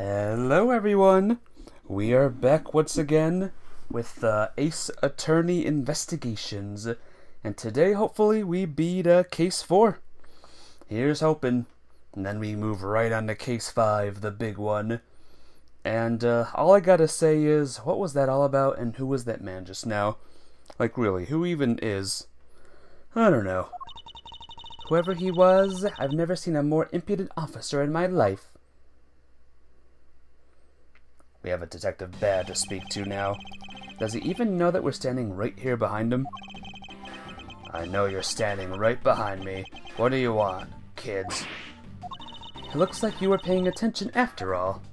Hello everyone! We are back once again with Ace Attorney Investigations, and today hopefully we beat Case 4. Here's hoping. And then we move right on to Case 5, the big one. And all I gotta say is, what was that all about and who was that man just now? Like really, who even is? I don't know. Whoever he was, I've never seen a more impudent officer in my life. We have a Detective Bad to speak to now. Does he even know that we're standing right here behind him? I know you're standing right behind me. What do you want, kids? It looks like you were paying attention after all.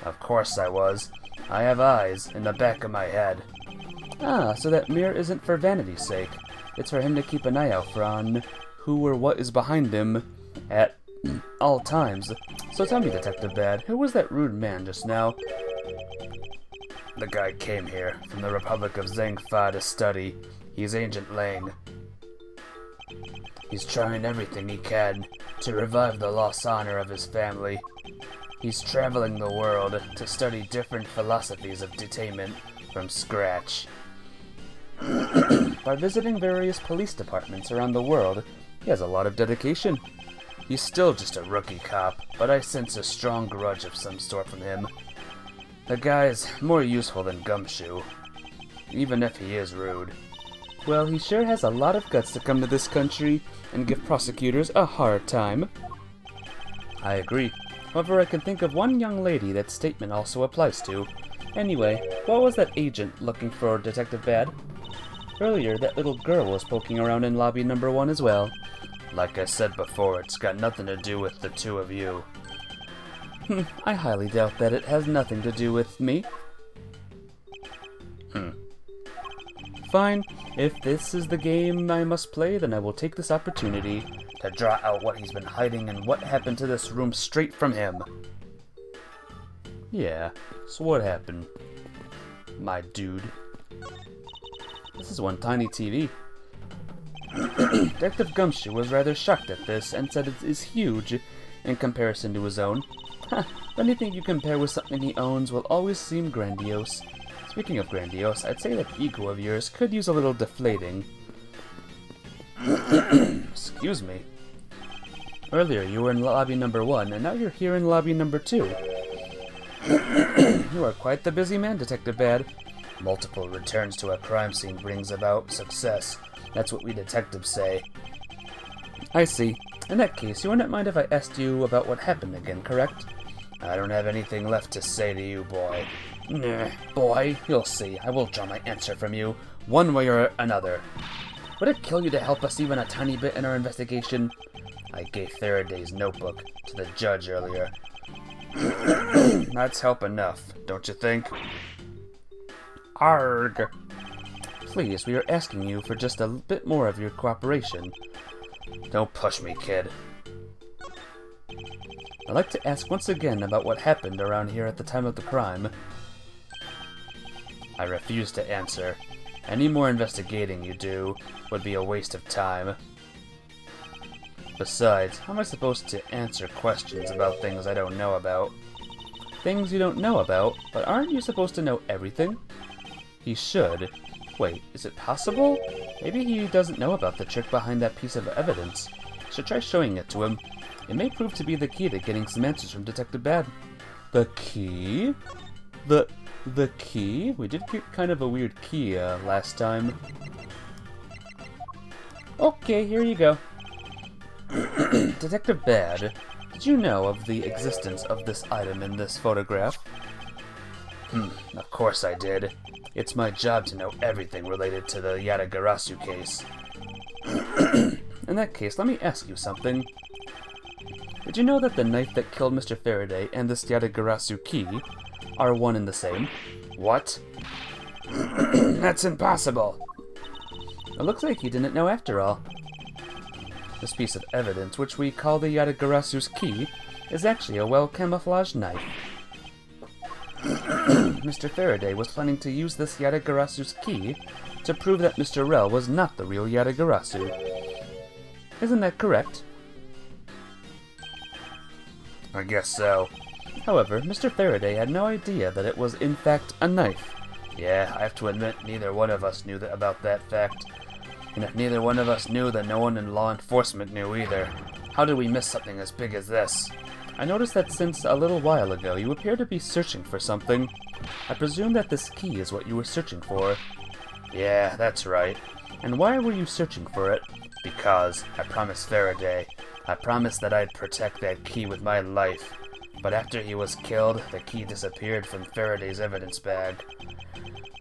Of course I was. I have eyes in the back of my head. Ah, so that mirror isn't for vanity's sake. It's for him to keep an eye out on who or what is behind him at all times. So tell me, Detective Bad, who was that rude man just now? The guy came here from the Republic of Zangfa to study. He's Agent Lang. He's trying everything he can to revive the lost honor of his family. He's traveling the world to study different philosophies of detainment from scratch. By visiting various police departments around the world, he has a lot of dedication. He's still just a rookie cop, but I sense a strong grudge of some sort from him. The guy's more useful than Gumshoe, even if he is rude. Well, he sure has a lot of guts to come to this country and give prosecutors a hard time. I agree. However, I can think of one young lady that statement also applies to. Anyway, what was that agent looking for, Detective Bad? Earlier, that little girl was poking around in lobby number 1 as well. Like I said before, it's got nothing to do with the two of you. I highly doubt that it has nothing to do with me. Fine. If this is the game I must play, then I will take this opportunity to draw out what he's been hiding and what happened to this room straight from him. Yeah, so what happened, my dude? This is one tiny TV. Detective Gumshoe was rather shocked at this and said it is huge in comparison to his own. Anything you compare with something he owns will always seem grandiose. Speaking of grandiose, I'd say that ego of yours could use a little deflating. Excuse me. Earlier you were in lobby number 1, and now you're here in lobby number 2. You are quite the busy man, Detective Bad. Multiple returns to a crime scene brings about success. That's what we detectives say. I see. In that case, you wouldn't mind if I asked you about what happened again, correct? I don't have anything left to say to you, boy. Nah, boy, you'll see. I will draw my answer from you, one way or another. Would it kill you to help us even a tiny bit in our investigation? I gave Faraday's notebook to the judge earlier. That's help enough, don't you think? Arg! Please, we are asking you for just a bit more of your cooperation. Don't push me, kid. I'd like to ask once again about what happened around here at the time of the crime. I refuse to answer. Any more investigating you do would be a waste of time. Besides, how am I supposed to answer questions about things I don't know about? Things you don't know about? But aren't you supposed to know everything? He should. Wait, is it possible? Maybe he doesn't know about the trick behind that piece of evidence. Should try showing it to him. It may prove to be the key to getting some answers from Detective Bad. The key? The key? We did get kind of a weird key last time. Okay, here you go. Detective Bad, did you know of the existence of this item in this photograph? Of course I did. It's my job to know everything related to the Yatagarasu case. In that case, let me ask you something. Did you know that the knife that killed Mr. Faraday and this Yatagarasu key are one and the same? What? That's impossible! It looks like you didn't know after all. This piece of evidence, which we call the Yatagarasu's key, is actually a well-camouflaged knife. Mr. Faraday was planning to use this Yatagarasu's key to prove that Mr. Rel was not the real Yatagarasu. Isn't that correct? I guess so. However, Mr. Faraday had no idea that it was in fact a knife. Yeah, I have to admit, neither one of us knew about that fact. And if neither one of us knew, then no one in law enforcement knew either. How did we miss something as big as this? I noticed that since a little while ago you appear to be searching for something. I presume that this key is what you were searching for. Yeah, that's right. And why were you searching for it? Because I promised Faraday. I promised that I'd protect that key with my life. But after he was killed, the key disappeared from Faraday's evidence bag.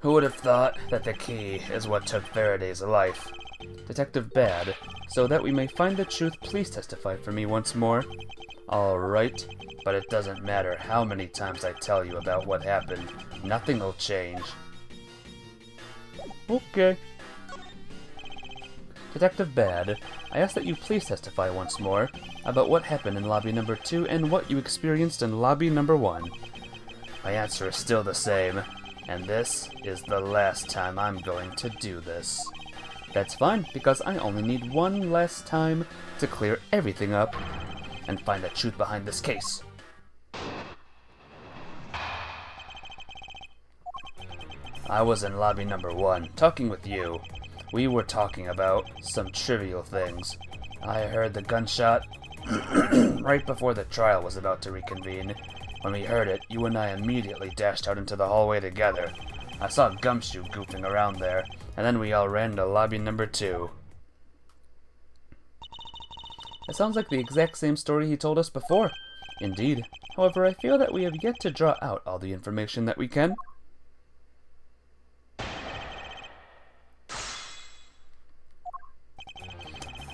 Who would have thought that the key is what took Faraday's life? Detective Bad, so that we may find the truth, please testify for me once more. Alright, but it doesn't matter how many times I tell you about what happened. Nothing will change. Okay. Detective Bad, I ask that you please testify once more about what happened in lobby number 2 and what you experienced in lobby number 1. My answer is still the same, and this is the last time I'm going to do this. That's fine, because I only need one last time to clear everything up and find the truth behind this case. I was in lobby number 1, talking with you. We were talking about some trivial things. I heard the gunshot right before the trial was about to reconvene. When we heard it, you and I immediately dashed out into the hallway together. I saw Gumshoe goofing around there, and then we all ran to lobby number 2. It sounds like the exact same story he told us before. Indeed. However, I feel that we have yet to draw out all the information that we can.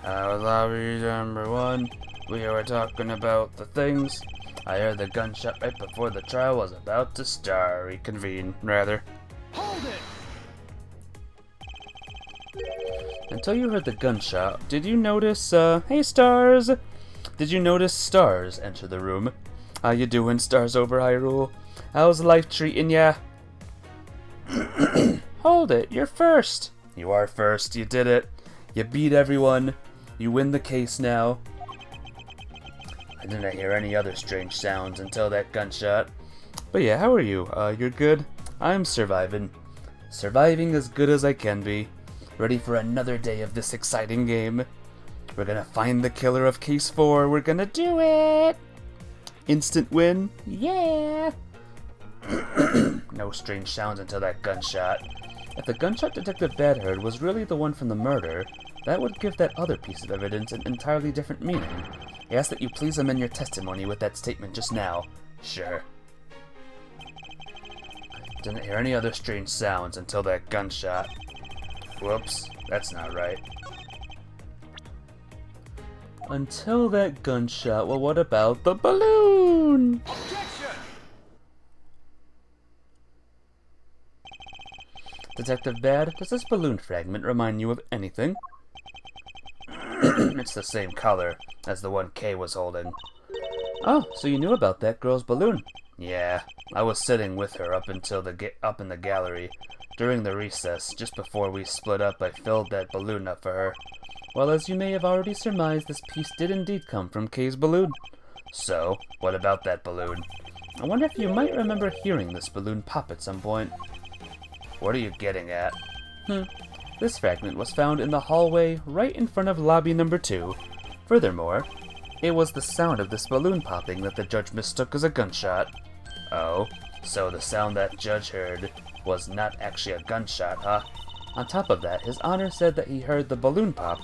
Lobby number 1. We were talking about the things. I heard the gunshot right before the trial was about to reconvene, rather. Hold it! Until you heard the gunshot, did you notice, hey Stars! Did you notice Stars enter the room? How you doing, Stars over Hyrule? How's life treating ya? Hold it, you're first! You are first, you did it. You beat everyone. You win the case now. I didn't hear any other strange sounds until that gunshot. But yeah, how are you? You're good? I'm surviving. Surviving as good as I can be. Ready for another day of this exciting game. We're gonna find the killer of Case 4. We're gonna do it! Instant win. Yeah! No strange sounds until that gunshot. If the gunshot Detective Bad heard was really the one from the murder, that would give that other piece of evidence an entirely different meaning. I ask that you please amend your testimony with that statement just now. Sure. Didn't hear any other strange sounds until that gunshot. Whoops, that's not right. Until that gunshot, well, what about the balloon? Objection! Detective Bad, does this balloon fragment remind you of anything? It's the same color as the one Kay was holding. Oh, so you knew about that girl's balloon? Yeah, I was sitting with her up in the gallery. During the recess, just before we split up, I filled that balloon up for her. Well, as you may have already surmised, this piece did indeed come from Kay's balloon. So, what about that balloon? I wonder if you might remember hearing this balloon pop at some point. What are you getting at? This fragment was found in the hallway right in front of lobby number 2. Furthermore, it was the sound of this balloon popping that the judge mistook as a gunshot. Oh, so the sound that judge heard was not actually a gunshot, huh? On top of that, His Honor said that he heard the balloon pop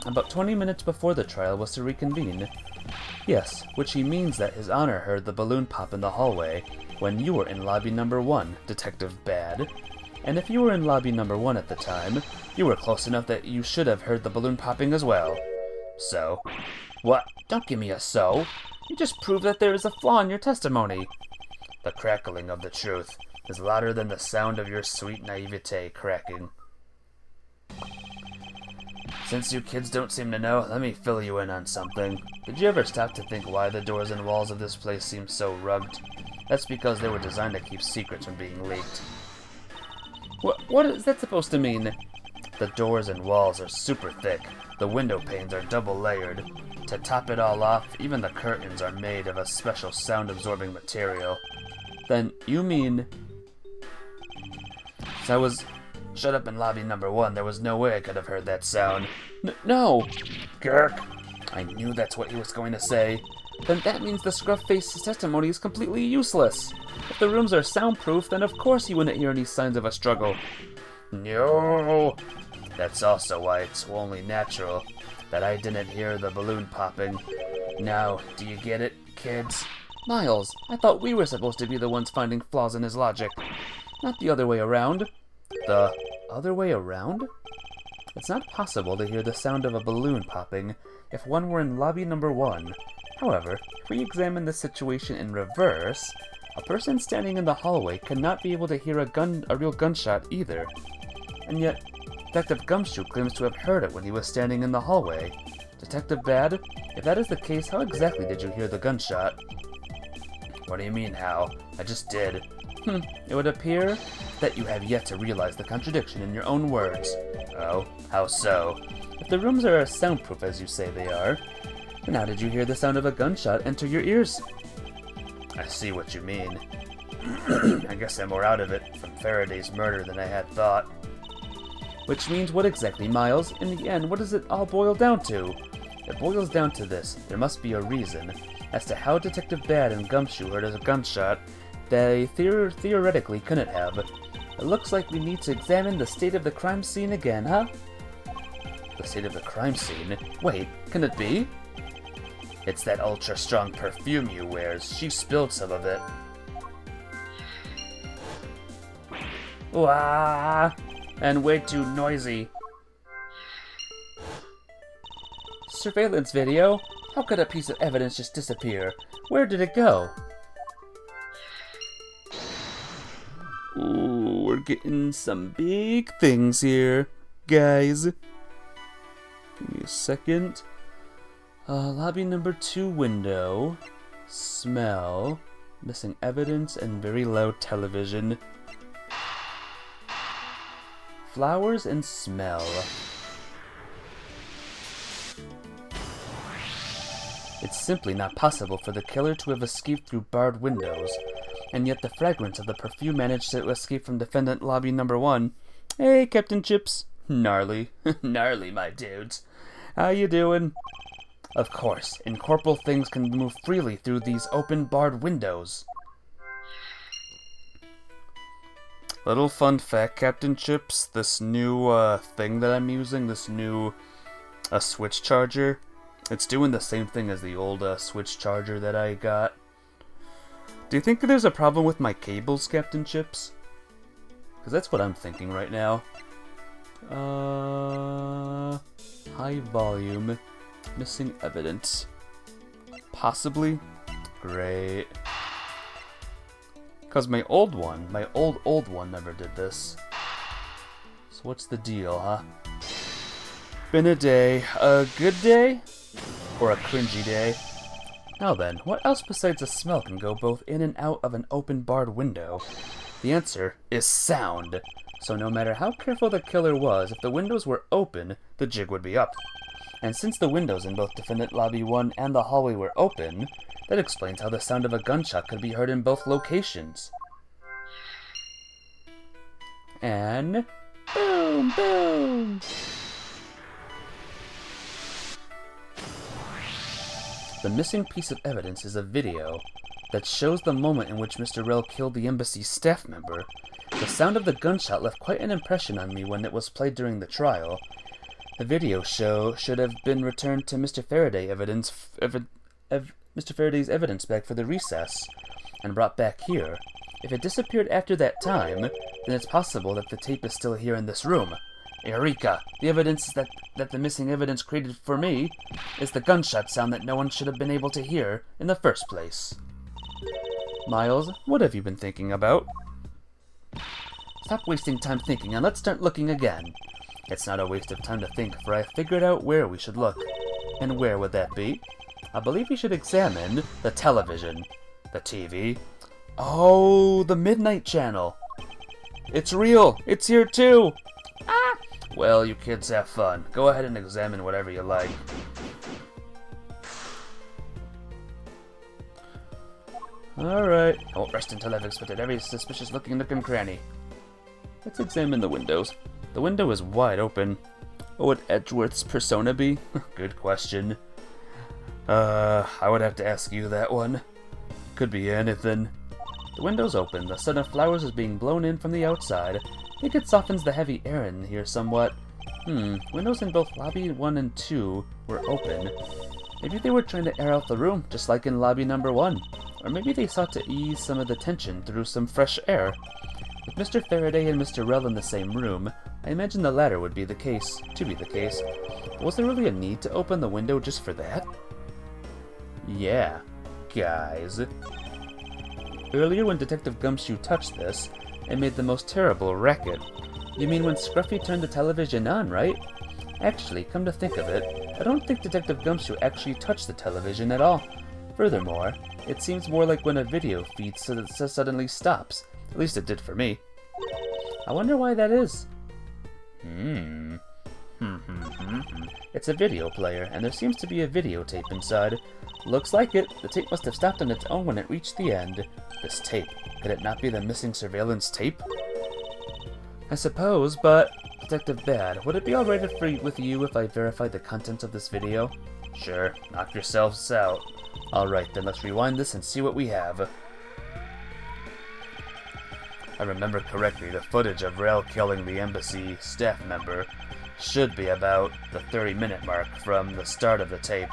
about 20 minutes before the trial was to reconvene. Yes, which he means that His Honor heard the balloon pop in the hallway when you were in lobby number 1, Detective Bad. And if you were in lobby number 1 at the time, you were close enough that you should have heard the balloon popping as well. So? What? Don't give me a so. You just proved that there is a flaw in your testimony. The crackling of the truth is louder than the sound of your sweet naivete cracking. Since you kids don't seem to know, let me fill you in on something. Did you ever stop to think why the doors and walls of this place seem so rugged? That's because they were designed to keep secrets from being leaked. What is that supposed to mean? The doors and walls are super thick, The window panes are double layered. To top it all off, even the curtains are made of a special sound-absorbing material. Then, you mean... So I was shut up in lobby number 1. There was no way I could have heard that sound. No! Gurk! I knew that's what he was going to say. Then that means the scruff-faced testimony is completely useless. If the rooms are soundproof, then of course he wouldn't hear any signs of a struggle. No! That's also why it's only natural that I didn't hear the balloon popping. Now, do you get it, kids? Miles, I thought we were supposed to be the ones finding flaws in his logic. Not the other way around. The other way around? It's not possible to hear the sound of a balloon popping if one were in lobby number 1. However, if we examine the situation in reverse, a person standing in the hallway could not be able to hear a real gunshot either. And yet, Detective Gumshoe claims to have heard it when he was standing in the hallway. Detective Bad, if that is the case, how exactly did you hear the gunshot? What do you mean, how? I just did. It would appear that you have yet to realize the contradiction in your own words. Oh, how so? If the rooms are as soundproof as you say they are, then how did you hear the sound of a gunshot enter your ears? I see what you mean. I guess I'm more out of it from Faraday's murder than I had thought. Which means what exactly, Miles? In the end, what does it all boil down to? It boils down to this. There must be a reason as to how Detective Bad and Gumshoe heard a gunshot they theoretically couldn't have. It looks like we need to examine the state of the crime scene again, huh? The state of the crime scene? Wait, can it be? It's that ultra-strong perfume you wears. She spilled some of it. Wah! And way too noisy. Surveillance video? How could a piece of evidence just disappear? Where did it go? Ooh, we're getting some big things here, guys. Give me a second. Lobby number 2 window. Smell. Missing evidence and very loud television. Flowers and smell. It's simply not possible for the killer to have escaped through barred windows, and yet the fragrance of the perfume managed to escape from defendant lobby number 1. Hey, Captain Chips. Gnarly. Gnarly, my dudes. How you doing? Of course, incorporeal things can move freely through these open barred windows. Little fun fact, Captain Chips, this new thing that I'm using, this new switch charger, it's doing the same thing as the old switch charger that I got. Do you think there's a problem with my cables, Captain Chips? Because that's what I'm thinking right now. High volume, missing evidence. Possibly? Great. Because my old one, my old one never did this. So what's the deal, huh? Been a day. A good day? Or a cringy day? Now then, what else besides a smell can go both in and out of an open barred window? The answer is sound. So no matter how careful the killer was, if the windows were open, the jig would be up. And since the windows in both Defendant Lobby 1 and the hallway were open, that explains how the sound of a gunshot could be heard in both locations. And boom, boom! The missing piece of evidence is a video that shows the moment in which Mr. Rell killed the embassy's staff member. The sound of the gunshot left quite an impression on me when it was played during the trial. The video should have been returned to Mr. Mr. Faraday's evidence bag for the recess, and brought back here. If it disappeared after that time, then it's possible that the tape is still here in this room. Eureka! The evidence that the missing evidence created for me is the gunshot sound that no one should have been able to hear in the first place. Miles, what have you been thinking about? Stop wasting time thinking and let's start looking again. It's not a waste of time to think, for I figured out where we should look. And where would that be? I believe we should examine the television. The TV? Oh, the Midnight Channel. It's real. It's here too. Ah! Well, you kids have fun. Go ahead and examine whatever you like. Alright, I won't rest until I've inspected every suspicious-looking nook and cranny. Let's examine the windows. The window is wide open. What would Edgeworth's persona be? Good question. I would have to ask you that one. Could be anything. The window's open. The scent of flowers is being blown in from the outside. I think it softens the heavy air in here somewhat. Windows in both lobby 1 and 2 were open. Maybe they were trying to air out the room, just like in lobby number 1. Or maybe they sought to ease some of the tension through some fresh air. With Mr. Faraday and Mr. Rell in the same room, I imagine the latter would be the case, But was there really a need to open the window just for that? Yeah, guys. Earlier when Detective Gumshoe touched this, it made the most terrible racket. You mean when Scruffy turned the television on, right? Actually, come to think of it, I don't think Detective Gumshoe actually touched the television at all. Furthermore, it seems more like when a video feed suddenly stops. At least it did for me. I wonder why that is. It's a video player, and there seems to be a videotape inside. Looks like it. The tape must have stopped on its own when it reached the end. This tape, could it not be the missing surveillance tape? I suppose, but... Detective Bad, would it be alright with you if I verified the contents of this video? Sure, knock yourselves out. Alright, then let's rewind this and see what we have. I remember correctly, the footage of Rell killing the embassy staff member should be about the 30-minute mark from the start of the tape.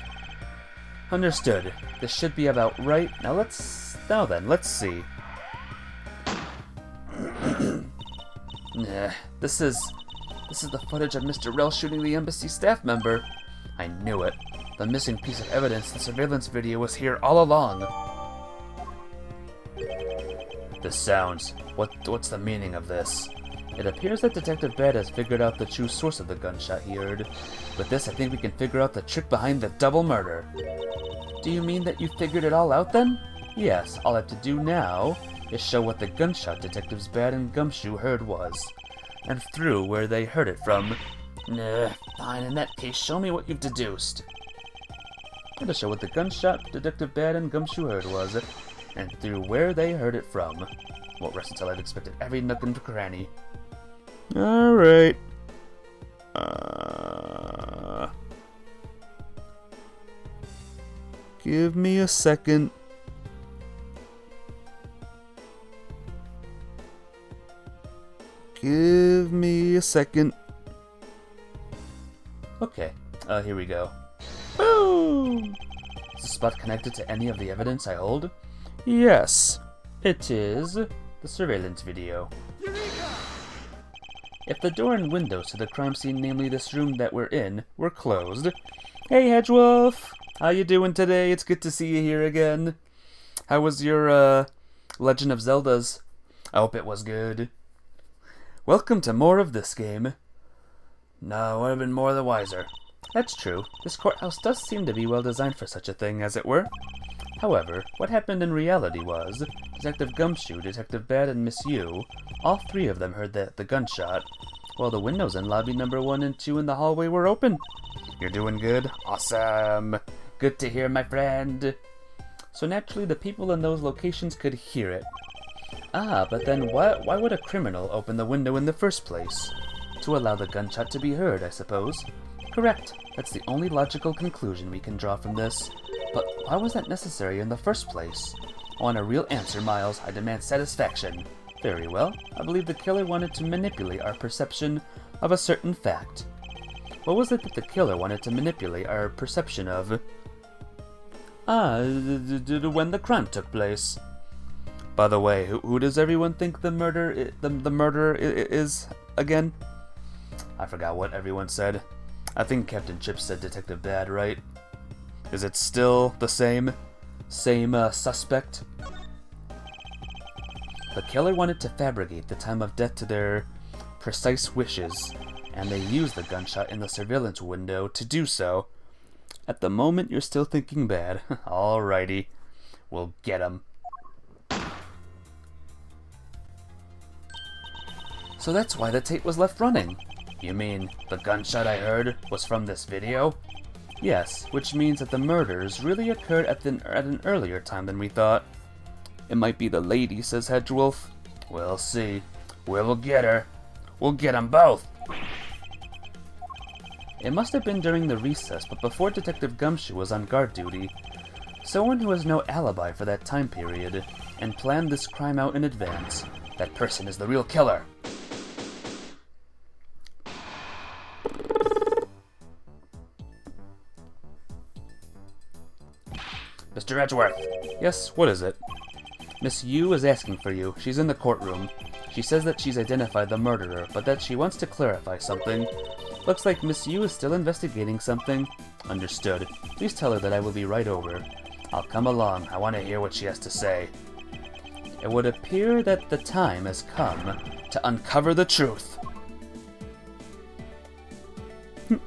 Understood. This should be about right. Now then, let's see. This is the footage of Mr. Rell shooting the embassy staff member. I knew it. The missing piece of evidence, the surveillance video, was here all along. The sounds. What's the meaning of this? It appears that Detective Bad has figured out the true source of the gunshot he heard. With this, I think we can figure out the trick behind the double murder. Do you mean that you figured it all out then? Yes, all I have to do now is show what the gunshot Detectives Bad and Gumshoe heard was. And through where they heard it from. Fine, in that case, show me what you've deduced. I'm going to show what the gunshot Detective Bad and Gumshoe heard was, and through where they heard it from. Won't rest until I've inspected every nook and cranny. Alright. Give me a second. Give me a second. Okay, here we go. Boom! Is the spot connected to any of the evidence I hold? Yes, it is the surveillance video. If the door and windows to the crime scene, namely this room that we're in, were closed... Hey, Hedgewolf! How you doing today? It's good to see you here again. How was your, Legend of Zelda's? I hope it was good. Welcome to more of this game. No, I would have been more the wiser. That's true. This courthouse does seem to be well designed for such a thing, as it were. However, what happened in reality was, Detective Gumshoe, Detective Bad, and Miss Yu, all three of them heard the gunshot, while the windows in lobby number 1 and 2 in the hallway were open. You're doing good? Awesome! Good to hear, my friend! So naturally, the people in those locations could hear it. But then why would a criminal open the window in the first place? To allow the gunshot to be heard, I suppose. Correct. That's the only logical conclusion we can draw from this. But why was that necessary in the first place? I want a real answer, Miles. I demand satisfaction. Very well. I believe the killer wanted to manipulate our perception of a certain fact. What was it that the killer wanted to manipulate our perception of? When the crime took place. By the way, who does everyone think the murderer is again? I forgot what everyone said. I think Captain Chip said Detective Bad, right? Is it still the same suspect? The killer wanted to fabricate the time of death to their precise wishes, and they used the gunshot in the surveillance window to do so. At the moment, you're still thinking bad. Alrighty. We'll get him. So that's why the tape was left running. You mean the gunshot I heard was from this video? Yes, which means that the murders really occurred at an earlier time than we thought. It might be the lady, says Hedgewolf. We'll see. We'll get her. We'll get them both. It must have been during the recess, but before Detective Gumshoe was on guard duty. Someone who has no alibi for that time period, and planned this crime out in advance. That person is the real killer. Mr. Edgeworth. Yes, what is it? Miss Yu is asking for you. She's in the courtroom. She says that she's identified the murderer, but that she wants to clarify something. Looks like Miss Yu is still investigating something. Understood. Please tell her that I will be right over. I'll come along. I want to hear what she has to say. It would appear that the time has come to uncover the truth.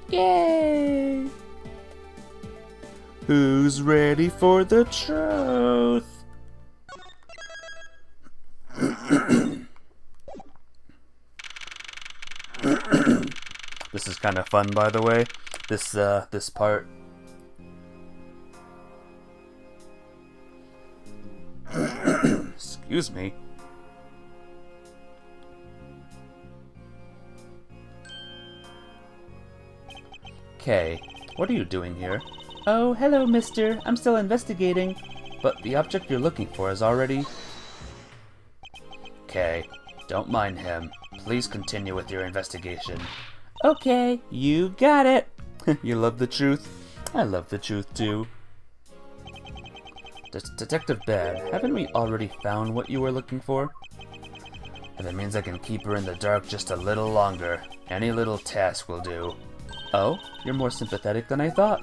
Yay! Who's ready for the truth? This is kind of fun, by the way. This part. Excuse me. Kay, what are you doing here? Oh, hello, mister. I'm still investigating. But the object you're looking for is already... Kay, don't mind him. Please continue with your investigation. Okay, you got it. You love the truth? I love the truth, too. Detective Bad, haven't we already found what you were looking for? If it means I can keep her in the dark just a little longer, any little task will do. Oh, you're more sympathetic than I thought.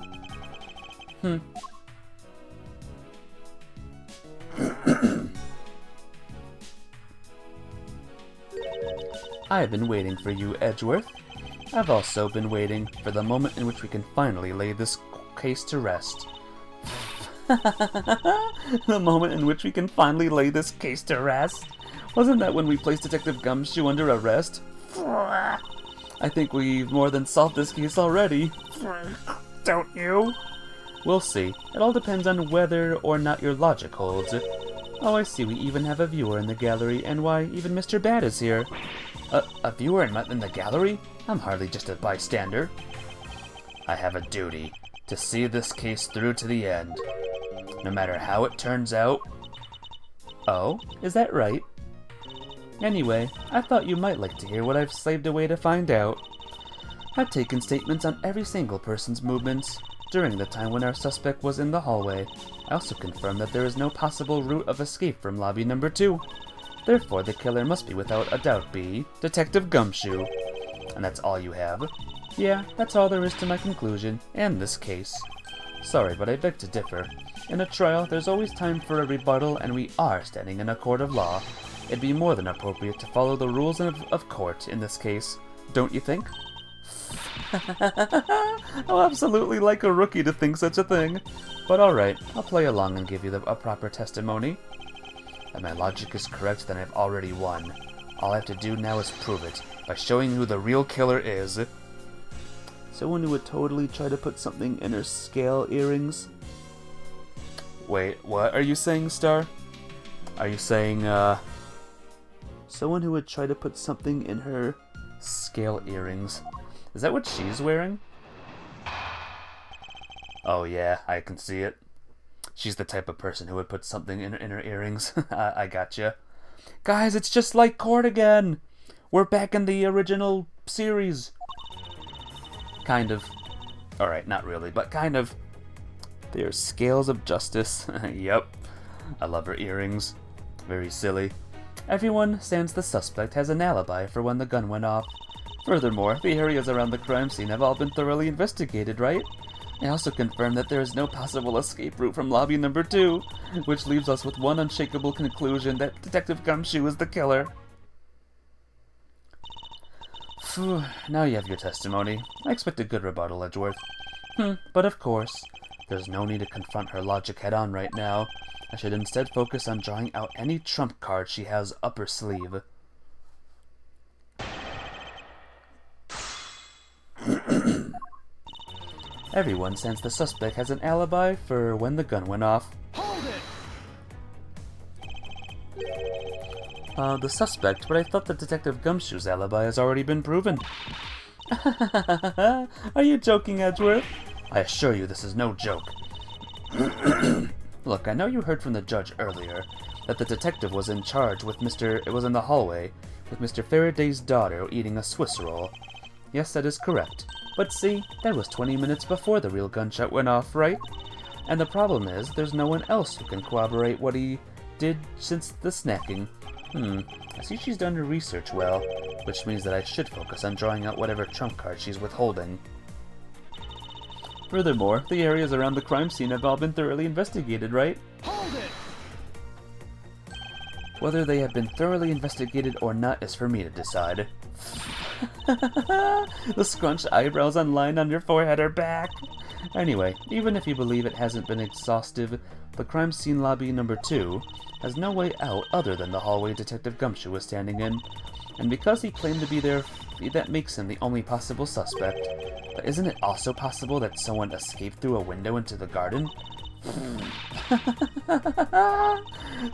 I've been waiting for you, Edgeworth. I've also been waiting for the moment in which we can finally lay this case to rest. The moment in which we can finally lay this case to rest? Wasn't that when we placed Detective Gumshoe under arrest? I think we've more than solved this case already. Don't you? We'll see. It all depends on whether or not your logic holds. Oh, I see we even have a viewer in the gallery, and why, even Mr. Bad is here. A viewer in the gallery? I'm hardly just a bystander. I have a duty to see this case through to the end. No matter how it turns out. Oh, is that right? Anyway, I thought you might like to hear what I've slaved away to find out. I've taken statements on every single person's movements during the time when our suspect was in the hallway. I also confirmed that there is no possible route of escape from lobby number 2. Therefore, the killer must be without a doubt be Detective Gumshoe. And that's all you have? Yeah, that's all there is to my conclusion, and this case. Sorry, but I beg to differ. In a trial, there's always time for a rebuttal, and we are standing in a court of law. It'd be more than appropriate to follow the rules of court in this case. Don't you think? I'll absolutely like a rookie to think such a thing. But alright, I'll play along and give you a proper testimony. If my logic is correct, then I've already won. All I have to do now is prove it, by showing who the real killer is. Someone who would totally try to put something in her scale earrings? Wait, what are you saying, Star? Are you saying, someone who would try to put something in her scale earrings. Is that what she's wearing? Oh yeah, I can see it. She's the type of person who would put something in her earrings. I gotcha. Guys, it's just like court again! We're back in the original series. Kind of. Alright, not really, but kind of. They're scales of justice. Yep. I love her earrings. Very silly. Everyone, sans the suspect, has an alibi for when the gun went off. Furthermore, the areas around the crime scene have all been thoroughly investigated, right? I also confirmed that there is no possible escape route from lobby number 2, which leaves us with one unshakable conclusion that Detective Gumshoe is the killer. Phew, now you have your testimony. I expect a good rebuttal, Edgeworth. But of course, there's no need to confront her logic head-on right now. I should instead focus on drawing out any trump card she has up her sleeve. Everyone since the suspect has an alibi for when the gun went off. Hold it! The suspect, but I thought that Detective Gumshoe's alibi has already been proven. Are you joking, Edgeworth? I assure you this is no joke. Look, I know you heard from the judge earlier that the detective was in charge with it was in the hallway with Mr. Faraday's daughter eating a Swiss roll. Yes, that is correct. But see, that was 20 minutes before the real gunshot went off, right? And the problem is, there's no one else who can corroborate what he did since the snacking. I see she's done her research well, which means that I should focus on drawing out whatever trump card she's withholding. Furthermore, the areas around the crime scene have all been thoroughly investigated, right? Hold it! Whether they have been thoroughly investigated or not is for me to decide. The scrunched eyebrows and line on your forehead are back! Anyway, even if you believe it hasn't been exhaustive, the crime scene lobby number 2 has no way out other than the hallway Detective Gumshoe was standing in. And because he claimed to be there, that makes him the only possible suspect. But isn't it also possible that someone escaped through a window into the garden?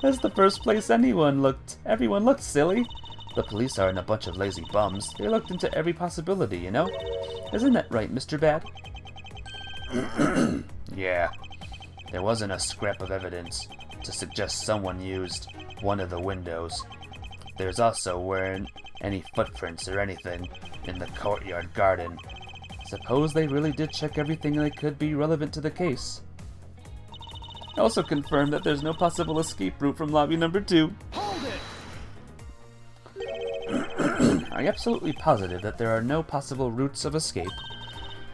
That's the first place everyone looked silly. The police aren't a bunch of lazy bums. They looked into every possibility, you know? Isn't that right, Mr. Bad? Yeah. There wasn't a scrap of evidence to suggest someone used one of the windows. There's also weren't any footprints or anything in the courtyard garden. Suppose they really did check everything that could be relevant to the case. I also confirmed that there's no possible escape route from lobby number 2. Hold it! Are you absolutely positive that there are no possible routes of escape?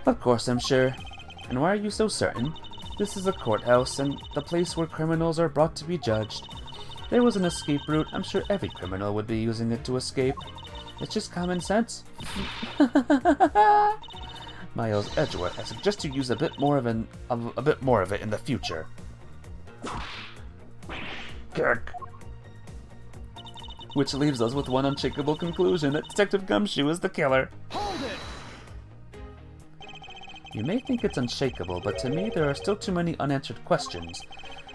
Of course I'm sure. And why are you so certain? This is a courthouse and the place where criminals are brought to be judged. If there was an escape route, I'm sure every criminal would be using it to escape. It's just common sense. Miles Edgeworth, I suggest you use a bit more of it in the future. Kirk. Which leaves us with one unshakable conclusion that Detective Gumshoe is the killer. Hold it! You may think it's unshakable, but to me there are still too many unanswered questions.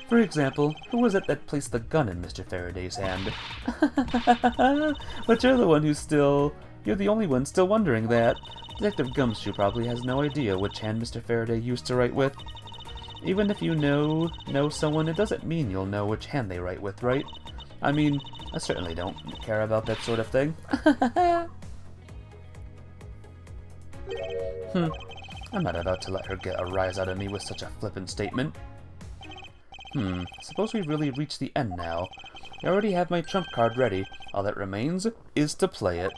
For example, who was it that placed the gun in Mr. Faraday's hand? But you're the only one still wondering that. Detective Gumshoe probably has no idea which hand Mr. Faraday used to write with. Even if you know someone, it doesn't mean you'll know which hand they write with, right? I mean, I certainly don't care about that sort of thing. I'm not about to let her get a rise out of me with such a flippant statement. Suppose we really reach the end now. I already have my trump card ready. All that remains is to play it.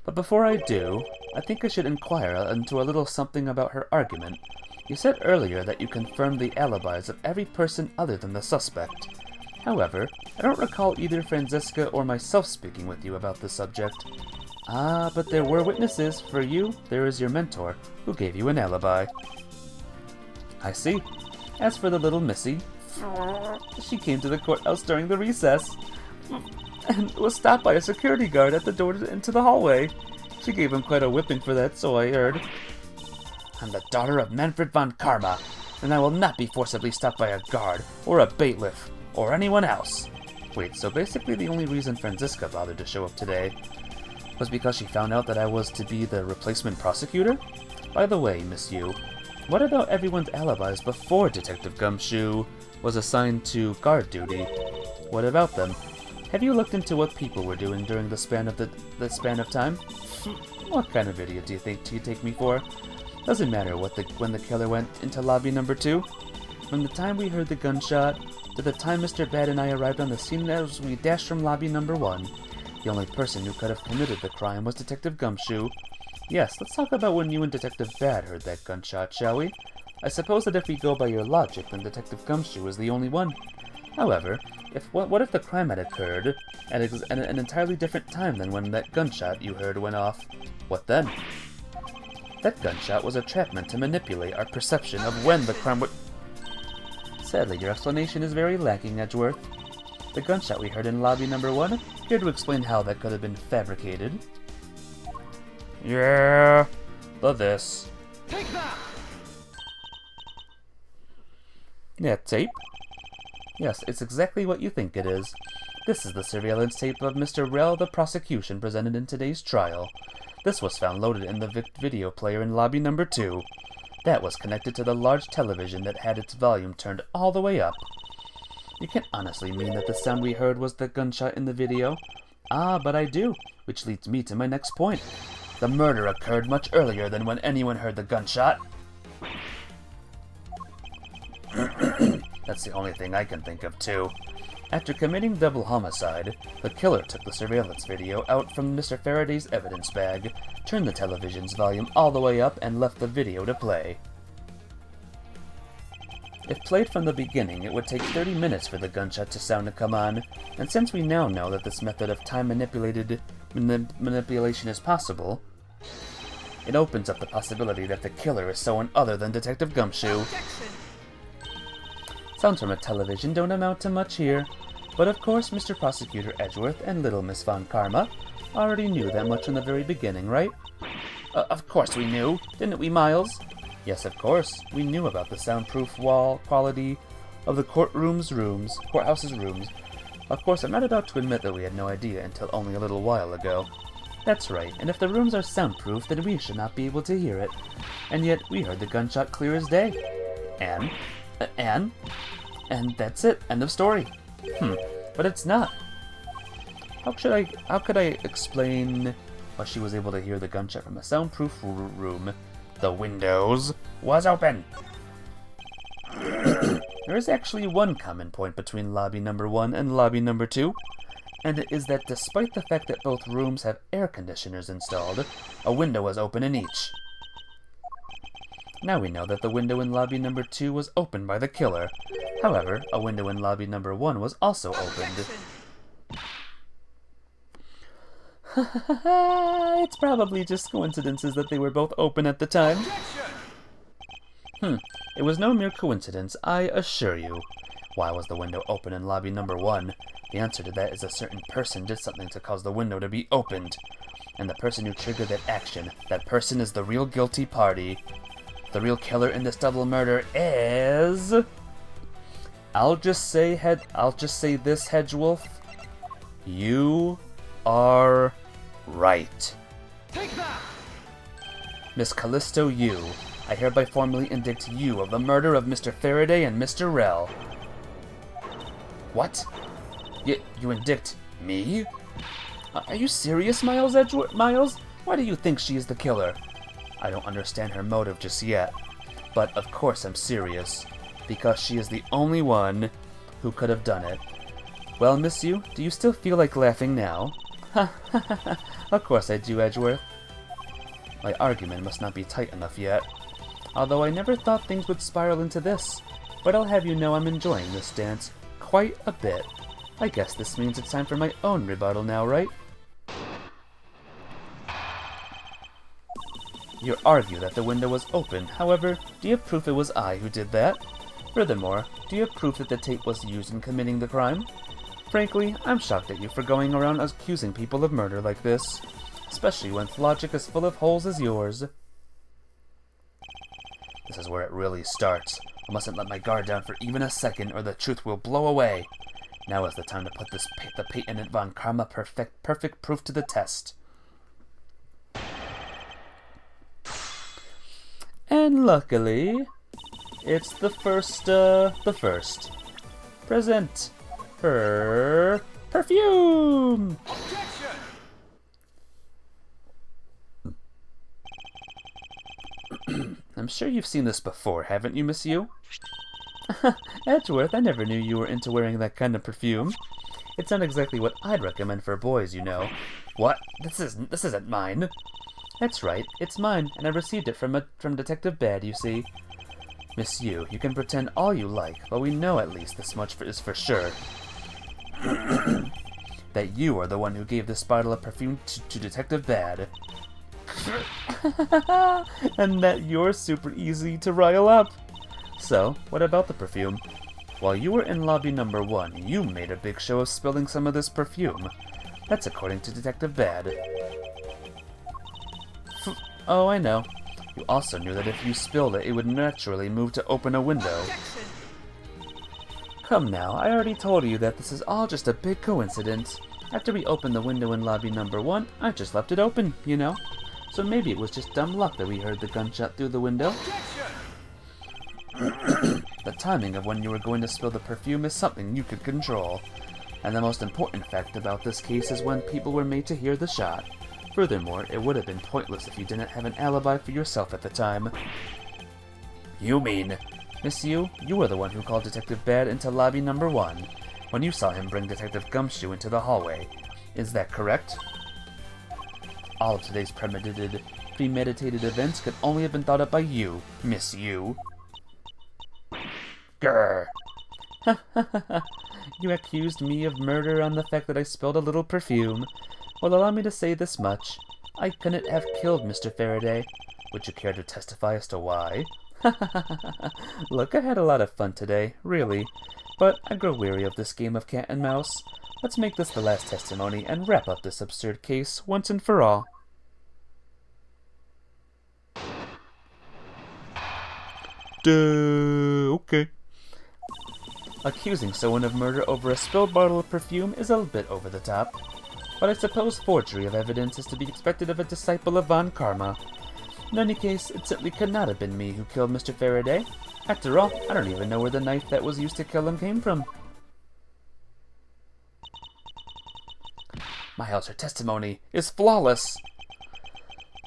But before I do, I think I should inquire into a little something about her argument. You said earlier that you confirmed the alibis of every person other than the suspect. However, I don't recall either Franziska or myself speaking with you about the subject. Ah, but there were witnesses. For you, there is your mentor, who gave you an alibi. I see. As for the little missy, she came to the courthouse during the recess and was stopped by a security guard at the door into the hallway. She gave him quite a whipping for that, so I heard. I'm the daughter of Manfred von Karma, and I will not be forcibly stopped by a guard, or a bailiff, or anyone else. Wait, so basically the only reason Franziska bothered to show up today was because she found out that I was to be the replacement prosecutor? By the way, Miss Yu, what about everyone's alibis before Detective Gumshoe was assigned to guard duty? What about them? Have you looked into what people were doing during the span of time? What kind of idiot do you think you take me for? Doesn't matter when the killer went into lobby number 2. From the time we heard the gunshot to the time Mr. Bad and I arrived on the scene as we dashed from lobby number 1, the only person who could have committed the crime was Detective Gumshoe. Yes, let's talk about when you and Detective Bad heard that gunshot, shall we? I suppose that if we go by your logic, then Detective Gumshoe is the only one. However, what if the crime had occurred at an entirely different time than when that gunshot you heard went off? What then? That gunshot was a trap meant to manipulate our perception of when the crime would... Sadly, your explanation is very lacking, Edgeworth. The gunshot we heard in lobby number 1 appeared to explain how that could have been fabricated. Yeah, the this. Take that! That tape? Yes, it's exactly what you think it is. This is the surveillance tape of Mr. Rel, the prosecution, presented in today's trial. This was found loaded in the video player in lobby number 2. That was connected to the large television that had its volume turned all the way up. You can't honestly mean that the sound we heard was the gunshot in the video. Ah, but I do, which leads me to my next point. The murder occurred much earlier than when anyone heard the gunshot. That's the only thing I can think of, too. After committing double homicide, the killer took the surveillance video out from Mr. Faraday's evidence bag, turned the television's volume all the way up, and left the video to play. If played from the beginning, it would take 30 minutes for the gunshot to sound to come on, and since we now know that this method of time manipulation is possible, it opens up the possibility that the killer is someone other than Detective Gumshoe. Sounds from a television don't amount to much here, but of course Mr. Prosecutor Edgeworth and Little Miss Von Karma already knew that much from the very beginning, right? Of course we knew, didn't we, Miles? Yes, of course, we knew about the soundproof wall quality of the courthouse's rooms. Of course, I'm not about to admit that we had no idea until only a little while ago. That's right, and if the rooms are soundproof, then we should not be able to hear it. And yet, we heard the gunshot clear as day. And that's it. End of story. But it's not. How could I explain why she was able to hear the gunshot from a soundproof room? The windows was open. There is actually one common point between lobby number 1 and lobby number 2, and it is that despite the fact that both rooms have air conditioners installed, a window was open in each. Now we know that the window in lobby number 2 was opened by the killer. However, a window in lobby number 1 was also opened. It's probably just coincidences that they were both open at the time. It was no mere coincidence, I assure you. Why was the window open in lobby number 1? The answer to that is a certain person did something to cause the window to be opened. And the person who triggered that action, that person is the real guilty party. The real killer in this double murder is... I'll just say this, Hedgewolf. You are right. Take that! Miss Callisto Yu, I hereby formally indict you of the murder of Mr. Faraday and Mr. Rel. What? You indict me? Are you serious, Miles Edgeworth? Miles? Why do you think she is the killer? I don't understand her motive just yet, but of course I'm serious, because she is the only one who could have done it. Well, Miss Yu, do you still feel like laughing now? Ha ha ha ha, of course I do, Edgeworth. My argument must not be tight enough yet, although I never thought things would spiral into this, but I'll have you know I'm enjoying this dance quite a bit. I guess this means it's time for my own rebuttal now, right? You argue that the window was open, however, do you have proof it was I who did that? Furthermore, do you have proof that the tape was used in committing the crime? Frankly, I'm shocked at you for going around accusing people of murder like this, especially when logic as full of holes as yours. This is where it really starts. I mustn't let my guard down for even a second, or the truth will blow away. Now is the time to put the patent Von Karma perfect proof to the test. And luckily, it's the first. Present her perfume! I'm sure you've seen this before, haven't you, Miss Yu? Edgeworth, I never knew you were into wearing that kind of perfume. It's not exactly what I'd recommend for boys, you know. What? This isn't mine. That's right, it's mine, and I received it from Detective Bad, you see. Miss Yu, you can pretend all you like, but we know at least this much is for sure. That you are the one who gave this bottle of perfume to Detective Bad. And that you're super easy to rile up. So, what about the perfume? While you were in lobby number 1, you made a big show of spilling some of this perfume. That's according to Detective Bad. Oh, I know. You also knew that if you spilled it, it would naturally move to open a window. Come now, I already told you that this is all just a big coincidence. After we opened the window in lobby number 1, I just left it open, you know? So maybe it was just dumb luck that we heard the gunshot through the window. The timing of when you were going to spill the perfume is something you could control. And the most important fact about this case is when people were made to hear the shot. Furthermore, it would have been pointless if you didn't have an alibi for yourself at the time. You mean... Miss Yu, you were the one who called Detective Bad into lobby number 1, when you saw him bring Detective Gumshoe into the hallway. Is that correct? All of today's premeditated events could only have been thought up by you, Miss Yu. Grr. You accused me of murder on the fact that I spilled a little perfume. Well, allow me to say this much. I couldn't have killed Mr. Faraday. Would you care to testify as to why? Look, I had a lot of fun today, really. But I grow weary of this game of cat and mouse. Let's make this the last testimony and wrap up this absurd case once and for all. Okay. Accusing someone of murder over a spilled bottle of perfume is a bit over the top. But I suppose forgery of evidence is to be expected of a disciple of Von Karma. In any case, it certainly could not have been me who killed Mr. Faraday. After all, I don't even know where the knife that was used to kill him came from. Miles, her testimony is flawless.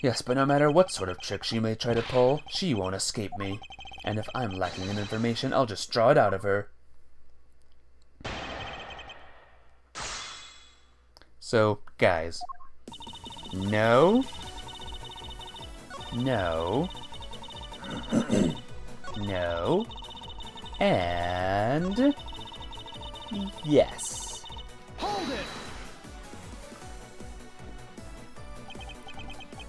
Yes, but no matter what sort of trick she may try to pull, she won't escape me. And if I'm lacking in information, I'll just draw it out of her. So, guys. No. No. No. And... yes. Hold it!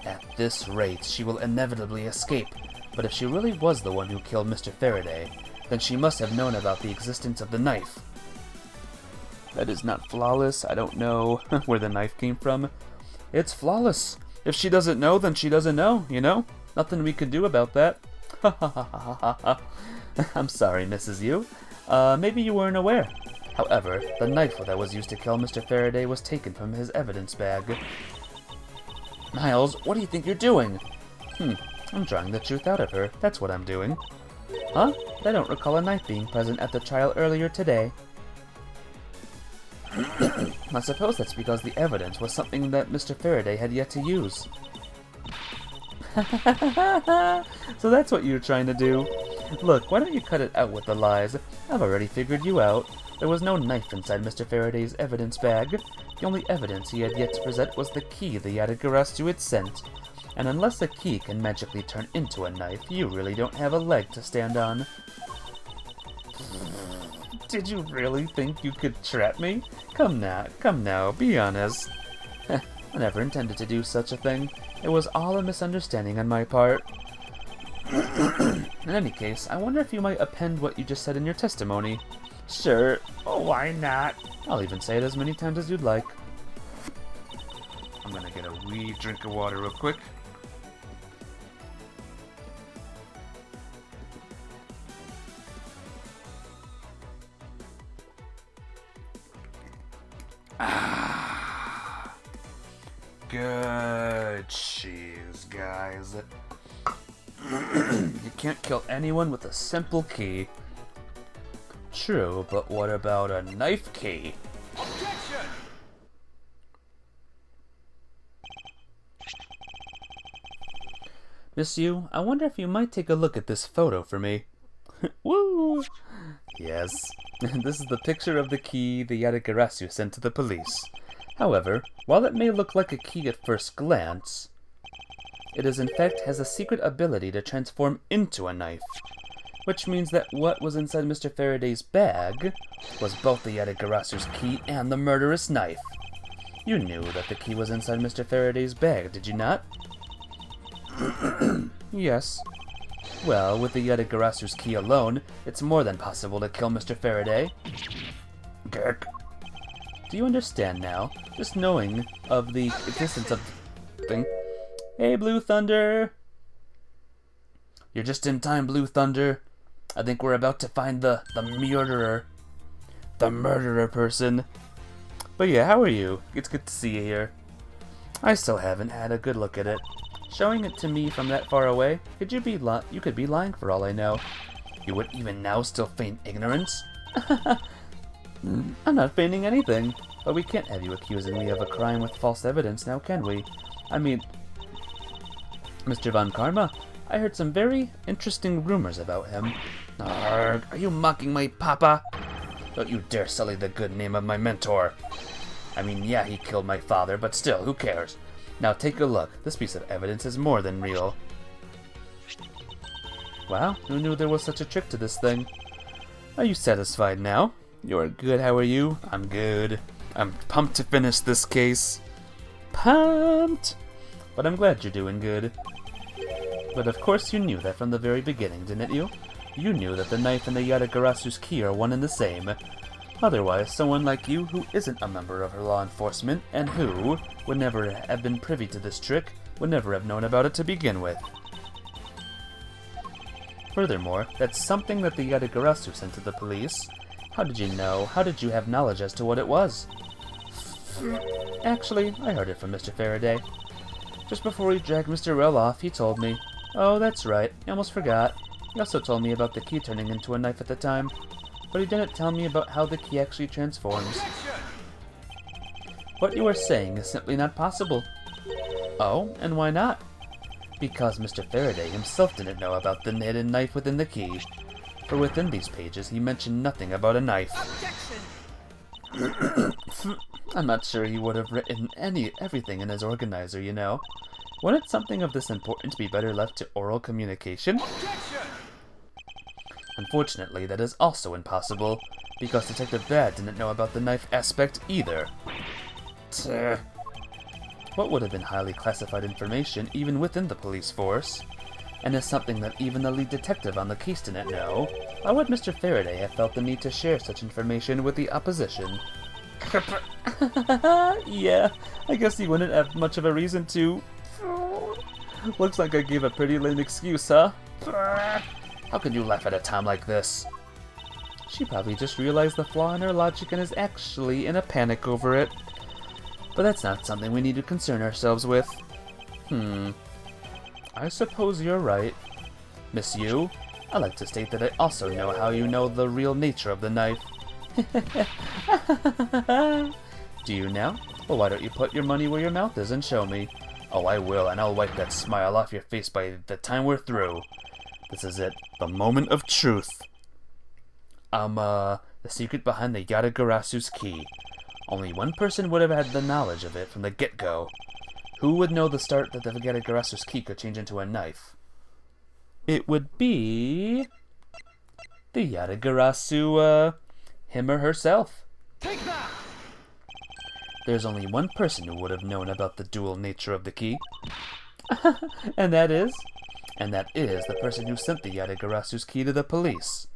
At this rate, she will inevitably escape. But if she really was the one who killed Mr. Faraday, then she must have known about the existence of the knife. That is not flawless. I don't know where the knife came from. It's flawless. If she doesn't know, then she doesn't know, you know? Nothing we can do about that. I'm sorry, Mrs. Yu. Maybe you weren't aware. However, the knife that was used to kill Mr. Faraday was taken from his evidence bag. Miles, what do you think you're doing? I'm drawing the truth out of her. That's what I'm doing. Huh? I don't recall a knife being present at the trial earlier today. I suppose that's because the evidence was something that Mr. Faraday had yet to use. So that's what you're trying to do. Look, why don't you cut it out with the lies? I've already figured you out. There was no knife inside Mr. Faraday's evidence bag. The only evidence he had yet to present was the key the Yatagarasu had sent. And unless the key can magically turn into a knife, you really don't have a leg to stand on. Did you really think you could trap me? Come now, be honest. I never intended to do such a thing. It was all a misunderstanding on my part. In any case, I wonder if you might append what you just said in your testimony. Sure. Oh, why not? I'll even say it as many times as you'd like. I'm gonna get a wee drink of water real quick. Good cheese, guys. You can't kill anyone with a simple key. True, but what about a knife key? Objection! Miss Yu, I wonder if you might take a look at this photo for me. Woo! Yes, this is the picture of the key the Yatagarasu sent to the police. However, while it may look like a key at first glance, it is in fact has a secret ability to transform into a knife. Which means that what was inside Mr. Faraday's bag was both the Yatagarasu's key and the murderous knife. You knew that the key was inside Mr. Faraday's bag, did you not? Yes. Well, with the Yatagarasu's key alone, it's more than possible to kill Mr. Faraday. Gurk. Do you understand now? Just knowing of the existence of thing. Hey, Blue Thunder! You're just in time, Blue Thunder. I think we're about to find the murderer. the murderer person. But yeah, how are you? It's good to see you here. I still haven't had a good look at it. Showing it to me from that far away, you could be lying for all I know. You would even now still feign ignorance? I'm not feigning anything, but we can't have you accusing me of a crime with false evidence now, can we? I mean, Mr. Von Karma, I heard some very interesting rumors about him. Arrgh, are you mocking my papa? Don't you dare sully the good name of my mentor. I mean, yeah, he killed my father, but still, who cares? Now take a look. This piece of evidence is more than real. Wow, who knew there was such a trick to this thing? Are you satisfied now? You're good, how are you? I'm good. I'm pumped to finish this case. Pumped! But I'm glad you're doing good. But of course you knew that from the very beginning, didn't you? You knew that the knife and the Yatagarasu's key are one and the same. Otherwise, someone like you who isn't a member of her law enforcement and who would never have been privy to this trick would never have known about it to begin with. Furthermore, that's something that the Yatagarasu sent to the police. How did you know? How did you have knowledge as to what it was? Actually, I heard it from Mr. Faraday. Just before he dragged Mr. Rell off, he told me. Oh, that's right. I almost forgot. He also told me about the key turning into a knife at the time. But he didn't tell me about how the key actually transforms. What you are saying is simply not possible. Oh, and why not? Because Mr. Faraday himself didn't know about the hidden knife within the key. For within these pages, he mentioned nothing about a knife. I'm not sure he would have written everything in his organizer, you know. Wouldn't something of this importance be better left to oral communication? Unfortunately, that is also impossible, because Detective Bad didn't know about the knife aspect either. Tch. What would have been highly classified information even within the police force? And is something that even the lead detective on the case didn't know? Why would Mr. Faraday have felt the need to share such information with the opposition? Yeah, I guess he wouldn't have much of a reason to. Looks like I gave a pretty lame excuse, huh? How can you laugh at a time like this? She probably just realized the flaw in her logic and is actually in a panic over it. But that's not something we need to concern ourselves with. I suppose you're right. Miss Yu, I'd like to state that I also know how you know the real nature of the knife. Do you now? Well, why don't you put your money where your mouth is and show me? Oh, I will, and I'll wipe that smile off your face by the time we're through. This is it, the moment of truth. The secret behind the Yatagarasu's key. Only one person would have had the knowledge of it from the get-go. Who would know the start that the Yatagarasu's key could change into a knife? It would be the Yatagarasu, him or herself. Take that! There's only one person who would have known about the dual nature of the key. And that is the person who sent the Yatagarasu's key to the police.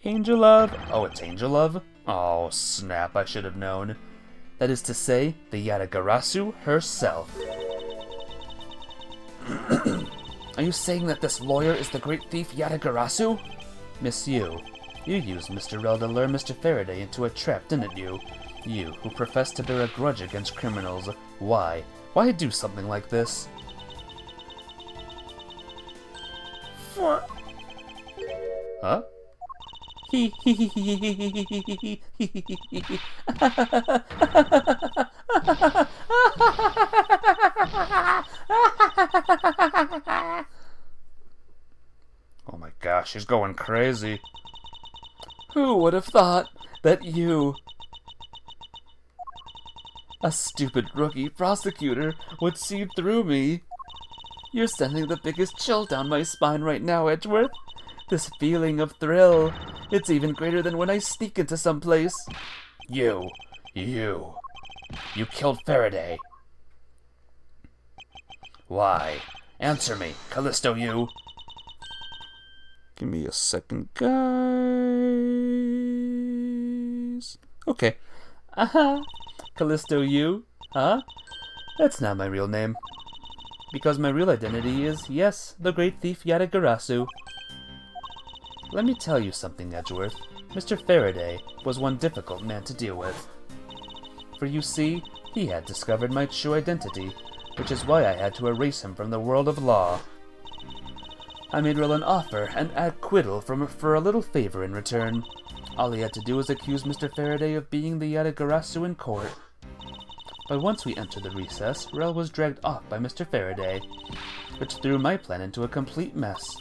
Angelove? Oh, it's Angelove? Oh, snap, I should have known. That is to say, the Yatagarasu herself. Are you saying that this lawyer is the great thief Yatagarasu? Miss Yu, you used Mr. Rell to lure Mr. Faraday into a trap, didn't you? You, who profess to bear a grudge against criminals. Why? Why do something like this? Huh? Oh my gosh, she's going crazy. Who would have thought that you, a stupid rookie prosecutor, would see through me? You're sending the biggest chill down my spine right now, Edgeworth. This feeling of thrill, it's even greater than when I sneak into some place. You killed Faraday. Why? Answer me, Callisto Yu. Give me a second, guys. Okay. Callisto Yu, huh? That's not my real name. Because my real identity is, yes, the great thief Yatagarasu. Let me tell you something, Edgeworth. Mr. Faraday was one difficult man to deal with. For you see, he had discovered my true identity, which is why I had to erase him from the world of law. I made Rel an offer and acquittal for a little favor in return. All he had to do was accuse Mr. Faraday of being the Yatagarasu in court. But once we entered the recess, Rel was dragged off by Mr. Faraday, which threw my plan into a complete mess.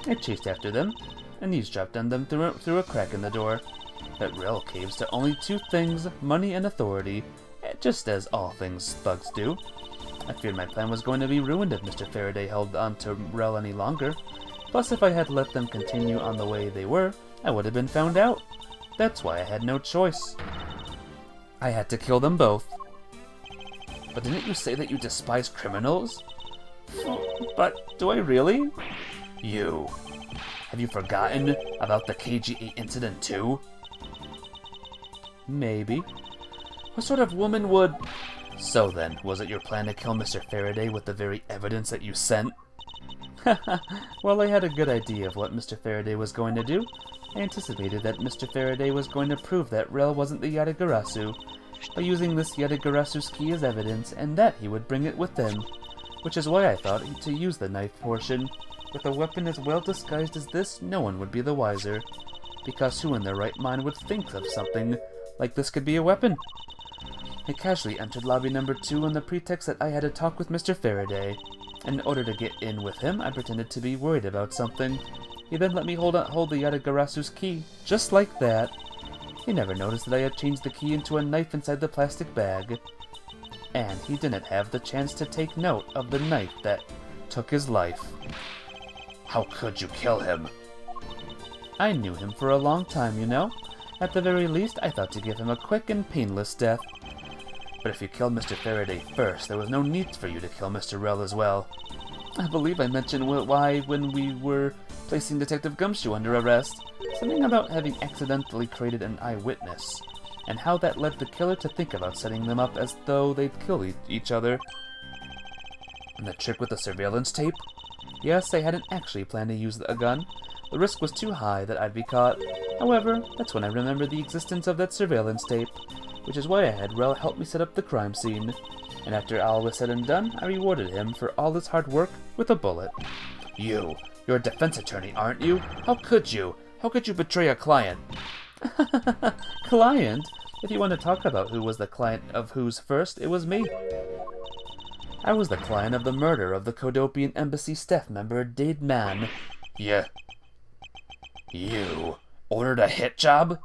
I chased after them, and eavesdropped on them through a crack in the door. But Rel caves to only two things, money and authority, just as all things thugs do. I feared my plan was going to be ruined if Mr. Faraday held on to Rel any longer. Plus, if I had let them continue on the way they were, I would have been found out. That's why I had no choice. I had to kill them both. But didn't you say that you despise criminals? But do I really? You. Have you forgotten about the KG8 incident too? Maybe. What sort of woman would... So then, was it your plan to kill Mr. Faraday with the very evidence that you sent? Well, I had a good idea of what Mr. Faraday was going to do. I anticipated that Mr. Faraday was going to prove that Rel wasn't the Yatagarasu, by using this Yatagarasu's key as evidence, and that he would bring it with him. Which is why I thought to use the knife portion. With a weapon as well disguised as this, no one would be the wiser. Because who in their right mind would think of something like this could be a weapon? I casually entered lobby number 2 on the pretext that I had a talk with Mr. Faraday. In order to get in with him, I pretended to be worried about something. He then let me hold the Yatagarasu's key, just like that. He never noticed that I had changed the key into a knife inside the plastic bag. And he didn't have the chance to take note of the knife that took his life. How could you kill him? I knew him for a long time, you know. At the very least, I thought to give him a quick and painless death. But if you killed Mr. Faraday first, there was no need for you to kill Mr. Rel as well. I believe I mentioned why when we were placing Detective Gumshoe under arrest. Something about having accidentally created an eyewitness, and how that led the killer to think about setting them up as though they'd kill each other. And the trick with the surveillance tape? Yes, I hadn't actually planned to use a gun. The risk was too high that I'd be caught. However, that's when I remembered the existence of that surveillance tape, which is why I had Rel help me set up the crime scene. And after all was said and done, I rewarded him for all his hard work with a bullet. You're a defense attorney, aren't you? How could you? How could you betray a client? Client? If you want to talk about who was the client of whose first, it was me. I was the client of the murder of the Kodopian Embassy staff member, Dade Man. Yeah. You ordered a hit job?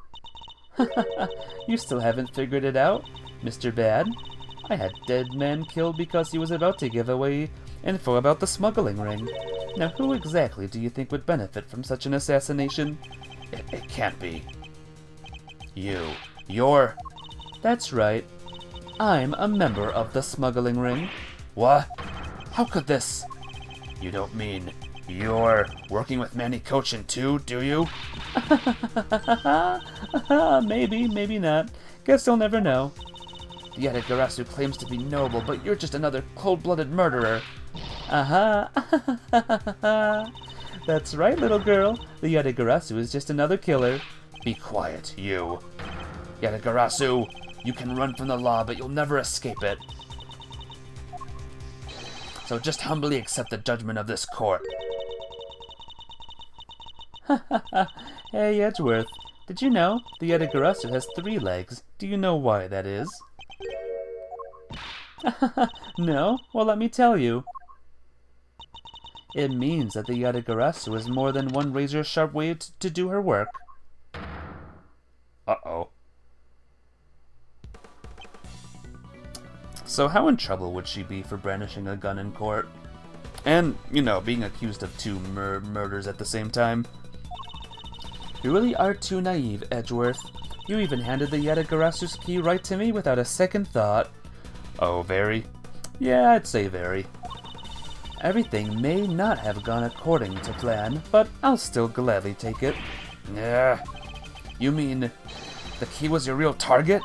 You still haven't figured it out, Mr. Bad? I had Dead Man killed because he was about to give away info about the smuggling ring. Now who exactly do you think would benefit from such an assassination? It can't be. You're... That's right. I'm a member of the smuggling ring. What? How could this... You don't mean you're working with Manny Cochin too, do you? Maybe, maybe not. Guess you'll never know. The Yatagarasu claims to be noble, but you're just another cold-blooded murderer. That's right, little girl. The Yatagarasu is just another killer. Be quiet, you. Yatagarasu, you can run from the law, but you'll never escape it. So just humbly accept the judgment of this court. Hey, Edgeworth. Did you know the Yatagarasu has 3 legs? Do you know why that is? No? Well, let me tell you. It means that the Yatagarasu is more than one razor-sharp way to do her work. Uh-oh. So how in trouble would she be for brandishing a gun in court? And, you know, being accused of 2 murders at the same time. You really are too naive, Edgeworth. You even handed the Yatagarasu's key right to me without a second thought. Oh, very? Yeah, I'd say very. Everything may not have gone according to plan, but I'll still gladly take it. Yeah. You mean the key was your real target?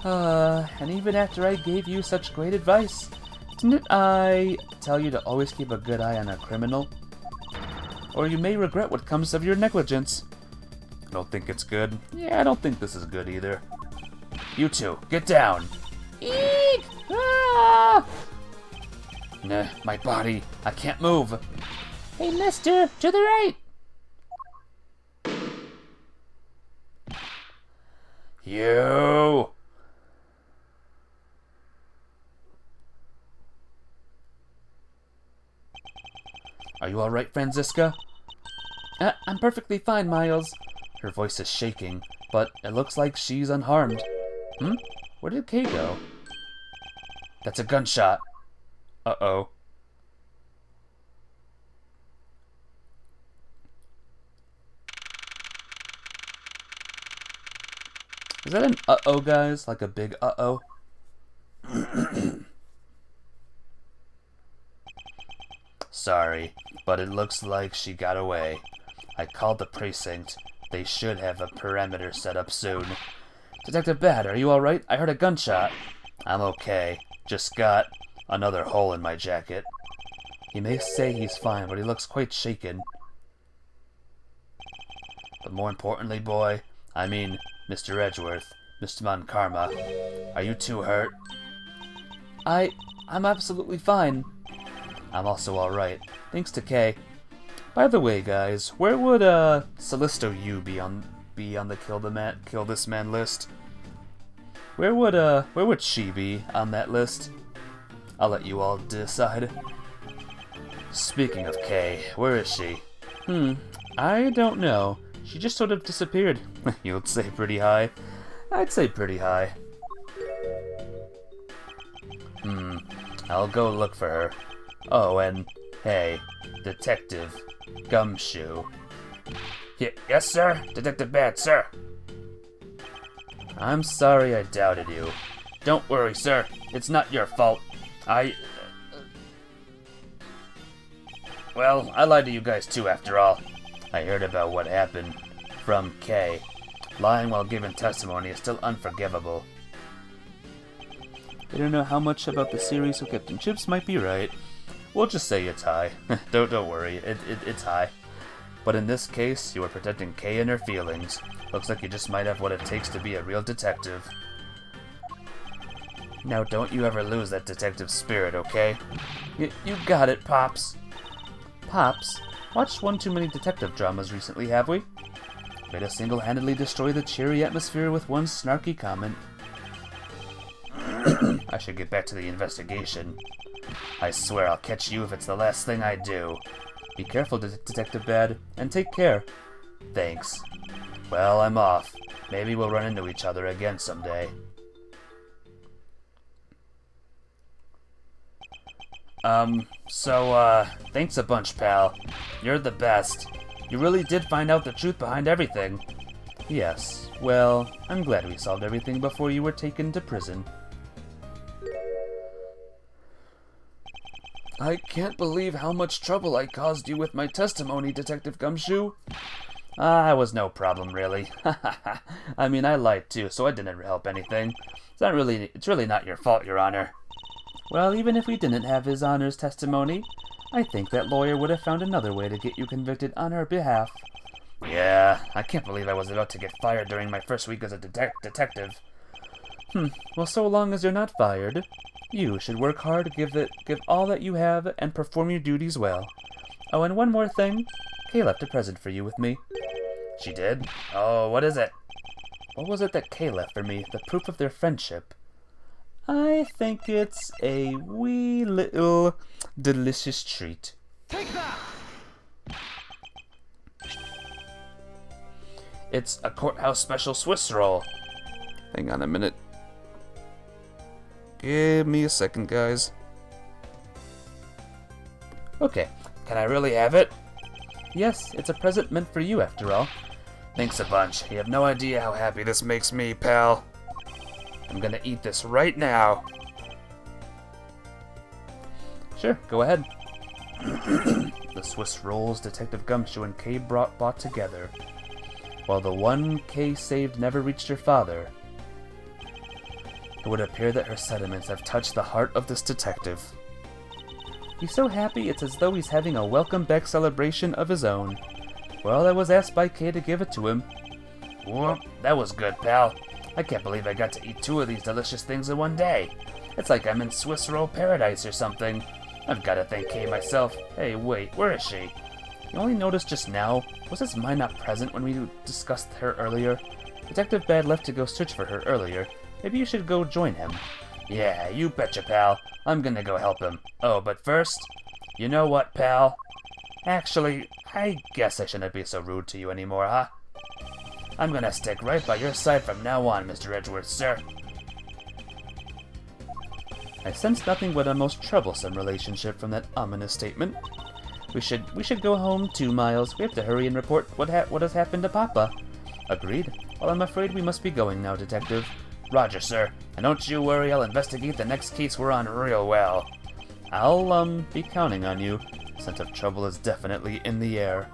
And even after I gave you such great advice, didn't I tell you to always keep a good eye on a criminal? Or you may regret what comes of your negligence. don't think it's good. Yeah, I don't think this is good either. You two, get down! Eek! Ah! Nah, my body. I can't move. Hey, mister, to the right! You! Are you alright, Franziska? I'm perfectly fine, Miles. Her voice is shaking, but it looks like she's unharmed. Where did Kay go? That's a gunshot. Uh-oh. Is that an uh-oh, guys? Like a big uh-oh? Sorry, but it looks like she got away. I called the precinct. They should have a perimeter set up soon. Detective Bad, are you alright? I heard a gunshot. I'm okay. Just got another hole in my jacket. He may say he's fine, but he looks quite shaken. But more importantly, boy, I mean, Mr. Edgeworth, Mr. Monkarma, are you two hurt? I'm absolutely fine. I'm also alright, thanks to Kay. By the way, guys, where would Callisto U be on the kill this man list? Where would she be on that list? I'll let you all decide. Speaking of Kay, where is she? I don't know. She just sort of disappeared. You'd say pretty high. I'd say pretty high. I'll go look for her. Oh, and hey, Detective Gumshoe. Yes, sir? Detective Bad, sir. I'm sorry I doubted you. Don't worry, sir. It's not your fault. Well, I lied to you guys too, after all. I heard about what happened from Kay. Lying while giving testimony is still unforgivable. I don't know how much about the series, so Captain Chips might be right. We'll just say it's high. Don't worry, it's high. But in this case, you are protecting Kay and her feelings. Looks like you just might have what it takes to be a real detective. Now don't you ever lose that detective spirit, okay? You got it, Pops. Pops, watched one too many detective dramas recently, have we? Way to single-handedly destroy the cheery atmosphere with one snarky comment. I should get back to the investigation. I swear I'll catch you if it's the last thing I do. Be careful, Detective Bad, and take care. Thanks. Well, I'm off. Maybe we'll run into each other again someday. Thanks a bunch, pal. You're the best. You really did find out the truth behind everything. Yes, well, I'm glad we solved everything before you were taken to prison. I can't believe how much trouble I caused you with my testimony, Detective Gumshoe. It was no problem, really. I mean, I lied too, so I didn't help anything. It's really not your fault, Your Honor. Well, even if we didn't have His Honor's testimony, I think that lawyer would have found another way to get you convicted on her behalf. Yeah, I can't believe I was about to get fired during my first week as a detective. Well, so long as you're not fired, you should work hard, give all that you have, and perform your duties well. Oh, and one more thing. Kay left a present for you with me. She did? Oh, what is it? What was it that Kay left for me? The proof of their friendship. I think it's a wee little delicious treat. Take that! It's a courthouse special Swiss roll. Hang on a minute. Give me a second, guys. Okay, can I really have it? Yes, it's a present meant for you, after all. Thanks a bunch. You have no idea how happy this makes me, pal. I'm gonna eat this right now. Sure, go ahead. The Swiss rolls Detective Gumshoe and Kay bought together. While the one Kay saved never reached her father, it would appear that her sentiments have touched the heart of this detective. He's so happy it's as though he's having a welcome back celebration of his own. Well, I was asked by Kay to give it to him. Whoop, that was good, pal. I can't believe I got to eat 2 of these delicious things in one day. It's like I'm in Swiss roll paradise or something. I've got to thank Kay myself. Hey, wait, where is she? You only noticed just now? Was his mind not present when we discussed her earlier? Detective Bad left to go search for her earlier. Maybe you should go join him. Yeah, you betcha, pal. I'm gonna go help him. Oh, but first, you know what, pal? Actually, I guess I shouldn't be so rude to you anymore, huh? I'm gonna stick right by your side from now on, Mr. Edgeworth, sir. I sensed nothing but a most troublesome relationship from that ominous statement. We should go home too, Miles. We have to hurry and report what has happened to Papa. Agreed. Well, I'm afraid we must be going now, Detective. Roger, sir. And don't you worry, I'll investigate the next case we're on real well. I'll, be counting on you. Sense of trouble is definitely in the air.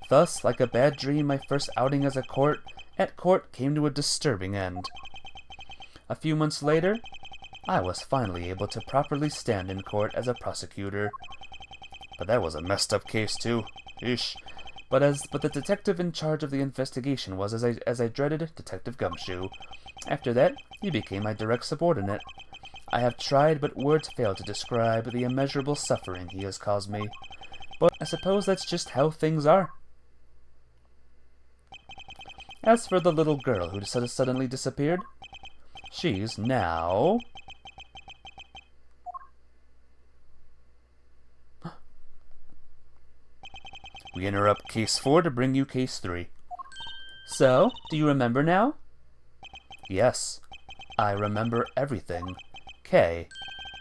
Thus, like a bad dream, my first outing as at court came to a disturbing end. A few months later, I was finally able to properly stand in court as a prosecutor. But that was a messed up case too. Eesh. But the detective in charge of the investigation was, as I dreaded, Detective Gumshoe. After that, he became my direct subordinate. I have tried, but words fail to describe the immeasurable suffering he has caused me. But I suppose that's just how things are. As for the little girl who suddenly disappeared, she's now... We interrupt Case 4 to bring you Case 3. So, do you remember now? Yes, I remember everything. Kay,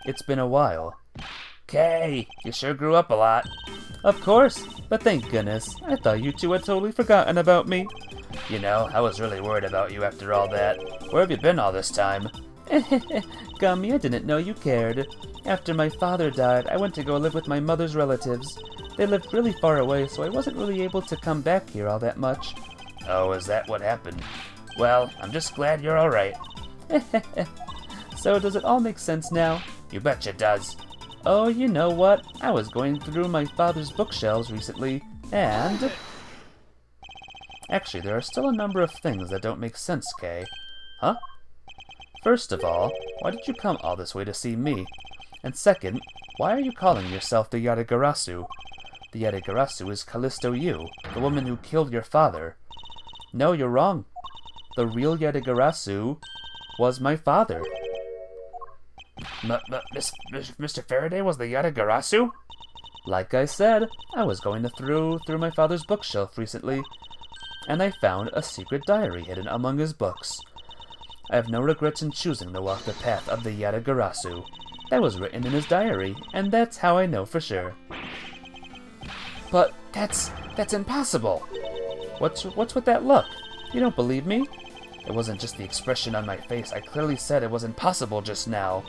it's been a while. Kay, you sure grew up a lot. Of course, but thank goodness. I thought you two had totally forgotten about me. You know, I was really worried about you after all that. Where have you been all this time? Gummy, I didn't know you cared. After my father died, I went to go live with my mother's relatives. They lived really far away, so I wasn't really able to come back here all that much. Oh, is that what happened? Well, I'm just glad you're alright. So does it all make sense now? You betcha it does. Oh, you know what? I was going through my father's bookshelves recently, and... Actually, there are still a number of things that don't make sense, Kay. Huh? First of all, why did you come all this way to see me? And second, why are you calling yourself the Yatagarasu? The Yatagarasu is Callisto Yu, the woman who killed your father. No, you're wrong. The real Yatagarasu was my father. Mr. Faraday was the Yatagarasu? Like I said, I was going through my father's bookshelf recently, and I found a secret diary hidden among his books. I have no regrets in choosing to walk the path of the Yatagarasu. That was written in his diary, and that's how I know for sure. But that's impossible. What's with that look? You don't believe me? It wasn't just the expression on my face. I clearly said it was impossible just now.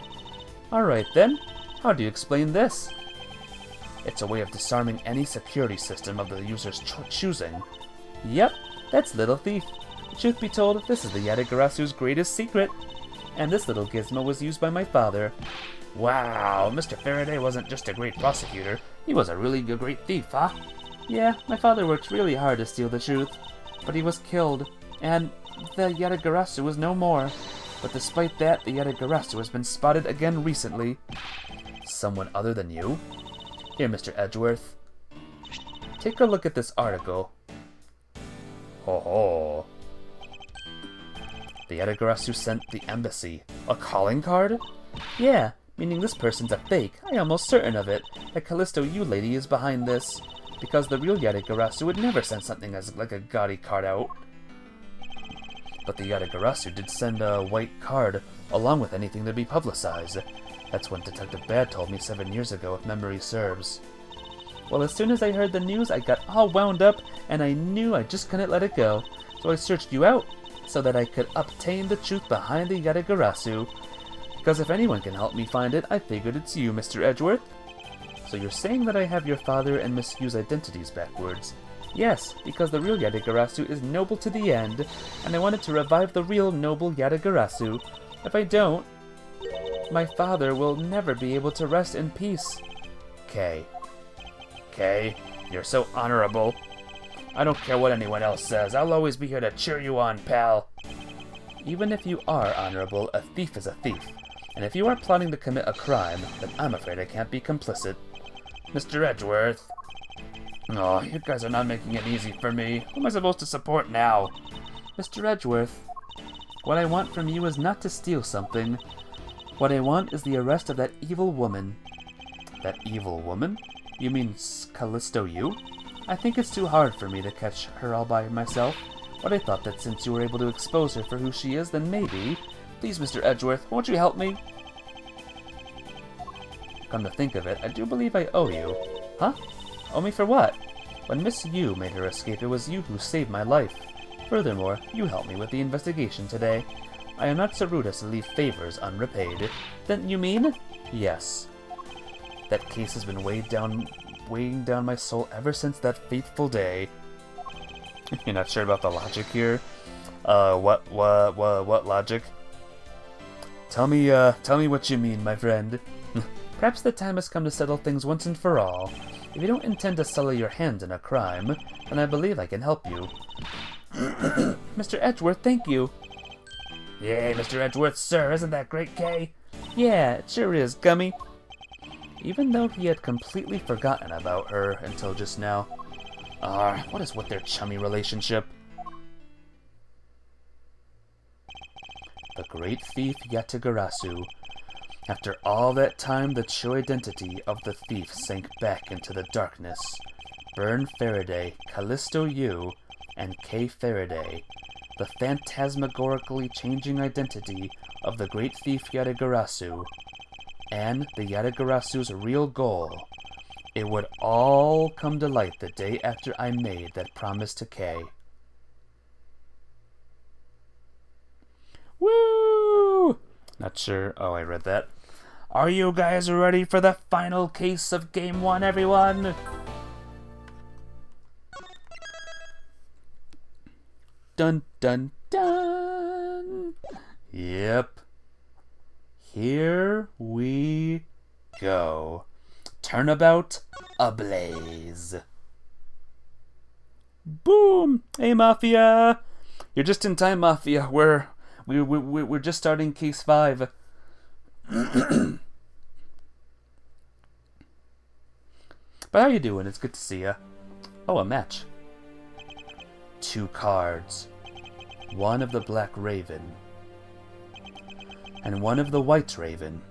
Alright then, how do you explain this? It's a way of disarming any security system of the user's choosing. Yep, that's Little Thief. Truth be told, this is the Yatagarasu's greatest secret. And this little gizmo was used by my father. Wow, Mr. Faraday wasn't just a great prosecutor, he was a really great thief, huh? Yeah, my father worked really hard to steal the truth, but he was killed, and the Yatagarasu was no more. But despite that, the Yatagarasu has been spotted again recently. Someone other than you? Here, Mr. Edgeworth. Take a look at this article. Ho ho. The Yatagarasu sent the embassy. A calling card? Yeah, meaning this person's a fake. I am almost certain of it. That Callisto Yu lady is behind this. Because the real Yatagarasu would never send something as like a gaudy card out. But the Yatagarasu did send a white card, along with anything to be publicized. That's what Detective Bad told me 7 years ago, if memory serves. Well, as soon as I heard the news, I got all wound up, and I knew I just couldn't let it go. So I searched you out, so that I could obtain the truth behind the Yatagarasu. Because if anyone can help me find it, I figured it's you, Mr. Edgeworth. So you're saying that I have your father and Miss Yu's identities backwards? Yes, because the real Yatagarasu is noble to the end, and I wanted to revive the real noble Yatagarasu. If I don't, my father will never be able to rest in peace. Kay, you're so honorable. I don't care what anyone else says. I'll always be here to cheer you on, pal. Even if you are honorable, a thief is a thief. And if you are plotting to commit a crime, then I'm afraid I can't be complicit. Mr. Edgeworth. Oh, you guys are not making it easy for me. Who am I supposed to support now? Mr. Edgeworth, what I want from you is not to steal something. What I want is the arrest of that evil woman. That evil woman? You mean Callisto Yu? I think it's too hard for me to catch her all by myself, but I thought that since you were able to expose her for who she is, then maybe... Please, Mr. Edgeworth, won't you help me? Come to think of it, I do believe I owe you. Huh? Owe me for what? When Miss Yu made her escape, it was you who saved my life. Furthermore, you helped me with the investigation today. I am not so rude as to leave favors unrepaid. Then you mean? Yes. That case has been weighing down my soul ever since that fateful day. You're not sure about the logic here? What logic? Tell me what you mean, my friend. Perhaps the time has come to settle things once and for all. If you don't intend to sully your hand in a crime, then I believe I can help you. Mr. Edgeworth, thank you. Yay, Mr. Edgeworth, sir, isn't that great, Kay? Yeah, it sure is, Gummy. Even though he had completely forgotten about her until just now. What is with their chummy relationship? The great thief Yatagarasu. After all that time, the true identity of the thief sank back into the darkness. Byrne Faraday, Callisto Yu, and Kay Faraday. The phantasmagorically changing identity of the great thief Yatagarasu. And the Yatagarasu's real goal. It would all come to light the day after I made that promise to Kay. Woo! Not sure. Oh, I read that. Are you guys ready for the final case of Game 1, everyone? Dun dun dun! Yep. Here we go. Turnabout ablaze. Boom! Hey, Mafia! You're just in time, Mafia. We're just starting case 5. But how you doing? It's good to see ya. Oh, a match. 2 cards. One of the Black Raven. And one of the White Raven.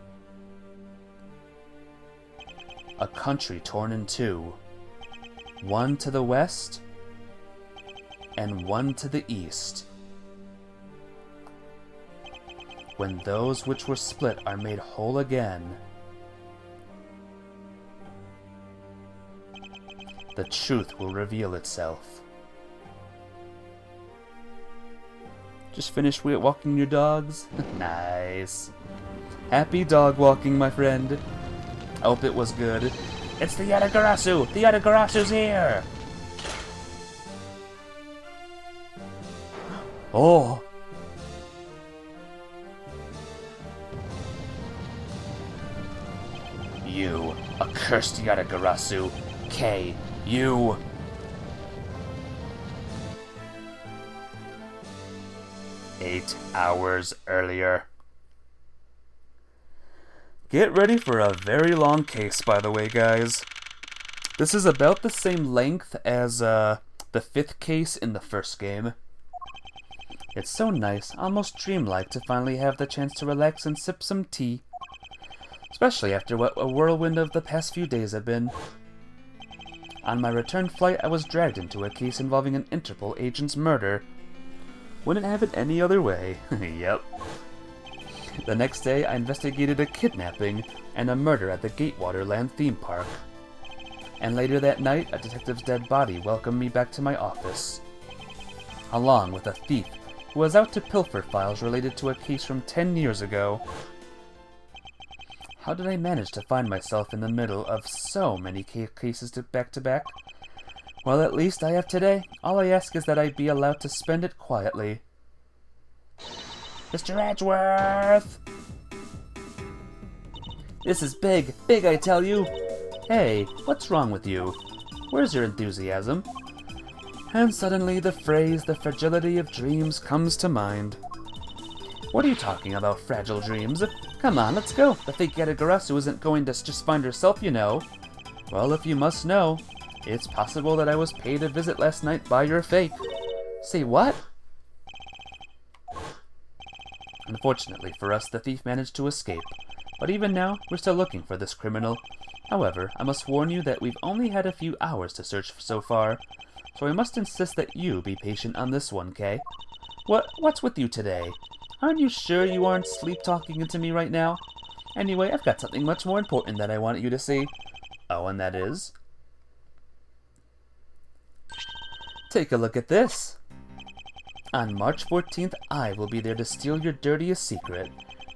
A country torn in 2. One to the west, and one to the east. When those which were split are made whole again, the truth will reveal itself. Just finished walking your dogs? Nice. Happy dog walking, my friend. I hope it was good. It's the Yatagarasu! The Yatagarasu's here! Oh! You, accursed Yatagarasu. Kay, you! Eight hours earlier. Get ready for a very long case, by the way, guys. This is about the same length as the 5th case in the first game. It's so nice, almost dreamlike, to finally have the chance to relax and sip some tea. Especially after what a whirlwind of the past few days have been. On my return flight, I was dragged into a case involving an Interpol agent's murder. Wouldn't have it any other way. Yep. The next day, I investigated a kidnapping and a murder at the Gatewaterland theme park. And later that night, a detective's dead body welcomed me back to my office. Along with a thief who was out to pilfer files related to a case from 10 years ago. How did I manage to find myself in the middle of so many cases back to back? Well, at least I have today. All I ask is that I be allowed to spend it quietly. Mr. Edgeworth! This is big. Big, I tell you. Hey, what's wrong with you? Where's your enthusiasm? And suddenly the phrase, the fragility of dreams, comes to mind. What are you talking about, fragile dreams? Come on, let's go. The fake Yatagarasu isn't going to just find herself, you know. Well, if you must know, it's possible that I was paid a visit last night by your fake. Say what? Unfortunately for us, the thief managed to escape. But even now, we're still looking for this criminal. However, I must warn you that we've only had a few hours to search so far, so I must insist that you be patient on this one, Kay. What's with you today? Aren't you sure you aren't sleep-talking into me right now? Anyway, I've got something much more important that I want you to see. Oh, and that is? Take a look at this. On March 14th, I will be there to steal your dirtiest secret.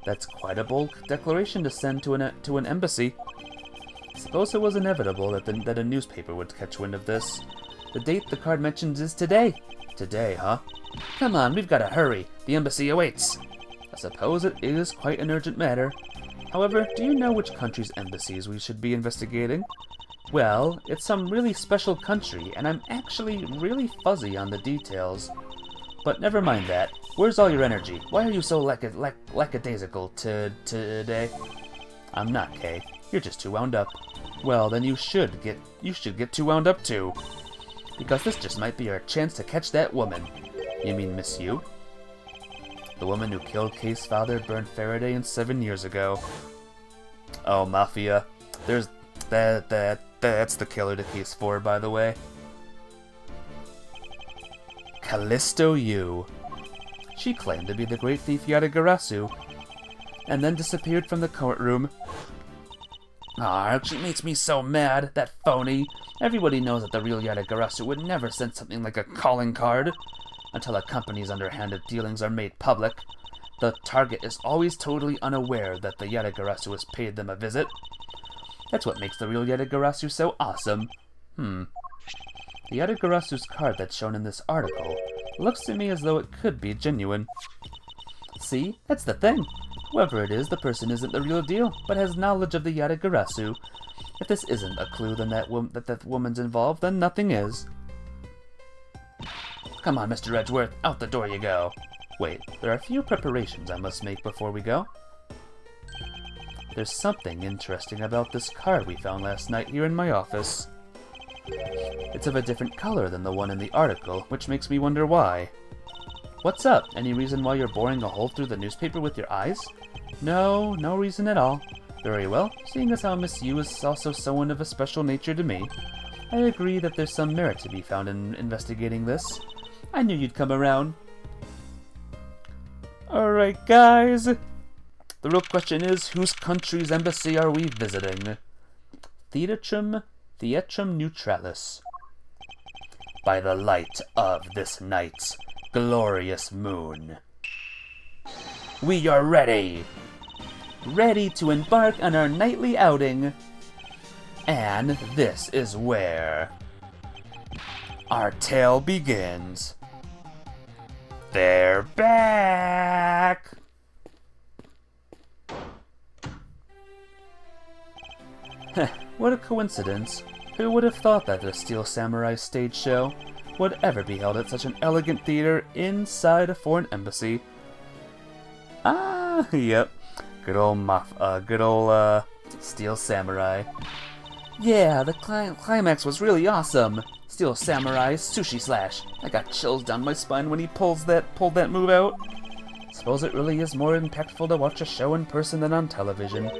That's quite a bold declaration to send to an embassy. Suppose it was inevitable that a newspaper would catch wind of this. The date the card mentions is today. Today, huh? Come on, we've got to hurry. The embassy awaits. I suppose it is quite an urgent matter. However, do you know which country's embassies we should be investigating? Well, it's some really special country, and I'm actually really fuzzy on the details. But never mind that. Where's all your energy? Why are you so lackadaisical today? I'm not, Kay. You're just too wound up. Well, then you should get too wound up too. Because this just might be our chance to catch that woman. You mean Miss Yu? The woman who killed Kay's father burned Faraday in 7 years ago. Oh, Mafia. That's the killer to case 4, by the way. Callisto Yu. She claimed to be the great thief Yatagarasu, and then disappeared from the courtroom. Ah, she makes me so mad, that phony. Everybody knows that the real Yatagarasu would never send something like a calling card. Until a company's underhanded dealings are made public, the target is always totally unaware that the Yatagarasu has paid them a visit. That's what makes the real Yatagarasu so awesome. The Yatagarasu's card that's shown in this article looks to me as though it could be genuine. See, that's the thing. Whoever it is, the person isn't the real deal, but has knowledge of the Yatagarasu. If this isn't a clue then that woman's involved, then nothing is. Come on, Mr. Edgeworth, out the door you go. Wait, there are a few preparations I must make before we go. There's something interesting about this card we found last night here in my office. It's of a different color than the one in the article, which makes me wonder why. What's up? Any reason why you're boring a hole through the newspaper with your eyes? No reason at all. Very well, seeing as how Miss Yu is also someone of a special nature to me, I agree that there's some merit to be found in investigating this. I knew you'd come around. Alright, guys. The real question is, whose country's embassy are we visiting? Theatrum Neutralis. By the light of this night's glorious moon. We are ready! Ready to embark on our nightly outing. And this is where our tale begins. They're back! What a coincidence. Who would have thought that the Steel Samurai stage show would ever be held at such an elegant theater inside a foreign embassy? Ah, yep. Good old Steel Samurai. Yeah, the climax was really awesome. Steel Samurai Sushi Slash. I got chills down my spine when he pulled that move out. Suppose it really is more impactful to watch a show in person than on television.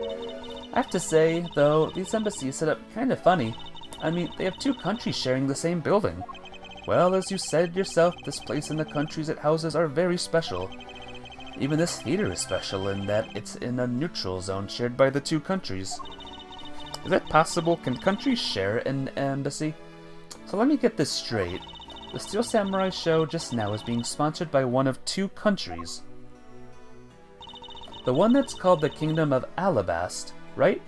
I have to say, though, these embassies set up kind of funny. I mean, they have two countries sharing the same building. Well, as you said yourself, this place and the countries it houses are very special. Even this theater is special in that it's in a neutral zone shared by the two countries. Is that possible? Can countries share an embassy? So let me get this straight. The Steel Samurai show just now is being sponsored by one of two countries. The one that's called the Kingdom of Alabast, right?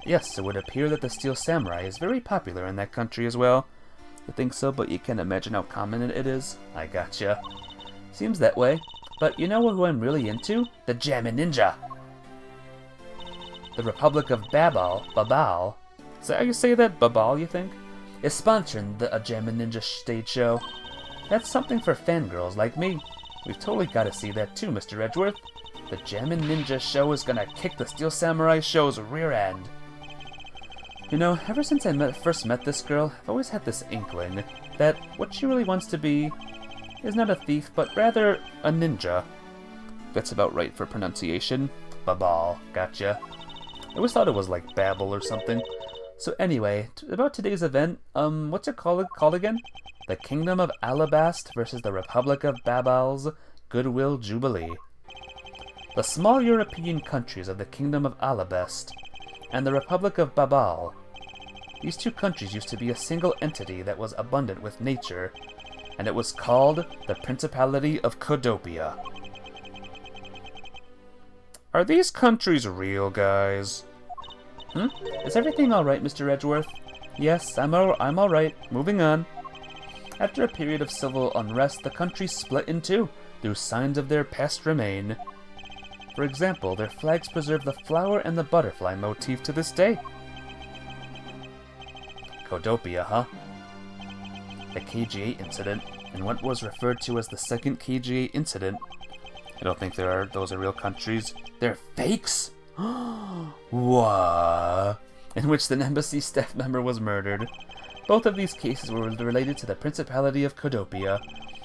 Yes, it would appear that the Steel Samurai is very popular in that country as well. I think so, but you can't imagine how common it is. I gotcha. Seems that way. But you know who I'm really into? The Jammin' Ninja! The Republic of Babal. Is that how you say that? Babal, you think? is sponsoring a Jammin' Ninja stage show. That's something for fangirls like me. We've totally got to see that too, Mr. Edgeworth. The Jammin' Ninja show is gonna kick the Steel Samurai show's rear end. You know, ever since I first met this girl, I've always had this inkling that what she really wants to be is not a thief, but rather a ninja. That's about right for pronunciation. Babal, gotcha. I always thought it was like Babel or something. So anyway, about today's event, what's it called again? The Kingdom of Alabast versus the Republic of Babal's Goodwill Jubilee. The small European countries of the Kingdom of Alabast and the Republic of Babal. These two countries used to be a single entity that was abundant with nature, and it was called the Principality of Codopia. Are these countries real, guys? Is everything alright, Mr. Edgeworth? Yes, I'm alright. Moving on. After a period of civil unrest, the country split in two, though signs of their past remain. For example, their flags preserve the flower and the butterfly motif to this day. Codopia, huh? The KGA incident, and what was referred to as the second KGA incident. I don't think those are real countries. They're fakes? What? In which an embassy staff member was murdered. Both of these cases were related to the Principality of Codopia.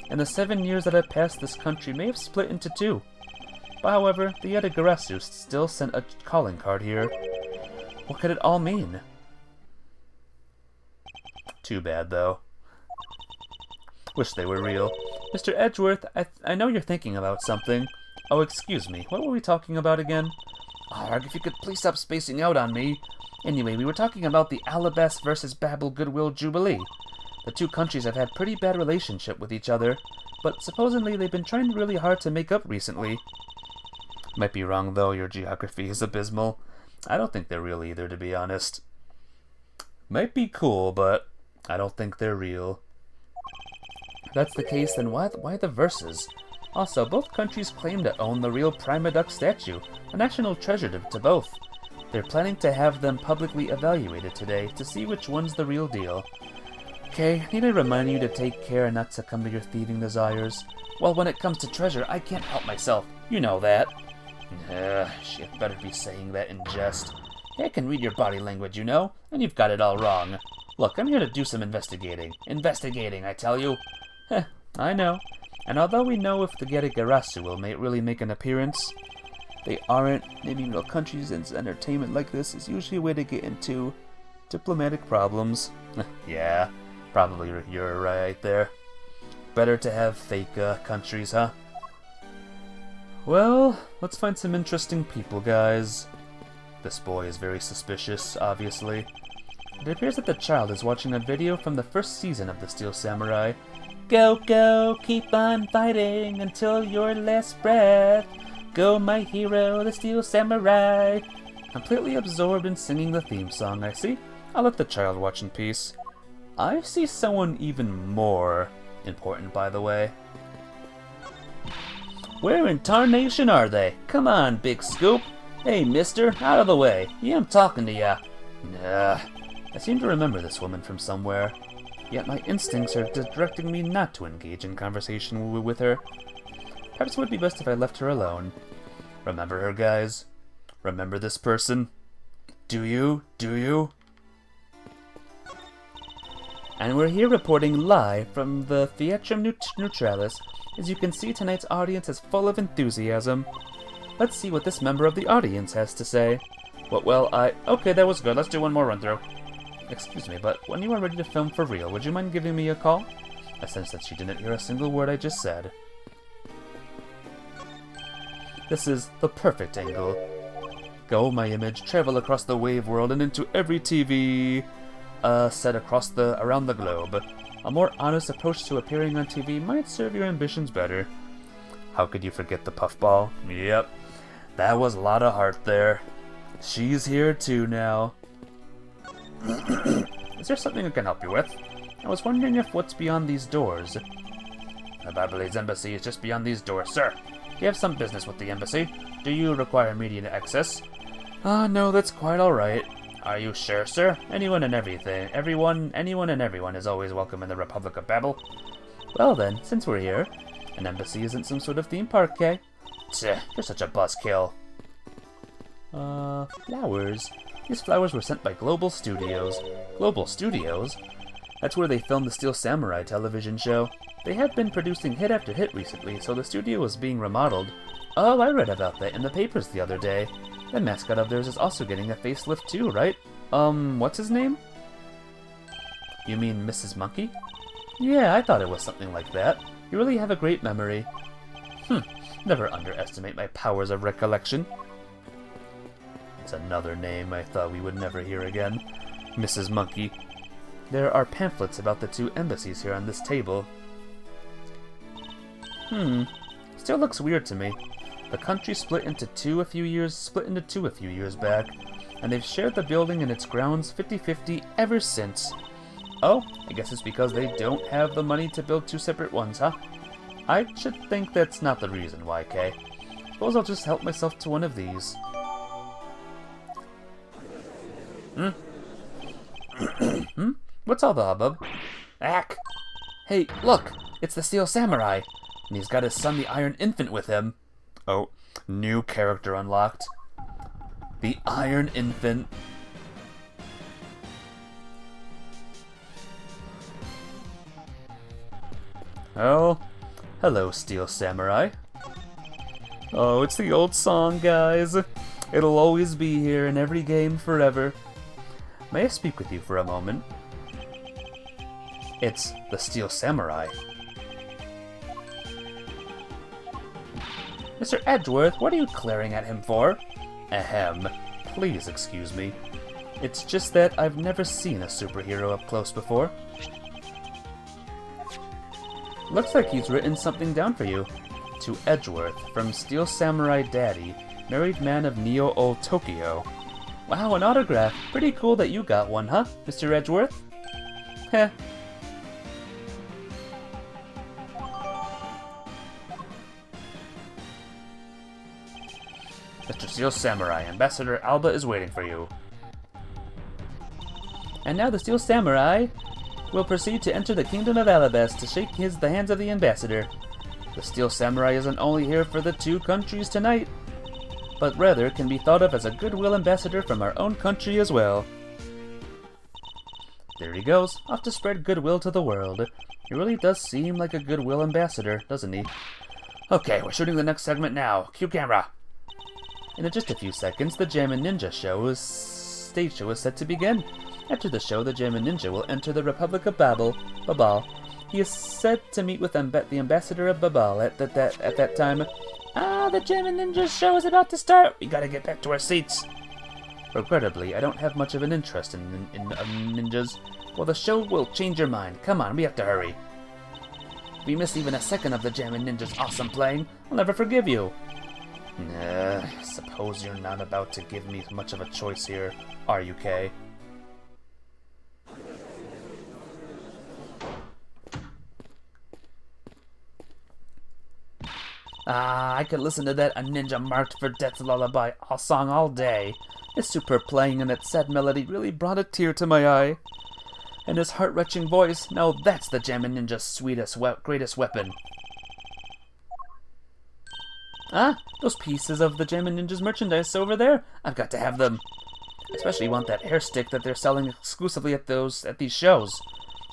In the 7 years that have passed, this country may have split into two. But however, the Yatagarasu still sent a calling card here. What could it all mean? Too bad, though. Wish they were real. Mr. Edgeworth, I know you're thinking about something. Oh, excuse me, what were we talking about again? Arg, if you could please stop spacing out on me. Anyway, we were talking about the Alabast versus Babel Goodwill Jubilee. The two countries have had pretty bad relationship with each other, but supposedly they've been trying really hard to make up recently. Might be wrong, though. Your geography is abysmal. I don't think they're real either, to be honest. Might be cool, but I don't think they're real. If that's the case, then why the verses? Also, both countries claim to own the real Prima Duck statue, a national treasure to both. They're planning to have them publicly evaluated today to see which one's the real deal. Okay, need I remind you to take care and not succumb to your thieving desires? Well, when it comes to treasure, I can't help myself. You know that. She had better be saying that in jest. I can read your body language, you know, and you've got it all wrong. Look, I'm here to do some investigating. Investigating, I tell you. I know. And although we know if the Yatagarasu will really make an appearance, they aren't. Naming real countries and entertainment like this is usually a way to get into diplomatic problems. Yeah, probably you're right there. Better to have fake countries, huh? Well, let's find some interesting people, guys. This boy is very suspicious, obviously. It appears that the child is watching a video from the first season of the Steel Samurai. Go, go, keep on fighting until your last breath. Go, my hero, the Steel Samurai. Completely absorbed in singing the theme song, I see. I'll let the child watch in peace. I see someone even more important, by the way. Where in tarnation are they? Come on, Big Scoop. Hey, mister, out of the way. Yeah, I'm talking to ya. Nah, I seem to remember this woman from somewhere. Yet my instincts are directing me not to engage in conversation with her. Perhaps it would be best if I left her alone. Remember her, guys? Remember this person? Do you? Do you? And we're here reporting live from the Theatrum Neutralis. As you can see, tonight's audience is full of enthusiasm. Let's see what this member of the audience has to say. Okay, that was good. Let's do one more run-through. Excuse me, but when you are ready to film for real, would you mind giving me a call? I sense that she didn't hear a single word I just said. This is the perfect angle. Go, my image, travel across the wave world and into every TV set around the globe. A more honest approach to appearing on TV might serve your ambitions better. How could you forget the puffball? Yep, that was a lot of heart there. She's here too now. Is there something I can help you with? I was wondering if what's beyond these doors. The Babalese embassy is just beyond these doors, sir. Do you have some business with the embassy? Do you require immediate access? No, that's quite alright. Are you sure, sir? Anyone and everyone is always welcome in the Republic of Babel. Well then, since we're here, an embassy isn't some sort of theme park, eh? Tch, you're such a buzzkill. Flowers. These flowers were sent by Global Studios. Global Studios? That's where they filmed the Steel Samurai television show. They have been producing hit after hit recently, so the studio was being remodeled. Oh, I read about that in the papers the other day. The mascot of theirs is also getting a facelift too, right? What's his name? You mean Mrs. Monkey? Yeah, I thought it was something like that. You really have a great memory. Never underestimate my powers of recollection. It's another name I thought we would never hear again. Mrs. Monkey. There are pamphlets about the two embassies here on this table. Still looks weird to me. The country split into two a few years back, and they've shared the building and its grounds 50-50 ever since. Oh, I guess it's because they don't have the money to build two separate ones, huh? I should think that's not the reason why, Kay. Suppose I'll just help myself to one of these. What's all the hubbub? Ack! Hey, look! It's the Steel Samurai! And he's got his son, the Iron Infant, with him. Oh, new character unlocked. The Iron Infant. Oh, hello, Steel Samurai. Oh, it's the old song, guys. It'll always be here in every game forever. May I speak with you for a moment? It's the Steel Samurai. Mr. Edgeworth, what are you glaring at him for? Ahem. Please excuse me. It's just that I've never seen a superhero up close before. Looks like he's written something down for you. To Edgeworth, from Steel Samurai Daddy, married man of Neo-O Tokyo. Wow, an autograph. Pretty cool that you got one, huh, Mr. Edgeworth? Heh. Mr. Steel Samurai, Ambassador Alba is waiting for you. And now the Steel Samurai will proceed to enter the Kingdom of Alabast to shake the hands of the Ambassador. The Steel Samurai isn't only here for the two countries tonight, but rather can be thought of as a goodwill ambassador from our own country as well. There he goes, off to spread goodwill to the world. He really does seem like a goodwill ambassador, doesn't he? Okay, we're shooting the next segment now. Cue camera! In just a few seconds, the Jammin' Ninja stage show is set to begin. After the show, the Jammin' Ninja will enter the Republic of Babel. He is said to meet with the ambassador of Babel at that time. The Jammin' Ninja show is about to start. We gotta get back to our seats. Regrettably, I don't have much of an interest in ninjas. Well, the show will change your mind. Come on, we have to hurry. If we miss even a second of the Jammin' Ninja's awesome playing, I'll never forgive you. Suppose you're not about to give me much of a choice here, are you, Kay? I could listen to that A Ninja Marked for Death's Lullaby song all day. His superb playing and that sad melody really brought a tear to my eye. And his heart-wrenching voice, now that's the Jammin' Ninja's greatest weapon. Those pieces of the Jammin' Ninja's merchandise over there. I've got to have them. I especially want that hair stick that they're selling exclusively at these shows.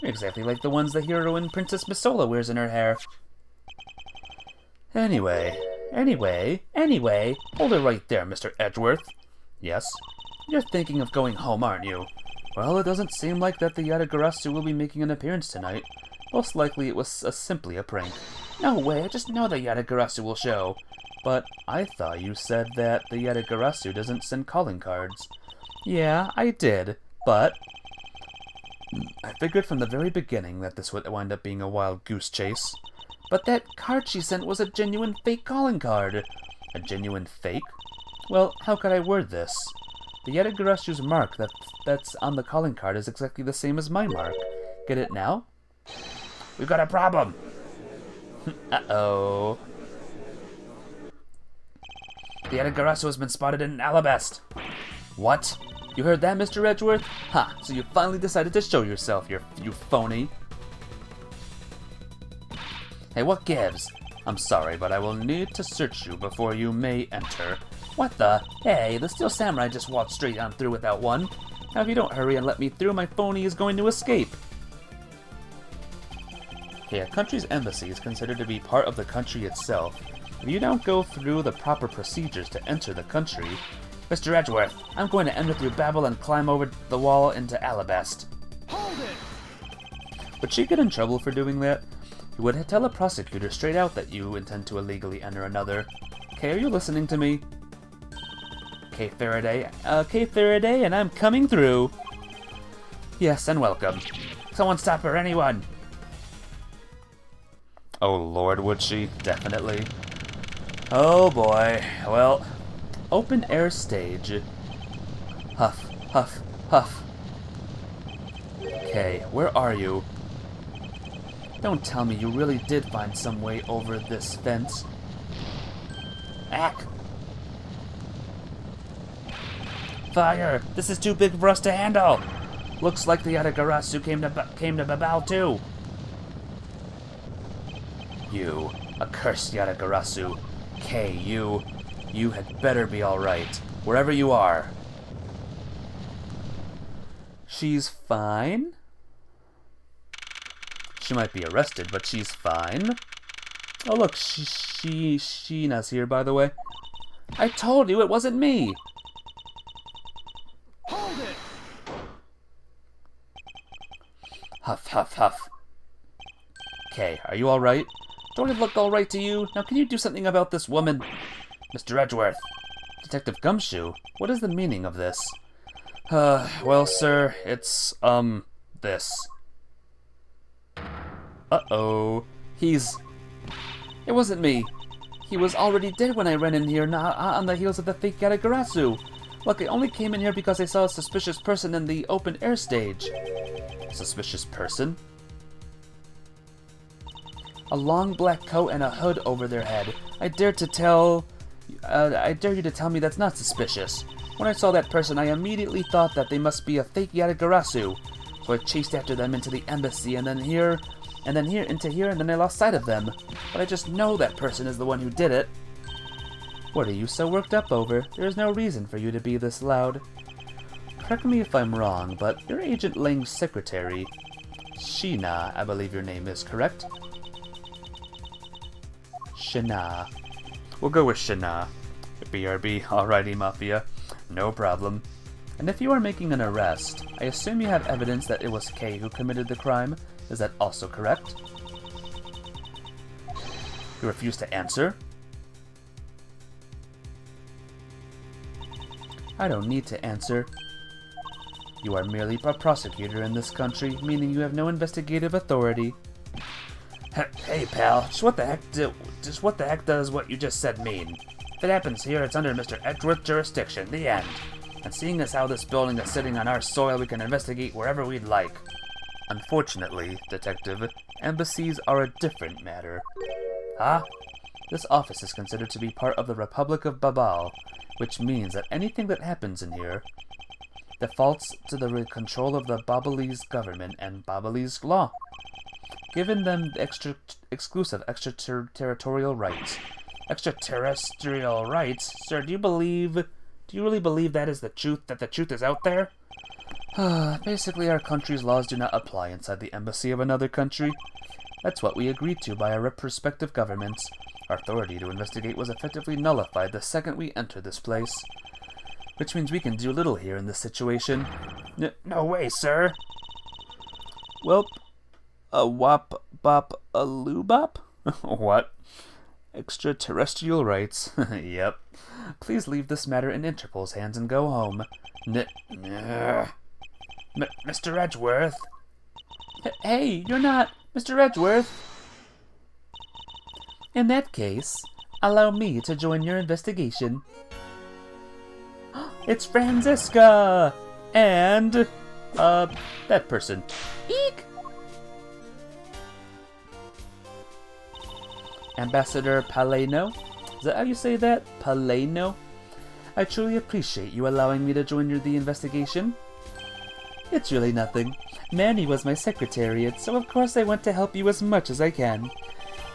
They're exactly like the ones the heroine Princess Missola wears in her hair. Anyway, hold it right there, Mr. Edgeworth. Yes? You're thinking of going home, aren't you? Well, it doesn't seem like that the Yatagarasu will be making an appearance tonight. Most likely it was simply a prank. No way, I just know the Yatagarasu will show. But I thought you said that the Yatagarasu doesn't send calling cards. Yeah, I did, but I figured from the very beginning that this would wind up being a wild goose chase. But that card she sent was a genuine fake calling card. A genuine fake? Well, how could I word this? The Yatagarasu's mark that's on the calling card is exactly the same as my mark. Get it now? We've got a problem! Uh-oh. The Yatagarasu has been spotted in Alabast. What? You heard that, Mr. Edgeworth? Ha, so you finally decided to show yourself, you phony. Hey, what gives? I'm sorry, but I will need to search you before you may enter. What the? Hey, the Steel Samurai just walked straight on through without one. Now if you don't hurry and let me through, my phony is going to escape. Okay, a country's embassy is considered to be part of the country itself. If you don't go through the proper procedures to enter the country... Mr. Edgeworth, I'm going to enter through Babel and climb over the wall into Alabast. Hold it! Would she get in trouble for doing that? You would tell a prosecutor straight out that you intend to illegally enter another. Okay, are you listening to me? Kay Faraday, and I'm coming through. Yes, and welcome. Someone stop her, anyone! Oh lord, would she? Definitely. Oh boy, well, open air stage. Huff, huff, huff. Okay, where are you? Don't tell me you really did find some way over this fence. Ack! Fire! This is too big for us to handle! Looks like the Yatagarasu came to Babal too. You, accursed Yatagarasu. Kay, you had better be alright, wherever you are. She's fine? She might be arrested, but she's fine. Oh look, Sheena's here, by the way. I told you it wasn't me! Hold it! Huff, huff, huff. Okay, are you alright? Don't it look alright to you? Now can you do something about this woman? Mr. Edgeworth. Detective Gumshoe, what is the meaning of this? Well, sir, it's, this. Uh-oh. It wasn't me. He was already dead when I ran in here, on the heels of the fake Yatagarasu. Look, I only came in here because I saw a suspicious person in the open air stage. Suspicious person? A long black coat and a hood over their head. I dare you to tell me that's not suspicious. When I saw that person, I immediately thought that they must be a fake Yatagarasu. So I chased after them into the embassy, and then here, and then I lost sight of them. But I just know that person is the one who did it. What are you so worked up over? There is no reason for you to be this loud. Correct me if I'm wrong, but you're Agent Lang's secretary. Sheena, I believe your name is, correct? Sheena. We'll go with Sheena. BRB, alrighty, Mafia. No problem. And if you are making an arrest, I assume you have evidence that it was Kay who committed the crime. Is that also correct? You refuse to answer? I don't need to answer. You are merely a prosecutor in this country, meaning you have no investigative authority. Hey, pal, just what the heck does what you just said mean? If it happens here, it's under Mr. Edgeworth's jurisdiction, the end. And seeing as how this building is sitting on our soil, we can investigate wherever we'd like. Unfortunately, Detective, embassies are a different matter. Huh? This office is considered to be part of the Republic of Babal, which means that anything that happens in here defaults to the control of the Babalese government and Babalese law, giving them exclusive extraterritorial rights. Extraterrestrial rights? Sir, do you really believe that is the truth, that the truth is out there? Basically, our country's laws do not apply inside the embassy of another country. That's what we agreed to by our respective governments. Our authority to investigate was effectively nullified the second we entered this place. Which means we can do little here in this situation. No way, sir! Welp, a wop bop a loobop? What? Extraterrestrial rights. Yep. Please leave this matter in Interpol's hands and go home. Mr. Edgeworth? Hey, you're not Mr. Edgeworth! In that case, allow me to join your investigation. It's Franziska! And, that person. Eek! Ambassador Paleno? Is that how you say that? Paleno? I truly appreciate you allowing me to join the investigation. It's really nothing. Manny was my secretariat, so of course I want to help you as much as I can.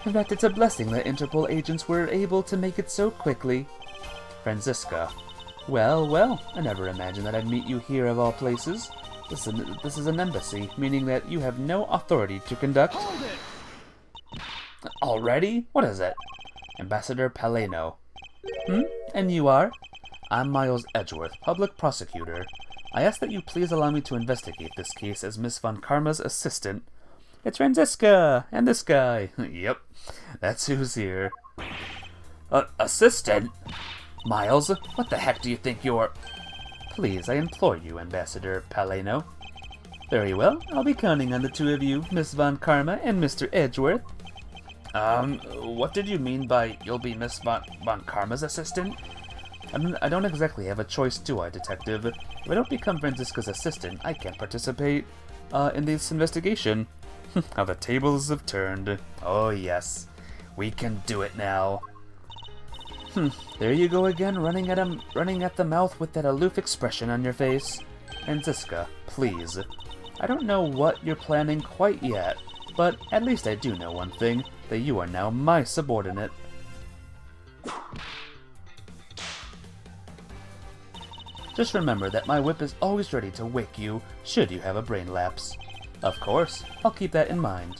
In fact, it's a blessing that Interpol agents were able to make it so quickly. Franziska. Well, well, I never imagined that I'd meet you here of all places. This is an embassy, meaning that you have no authority to conduct... Hold it! Already? What is it? Ambassador Paleno. And you are? I'm Miles Edgeworth, public prosecutor. I ask that you please allow me to investigate this case as Miss Von Karma's assistant. It's Franziska, and this guy. Yep, that's who's here. Assistant? Miles, what the heck do you think you're... Please, I implore you, Ambassador Paleno. Very well, I'll be counting on the two of you, Miss Von Karma and Mr. Edgeworth. What did you mean by you'll be Miss Von Karma's assistant? I don't exactly have a choice, do I, Detective? If I don't become Franziska's assistant, I can't participate in this investigation. How the tables have turned. Oh yes, we can do it now. There you go again, running at the mouth with that aloof expression on your face. Franziska, please. I don't know what you're planning quite yet, but at least I do know one thing, that you are now my subordinate. Just remember that my whip is always ready to wake you, should you have a brain lapse. Of course, I'll keep that in mind.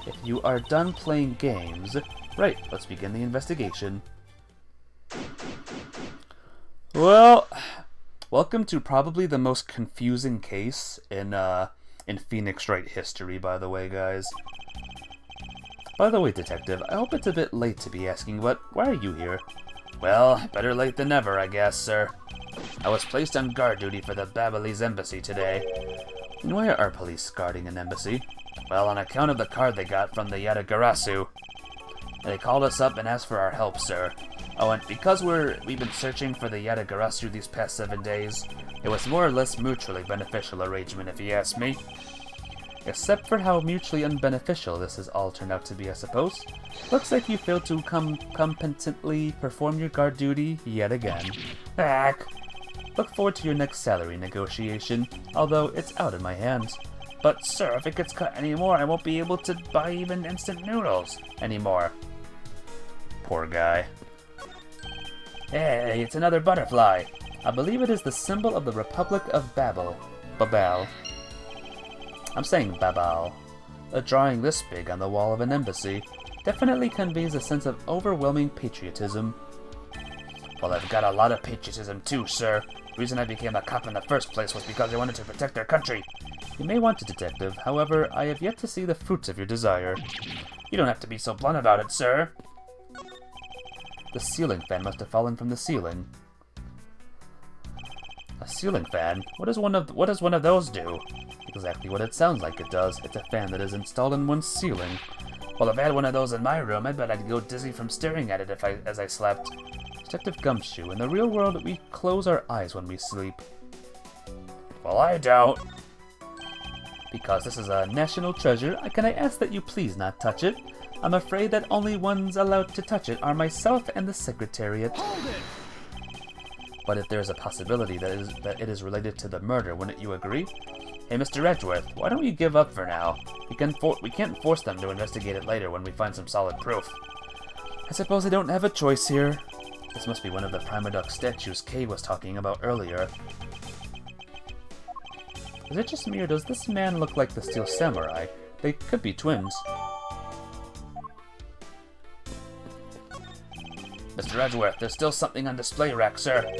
If you are done playing games... Right, let's begin the investigation. Well, welcome to probably the most confusing case in Phoenix Wright history, by the way, guys. By the way, Detective, I hope it's a bit late to be asking, but why are you here? Well, better late than never, I guess, sir. I was placed on guard duty for the Babalese embassy today. And why are our police guarding an embassy? Well, on account of the card they got from the Yatagarasu. They called us up and asked for our help, sir. Oh, and because we've been searching for the Yatagarasu these past 7 days, it was more or less mutually beneficial arrangement, if you ask me. Except for how mutually unbeneficial this has all turned out to be, I suppose. Looks like you failed to competently perform your guard duty yet again. Back. Look forward to your next salary negotiation, although it's out of my hands. But, sir, if it gets cut anymore, I won't be able to buy even instant noodles anymore. Poor guy. Hey, it's another butterfly. I believe it is the symbol of the Republic of Babel. Babel. I'm saying Babal. A drawing this big on the wall of an embassy definitely conveys a sense of overwhelming patriotism. Well, I've got a lot of patriotism too, sir. The reason I became a cop in the first place was because I wanted to protect our country. You may want to, Detective. However, I have yet to see the fruits of your desire. You don't have to be so blunt about it, sir. The ceiling fan must have fallen from the ceiling. A ceiling fan? What does one of those do? Exactly what it sounds like it does. It's a fan that is installed in one's ceiling. Well, if I had one of those in my room, I bet I'd go dizzy from staring at it as I slept. Detective Gumshoe, in the real world, we close our eyes when we sleep. Well, I don't. Because this is a national treasure, can I ask that you please not touch it? I'm afraid that only ones allowed to touch it are myself and the Secretariat. Hold it! But if there's a possibility that it is related to the murder, wouldn't you agree? Hey, Mr. Edgeworth, why don't you give up for now? We can't force them to investigate it later when we find some solid proof. I suppose I don't have a choice here. This must be one of the Primadox statues Kay was talking about earlier. Is it just me, or does this man look like the Steel Samurai? They could be twins. Mr. Edgeworth, there's still something on display rack, sir.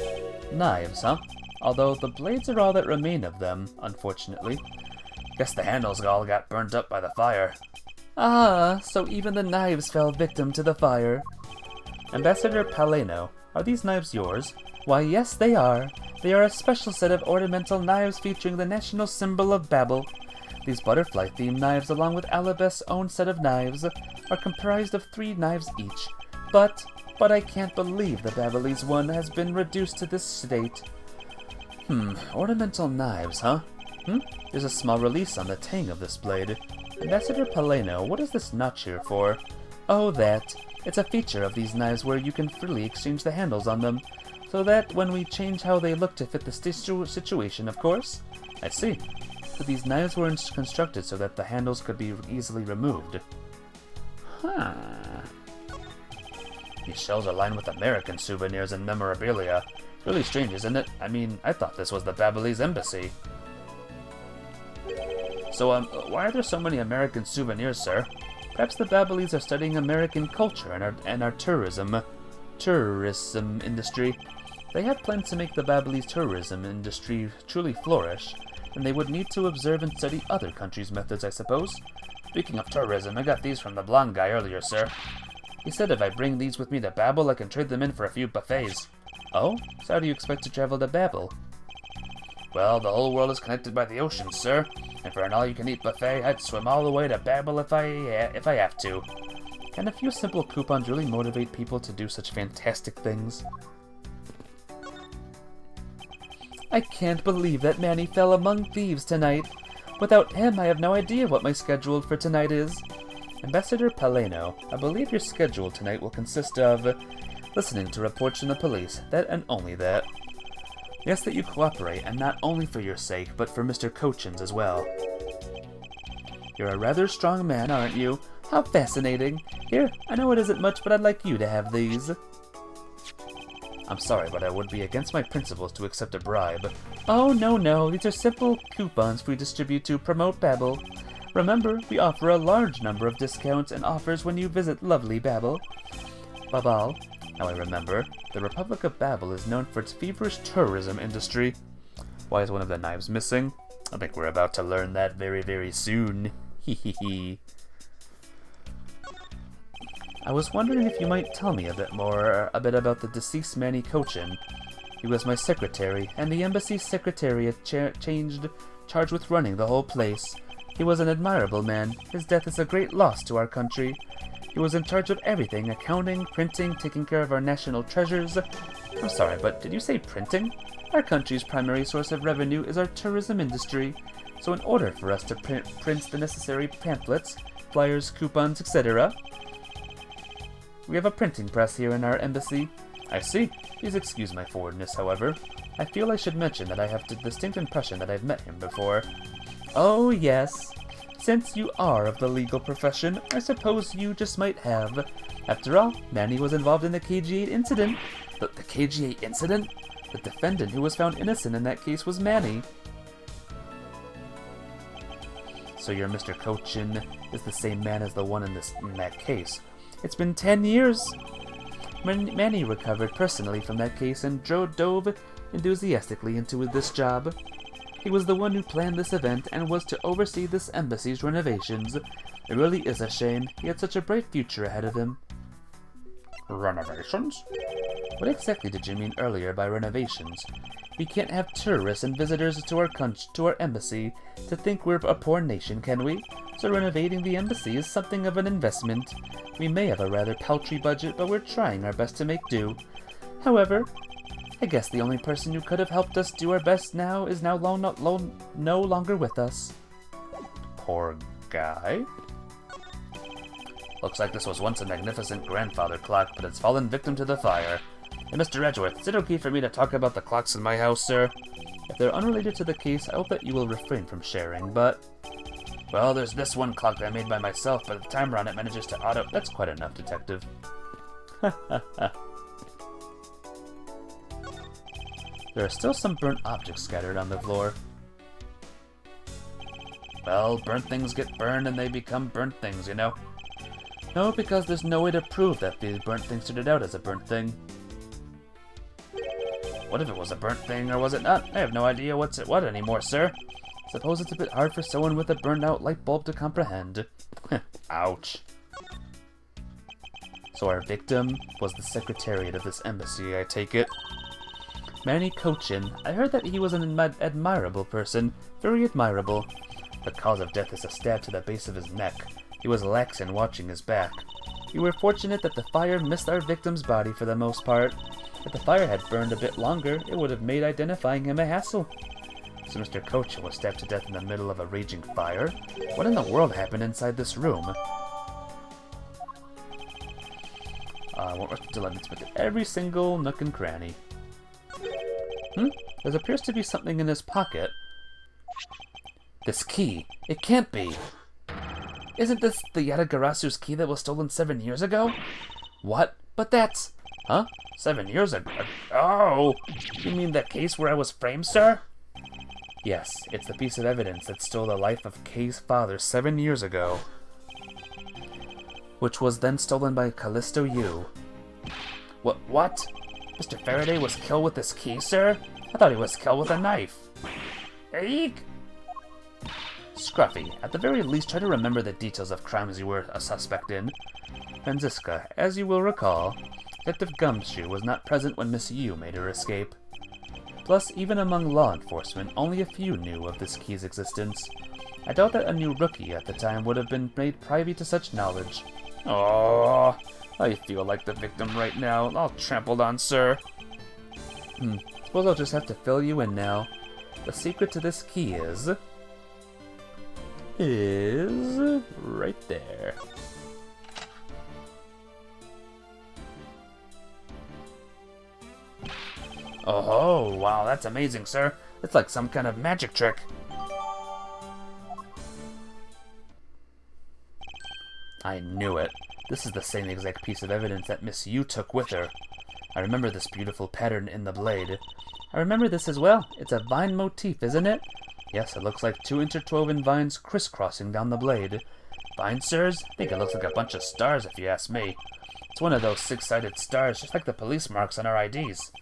Knives, huh? Although the blades are all that remain of them, unfortunately. Guess the handles all got burned up by the fire. Ah, so even the knives fell victim to the fire. Ambassador Paleno, are these knives yours? Why, yes, they are. They are a special set of ornamental knives featuring the national symbol of Babel. These butterfly-themed knives, along with Alabeth's own set of knives, are comprised of 3 knives each. But I can't believe the Babalese one has been reduced to this state. Ornamental knives, huh? There's a small release on the tang of this blade. Ambassador Paleno, what is this notch here for? Oh, that. It's a feature of these knives where you can freely exchange the handles on them. So that when we change how they look to fit the situation, of course. I see. So these knives were constructed so that the handles could be easily removed. Huh. These shelves are lined with American souvenirs and memorabilia. Really strange, isn't it? I mean, I thought this was the Babyliss embassy. So, why are there so many American souvenirs, sir? Perhaps the Babyliss are studying American culture and our tourism industry. They have plans to make the Babyliss tourism industry truly flourish, and they would need to observe and study other countries' methods, I suppose. Speaking of tourism, I got these from the blonde guy earlier, sir. He said if I bring these with me to Babel, I can trade them in for a few buffets. Oh? So how do you expect to travel to Babel? Well, the whole world is connected by the ocean, sir. And for an all-you-can-eat buffet, I'd swim all the way to Babel if I have to. Can a few simple coupons really motivate people to do such fantastic things? I can't believe that Manny fell among thieves tonight. Without him, I have no idea what my schedule for tonight is. Ambassador Paleno, I believe your schedule tonight will consist of listening to reports from the police, that and only that. Yes, that you cooperate, and not only for your sake, but for Mr. Cochin's as well. You're a rather strong man, aren't you? How fascinating. Here, I know it isn't much, but I'd like you to have these. I'm sorry, but I would be against my principles to accept a bribe. Oh, no, these are simple coupons we distribute to promote Babel. Remember, we offer a large number of discounts and offers when you visit lovely Babel. Babal. Now I remember, the Republic of Babel is known for its feverish tourism industry. Why is one of the knives missing? I think we're about to learn that very, very soon. Hehehe. I was wondering if you might tell me a bit about the deceased Manny Cochin. He was my secretary, and the embassy secretariat charged with running the whole place. He was an admirable man. His death is a great loss to our country. He was in charge of everything, accounting, printing, taking care of our national treasures. I'm sorry, but did you say printing? Our country's primary source of revenue is our tourism industry. So in order for us to print the necessary pamphlets, flyers, coupons, etc., we have a printing press here in our embassy. I see. Please excuse my forwardness, however. I feel I should mention that I have the distinct impression that I've met him before. Oh, yes. Since you are of the legal profession, I suppose you just might have. After all, Manny was involved in the KG-8 incident. The KG-8 incident? The defendant who was found innocent in that case was Manny. So your Mr. Cochin is the same man as the one in that case. It's been 10 years. Manny recovered personally from that case and dove enthusiastically into this job. He was the one who planned this event and was to oversee this embassy's renovations. It really is a shame. He had such a bright future ahead of him. Renovations? What exactly did you mean earlier by renovations? We can't have tourists and visitors to our embassy to think we're a poor nation, can we? So renovating the embassy is something of an investment. We may have a rather paltry budget, but we're trying our best to make do. However, I guess the only person who could have helped us do our best now is no longer with us. Poor guy. Looks like this was once a magnificent grandfather clock, but it's fallen victim to the fire. Hey, Mr. Edgeworth, is it okay for me to talk about the clocks in my house, sir? If they're unrelated to the case, I hope that you will refrain from sharing, but... Well, there's this one clock that I made by myself, but the timer on it manages to auto... That's quite enough, detective. There are still some burnt objects scattered on the floor. Well, burnt things get burned and they become burnt things, you know? No, because there's no way to prove that the burnt thing started out as a burnt thing. What if it was a burnt thing, or was it not? I have no idea what's what anymore, sir. Suppose it's a bit hard for someone with a burned-out light bulb to comprehend. Ouch. So our victim was the secretariat of this embassy, I take it? Manny Cochin. I heard that he was an admirable person. Very admirable. The cause of death is a stab to the base of his neck. He was lax in watching his back. We were fortunate that the fire missed our victim's body for the most part. If the fire had burned a bit longer, it would have made identifying him a hassle. So Mr. Cochin was stabbed to death in the middle of a raging fire? What in the world happened inside this room? I want us to let me look at every single nook and cranny. There appears to be something in his pocket. This key. It can't be. Isn't this the Yatagarasu's key that was stolen 7 years ago? What? But that's... Huh? 7 years ago? Oh! You mean that case where I was framed, sir? Yes, it's the piece of evidence that stole the life of Kei's father 7 years ago, which was then stolen by Callisto Yu. What? Mr. Faraday was killed with this key, sir? I thought he was killed with a knife. Eek! Scruffy, at the very least try to remember the details of crimes you were a suspect in. Franziska, as you will recall, Detective Gumshoe was not present when Miss Yu made her escape. Plus, even among law enforcement, only a few knew of this key's existence. I doubt that a new rookie at the time would have been made privy to such knowledge. Oh, I feel like the victim right now, all trampled on, sir. Suppose I'll just have to fill you in now. The secret to this key is right there. Oh, wow, that's amazing, sir. It's like some kind of magic trick. I knew it. This is the same exact piece of evidence that Miss Yu took with her. I remember this beautiful pattern in the blade. I remember this as well. It's a vine motif, isn't it? Yes, it looks like 2 interwoven vines crisscrossing down the blade. Vines, sirs? I think it looks like a bunch of stars, if you ask me. It's one of those 6-sided stars, just like the police marks on our IDs.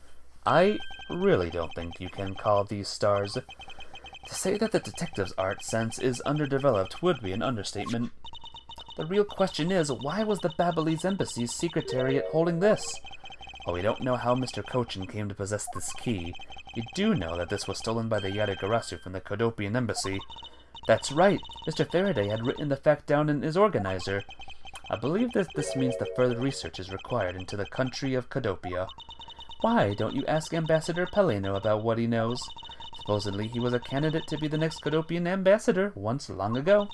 I really don't think you can call these stars. To say that the detective's art sense is underdeveloped would be an understatement. The real question is, why was the Babylonis Embassy's secretariat holding this? While we don't know how Mr. Kochin came to possess this key, we do know that this was stolen by the Yatagarasu from the Kodopian Embassy. That's right, Mr. Faraday had written the fact down in his organizer. I believe that this means that further research is required into the country of Kodopia. Why don't you ask Ambassador Peleno about what he knows? Supposedly he was a candidate to be the next Kodopian ambassador once long ago.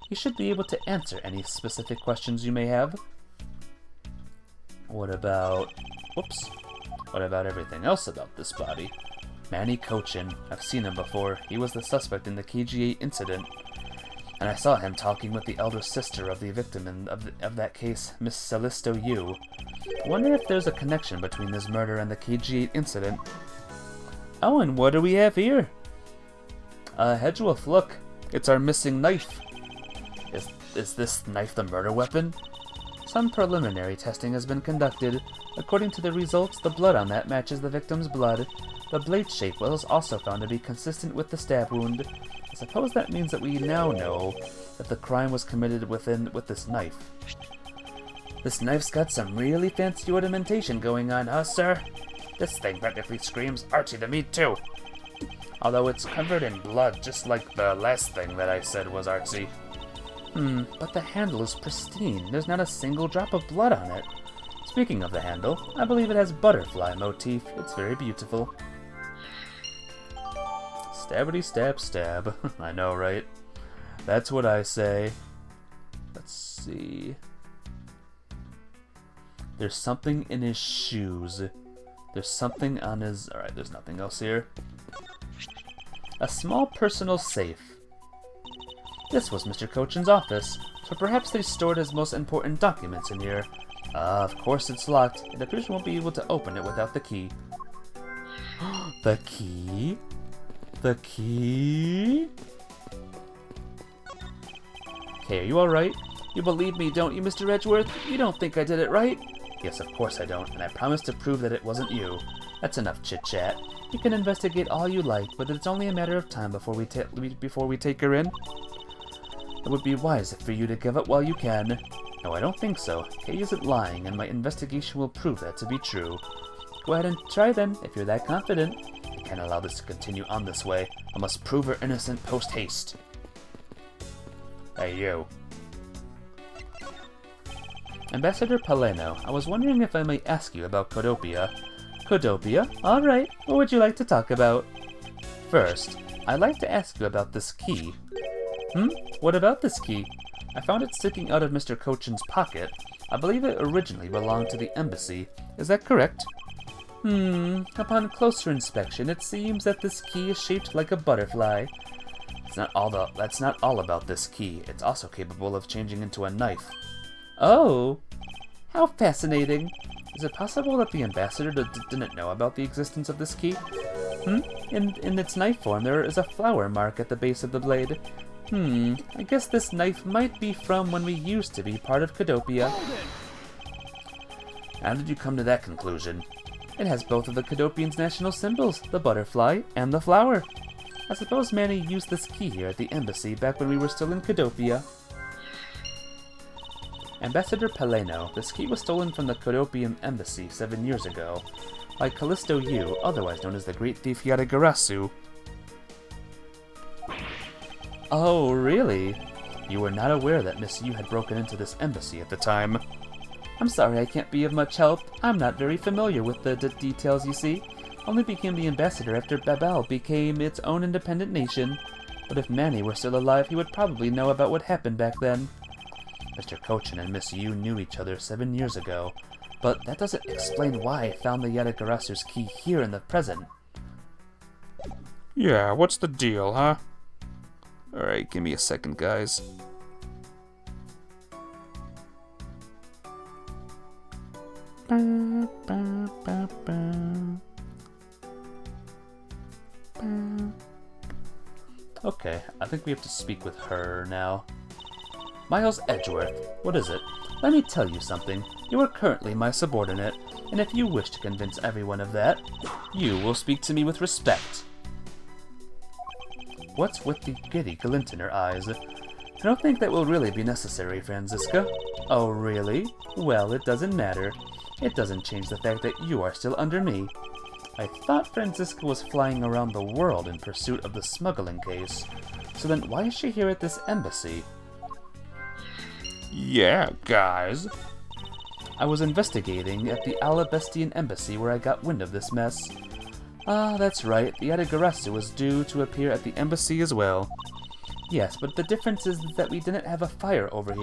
He should be able to answer any specific questions you may have. What about everything else about this body? Manny Kochin. I've seen him before. He was the suspect in the KG8 incident. And I saw him talking with the elder sister of the victim of that case, Miss Callisto Yu. I wonder if there's a connection between this murder and the KG8 incident. Oh, and what do we have here? Hedgewolf, look. It's our missing knife. Is this knife the murder weapon? Some preliminary testing has been conducted. According to the results, the blood on that matches the victim's blood. The blade shape was also found to be consistent with the stab wound. I suppose that means that we now know that the crime was committed with this knife. This knife's got some really fancy ornamentation going on, huh, sir? This thing practically screams artsy to me, too. Although it's covered in blood, just like the last thing that I said was artsy. But the handle is pristine. There's not a single drop of blood on it. Speaking of the handle, I believe it has butterfly motif. It's very beautiful. Stabbity stab stab. I know, right? That's what I say. Let's see. There's something in his shoes. There's something on his... Alright, there's nothing else here. A small personal safe. This was Mr. Kochin's office, so perhaps they stored his most important documents in here. Of course it's locked. It appears we won't be able to open it without the key. The key? The key? Okay, are you alright? You believe me, don't you, Mr. Edgeworth? You don't think I did it right? Yes, of course I don't, and I promise to prove that it wasn't you. That's enough chit-chat. You can investigate all you like, but it's only a matter of time before we take her in. It would be wise for you to give up while you can. No, I don't think so. Kei isn't lying, and my investigation will prove that to be true. Go ahead and try then, if you're that confident. I can't allow this to continue on this way. I must prove her innocent post-haste. Hey, you. Ambassador Peleno, I was wondering if I might ask you about Kodopia. Kodopia? Alright, what would you like to talk about? First, I'd like to ask you about this key. What about this key? I found it sticking out of Mr. Kochin's pocket. I believe it originally belonged to the embassy. Is that correct? Upon closer inspection, it seems that this key is shaped like a butterfly. That's not all about this key. It's also capable of changing into a knife. Oh, how fascinating. Is it possible that the ambassador didn't know about the existence of this key? In its knife form, there is a flower mark at the base of the blade. I guess this knife might be from when we used to be part of Cadopia. How did you come to that conclusion? It has both of the Cadopians' national symbols, the butterfly and the flower. I suppose Manny used this key here at the embassy back when we were still in Cadopia. Ambassador Peleno, this key was stolen from the Cadopian embassy 7 years ago by Callisto Yu, otherwise known as the Great Thief Yatagarasu. Oh, really? You were not aware that Miss Yu had broken into this embassy at the time. I'm sorry I can't be of much help. I'm not very familiar with the details, you see. Only became the ambassador after Babel became its own independent nation. But if Manny were still alive, he would probably know about what happened back then. Mr. Kochin and Miss Yu knew each other 7 years ago, but that doesn't explain why I found the Yatagarasu's key here in the present. Yeah, what's the deal, huh? Alright, give me a second, guys. Okay, I think we have to speak with her now. Miles Edgeworth, what is it? Let me tell you something. You are currently my subordinate, and if you wish to convince everyone of that, you will speak to me with respect. What's with the giddy glint in her eyes? I don't think that will really be necessary, Franziska. Oh, really? Well, it doesn't matter. It doesn't change the fact that you are still under me. I thought Franziska was flying around the world in pursuit of the smuggling case. So then why is she here at this embassy? Yeah, guys. I was investigating at the Alabestian embassy where I got wind of this mess. Ah, that's right, the Yatagarasu was due to appear at the embassy as well. Yes, but the difference is that we didn't have a fire over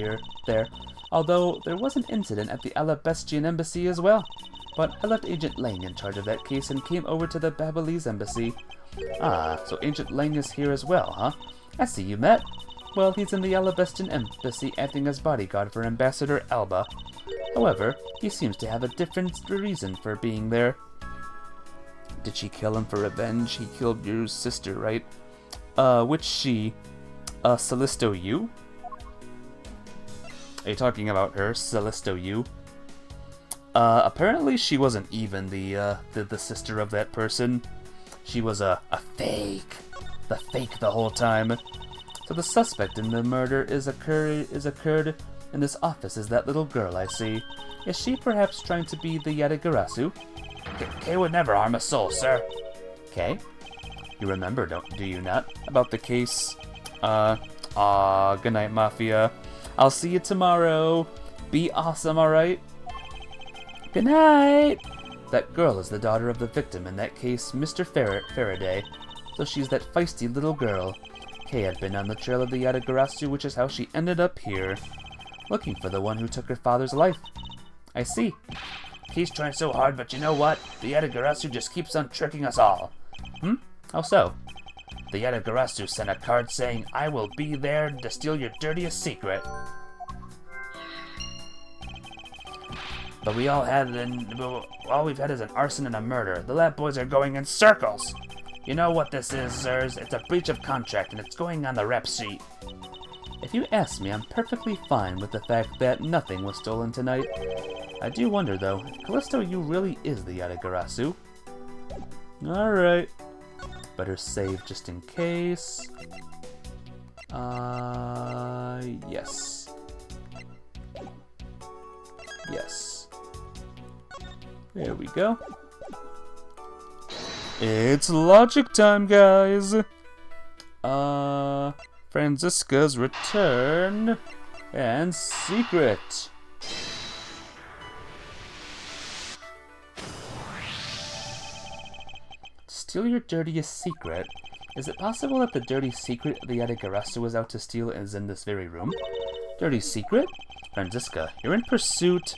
there, although there was an incident at the Alabestian embassy as well. But I left Agent Lang in charge of that case and came over to the Babalese embassy. Ah, so Agent Lang is here as well, huh? I see you met. Well, he's in the Alabestian embassy acting as bodyguard for Ambassador Alba. However, he seems to have a different reason for being there. Did she kill him for revenge? He killed your sister, right? Which she? Callisto Yu? Are you talking about her, Callisto Yu? Apparently she wasn't even the sister of that person. She was a fake. The fake the whole time. So the suspect in the murder is occurred in this office is that little girl I see. Is she perhaps trying to be the Yatagarasu? Kay would never harm a soul, sir. Kay? You remember, do you not? About the case? Good night, Mafia. I'll see you tomorrow. Be awesome, alright? Good night! That girl is the daughter of the victim in that case, Mr. Faraday. So she's that feisty little girl. Kay had been on the trail of the Yatagarasu, which is how she ended up here. Looking for the one who took her father's life. I see. Kay's trying so hard, but you know what? The Yatagarasu just keeps on tricking us all. How so? The Yatagarasu sent a card saying, I will be there to steal your dirtiest secret. But all we've had is an arson and a murder. The lab boys are going in circles. You know what this is, sirs? It's a breach of contract, and it's going on the rep sheet. If you ask me, I'm perfectly fine with the fact that nothing was stolen tonight. I do wonder, though, if Callisto Yu really is the Yatagarasu. Alright. Better save just in case. Yes. Yes. There we go. It's logic time, guys! Franziska's return and secret. Steal your dirtiest secret? Is it possible that the dirty secret the Yatagarasu was out to steal is in this very room? Dirty secret? Franziska, you're in pursuit.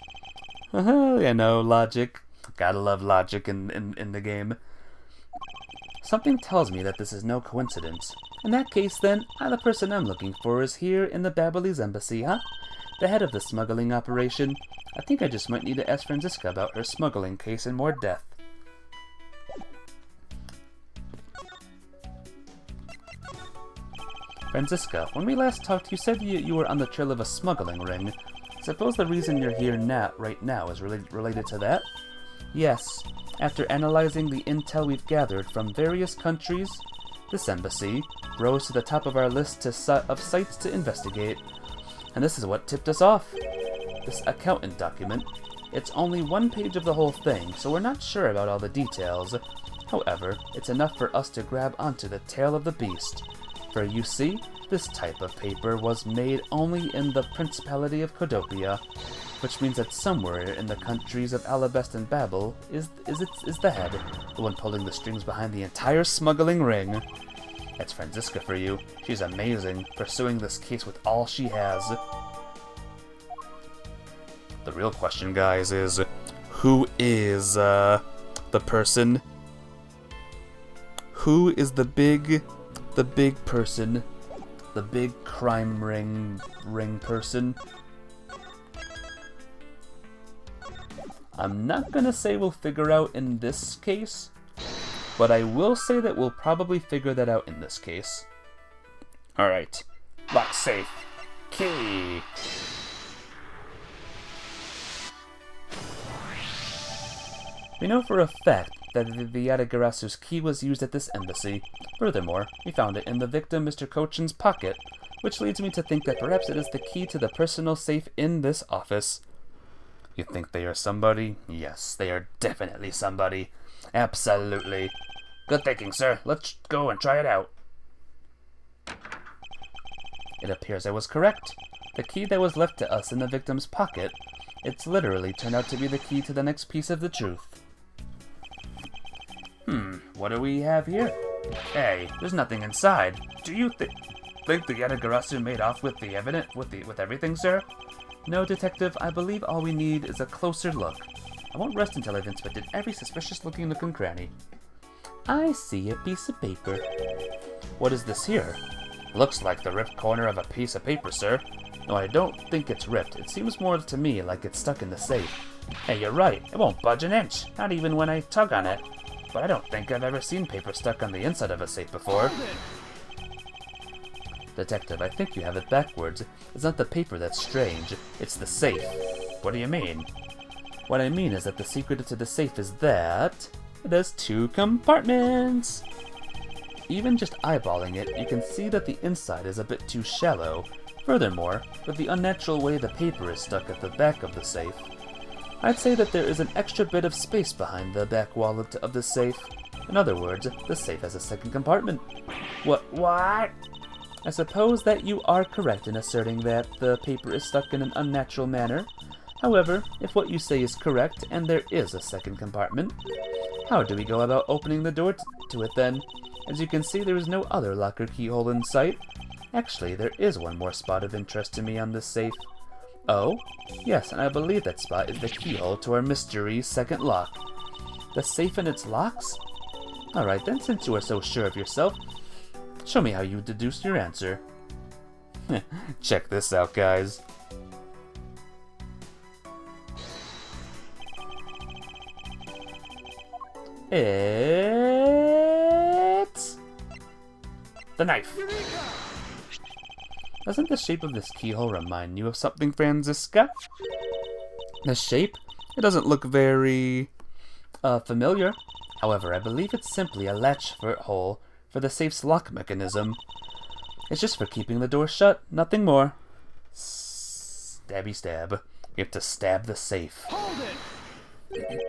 I know, logic. Gotta love logic in the game. Something tells me that this is no coincidence. In that case, then, the person I'm looking for is here in the Babyliss embassy, huh? The head of the smuggling operation. I think I just might need to ask Franziska about her smuggling case in more depth. Franziska, when we last talked, you said you were on the trail of a smuggling ring. Suppose the reason you're here right now is related to that? Yes. After analyzing the intel we've gathered from various countries, this embassy rose to the top of our list of sites to investigate. And this is what tipped us off. This accountant document. It's only one page of the whole thing, so we're not sure about all the details. However, it's enough for us to grab onto the tail of the beast. For you see, this type of paper was made only in the Principality of Codopia, which means that somewhere in the countries of Alabest and Babel is the head, the one pulling the strings behind the entire smuggling ring. That's Franziska for you. She's amazing, pursuing this case with all she has. The real question, guys, is who is the person? Who is the big person? The big crime ring person? I'm not gonna say we'll figure out in this case, but I will say that we'll probably figure that out in this case. Alright. Lock safe. Key. We know for a fact that the Yatagarasu's key was used at this embassy. Furthermore, we found it in the victim Mr. Kochin's pocket, which leads me to think that perhaps it is the key to the personal safe in this office. You think they are somebody? Yes, they are definitely somebody. Absolutely. Good thinking, sir. Let's go and try it out. It appears I was correct. The key that was left to us in the victim's pocket, it's literally turned out to be the key to the next piece of the truth. What do we have here? Hey, there's nothing inside. Do you think the Yatagarasu made off with the evidence, with everything, sir? No, Detective, I believe all we need is a closer look. I won't rest until I've inspected every suspicious-looking nook and cranny. I see a piece of paper. What is this here? Looks like the ripped corner of a piece of paper, sir. No, I don't think it's ripped. It seems more to me like it's stuck in the safe. Hey, you're right. It won't budge an inch, not even when I tug on it. But I don't think I've ever seen paper stuck on the inside of a safe before. Detective, I think you have it backwards. It's not the paper that's strange, it's the safe. What do you mean? What I mean is that the secret to the safe is that it has 2 compartments. Even just eyeballing it, you can see that the inside is a bit too shallow. Furthermore, with the unnatural way the paper is stuck at the back of the safe, I'd say that there is an extra bit of space behind the back wall of the safe. In other words, the safe has a second compartment. What? I suppose that you are correct in asserting that the paper is stuck in an unnatural manner. However, if what you say is correct, and there is a second compartment, how do we go about opening the door to it then? As you can see, there is no other locker keyhole in sight. Actually, there is one more spot of interest to me on this safe. Oh? Yes, and I believe that spot is the keyhole to our mystery second lock. The safe and its locks? Alright then, since you are so sure of yourself, show me how you deduced your answer. Check this out, guys. It's the knife. Doesn't the shape of this keyhole remind you of something, Franziska? The shape? It doesn't look very familiar. However, I believe it's simply a latch hole for the safe's lock mechanism. It's just for keeping the door shut, nothing more. Stabby stab. We have to stab the safe. Hold it!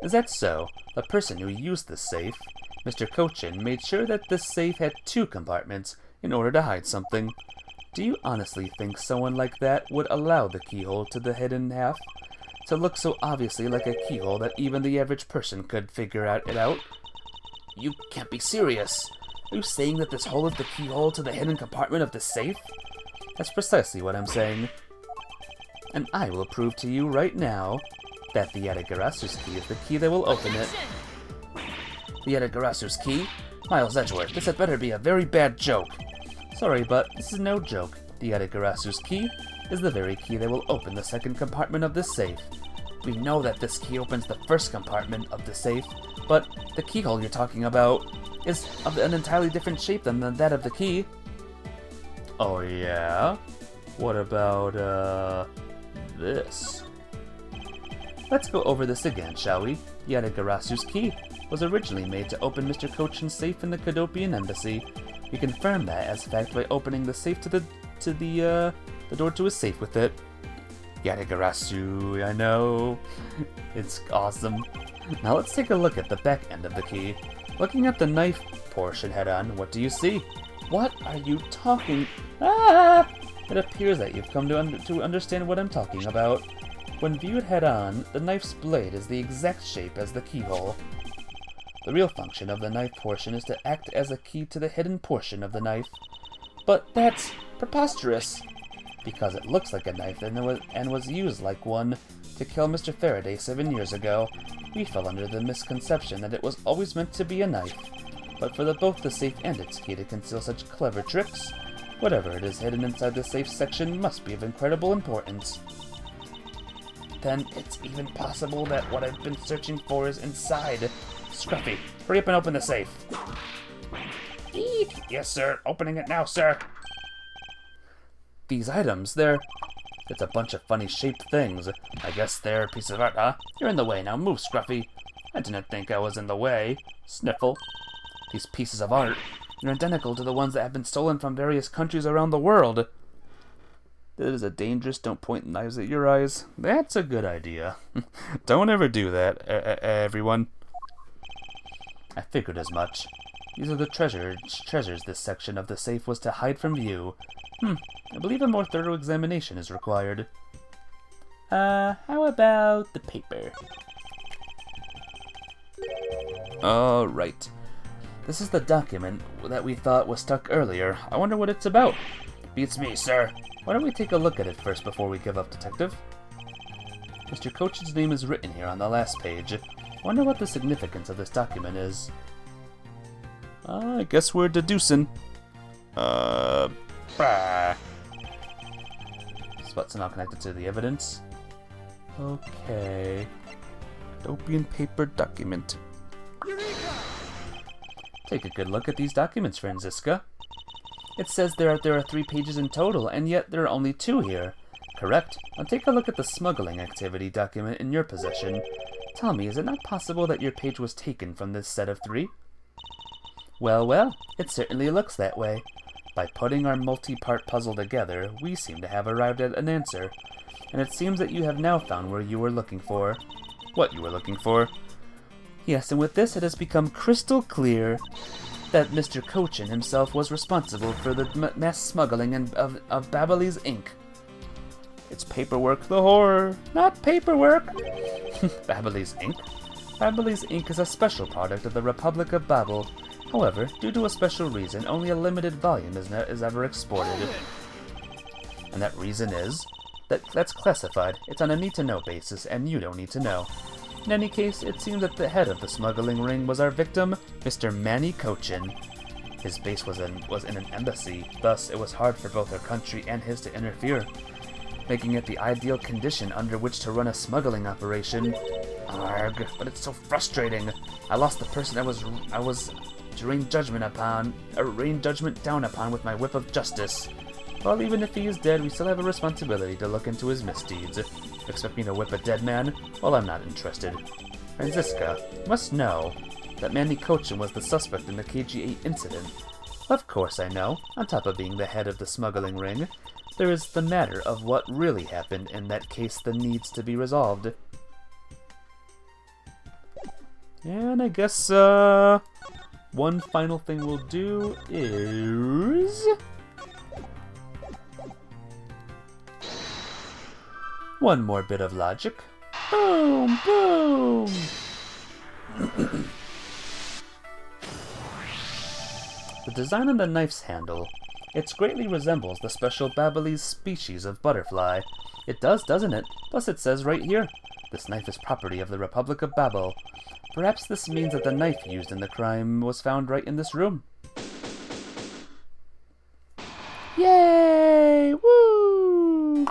Is that so? The person who used the safe, Mr. Kochin, made sure that this safe had 2 compartments in order to hide something. Do you honestly think someone like that would allow the keyhole to the hidden half to look so obviously like a keyhole that even the average person could figure it out? You can't be serious. Are you saying that this hole is the keyhole to the hidden compartment of the safe? That's precisely what I'm saying. And I will prove to you right now. that the Yatagarasu's key is the key that will open it. The Yatagarasu's key? Miles Edgeworth, this had better be a very bad joke. Sorry, but this is no joke. The Yatagarasu's key is the very key that will open the second compartment of this safe. We know that this key opens the first compartment of the safe, but the keyhole you're talking about is of an entirely different shape than that of the key. Oh yeah? What about, this? Let's go over this again, shall we? Yatagarasu's key was originally made to open Mr. Cochin's safe in the Cadopian Embassy. We confirm that as fact by opening the safe to the door to his safe with it. Yatagarasu, I know. It's awesome. Now let's take a look at the back end of the key. Looking at the knife portion head on, what do you see? What are you talking? Ah! It appears that you've come to understand what I'm talking about. When viewed head on, the knife's blade is the exact shape as the keyhole. The real function of the knife portion is to act as a key to the hidden portion of the knife. But that's preposterous! Because it looks like a knife and was used like one to kill Mr. Faraday 7 years ago, we fell under the misconception that it was always meant to be a knife. But for both the safe and its key to conceal such clever tricks, whatever it is hidden inside the safe section must be of incredible importance. Then it's even possible that what I've been searching for is inside. Scruffy, hurry up and open the safe. Eek! Yes, sir. Opening it now, sir. These items, it's a bunch of funny shaped things. I guess they're a piece of art, huh? You're in the way. Now move, Scruffy. I didn't think I was in the way. Sniffle. These pieces of art are identical to the ones that have been stolen from various countries around the world. That is a dangerous, don't point knives at your eyes. That's a good idea. Don't ever do that, everyone. I figured as much. These are the treasures this section of the safe was to hide from view. I believe a more thorough examination is required. How about the paper? Right. This is the document that we thought was stuck earlier. I wonder what it's about. Beats me, sir. Why don't we take a look at it first before we give up, Detective? Mr. Cochin's name is written here on the last page. Wonder what the significance of this document is. I guess we're deducing. Bah. Spots not connected to the evidence. Okay. Cadopian paper document. Take a good look at these documents, Franziska. It says there are 3 pages in total, and yet there are only 2 here. Correct. Now take a look at the smuggling activity document in your possession. Tell me, is it not possible that your page was taken from this set of 3? Well, it certainly looks that way. By putting our multi-part puzzle together, we seem to have arrived at an answer. And it seems that you have now found where you were looking for. What you were looking for? Yes, and with this it has become crystal clear that Mr. Cochin himself was responsible for the mass smuggling of Babyliss Inc. It's paperwork, the horror. Not paperwork! Babyliss Inc.? Babyliss Inc. is a special product of the Republic of Babel. However, due to a special reason, only a limited volume is ever exported. And that reason is? That's classified. It's on a need-to-know basis, and you don't need to know. In any case, it seems that the head of the smuggling ring was our victim, Mr. Manny Cochin. His base was in an embassy, thus it was hard for both our country and his to interfere, making it the ideal condition under which to run a smuggling operation. Arg, but it's so frustrating. I lost the person I was to rain judgment down upon with my whip of justice. Well, even if he is dead, we still have a responsibility to look into his misdeeds. Expect me to whip a dead man? Well, I'm not interested. Franziska, you must know that Manny Cochin was the suspect in the KG-8 incident. Of course I know. On top of being the head of the smuggling ring, there is the matter of what really happened in that case that needs to be resolved. And I guess, one final thing we'll do is... one more bit of logic. Boom, boom! The design on the knife's handle. It greatly resembles the special Babyliss species of butterfly. It does, doesn't it? Plus it says right here, This knife is property of the Republic of Babel. Perhaps this means that the knife used in the crime was found right in this room. Yay! Woo!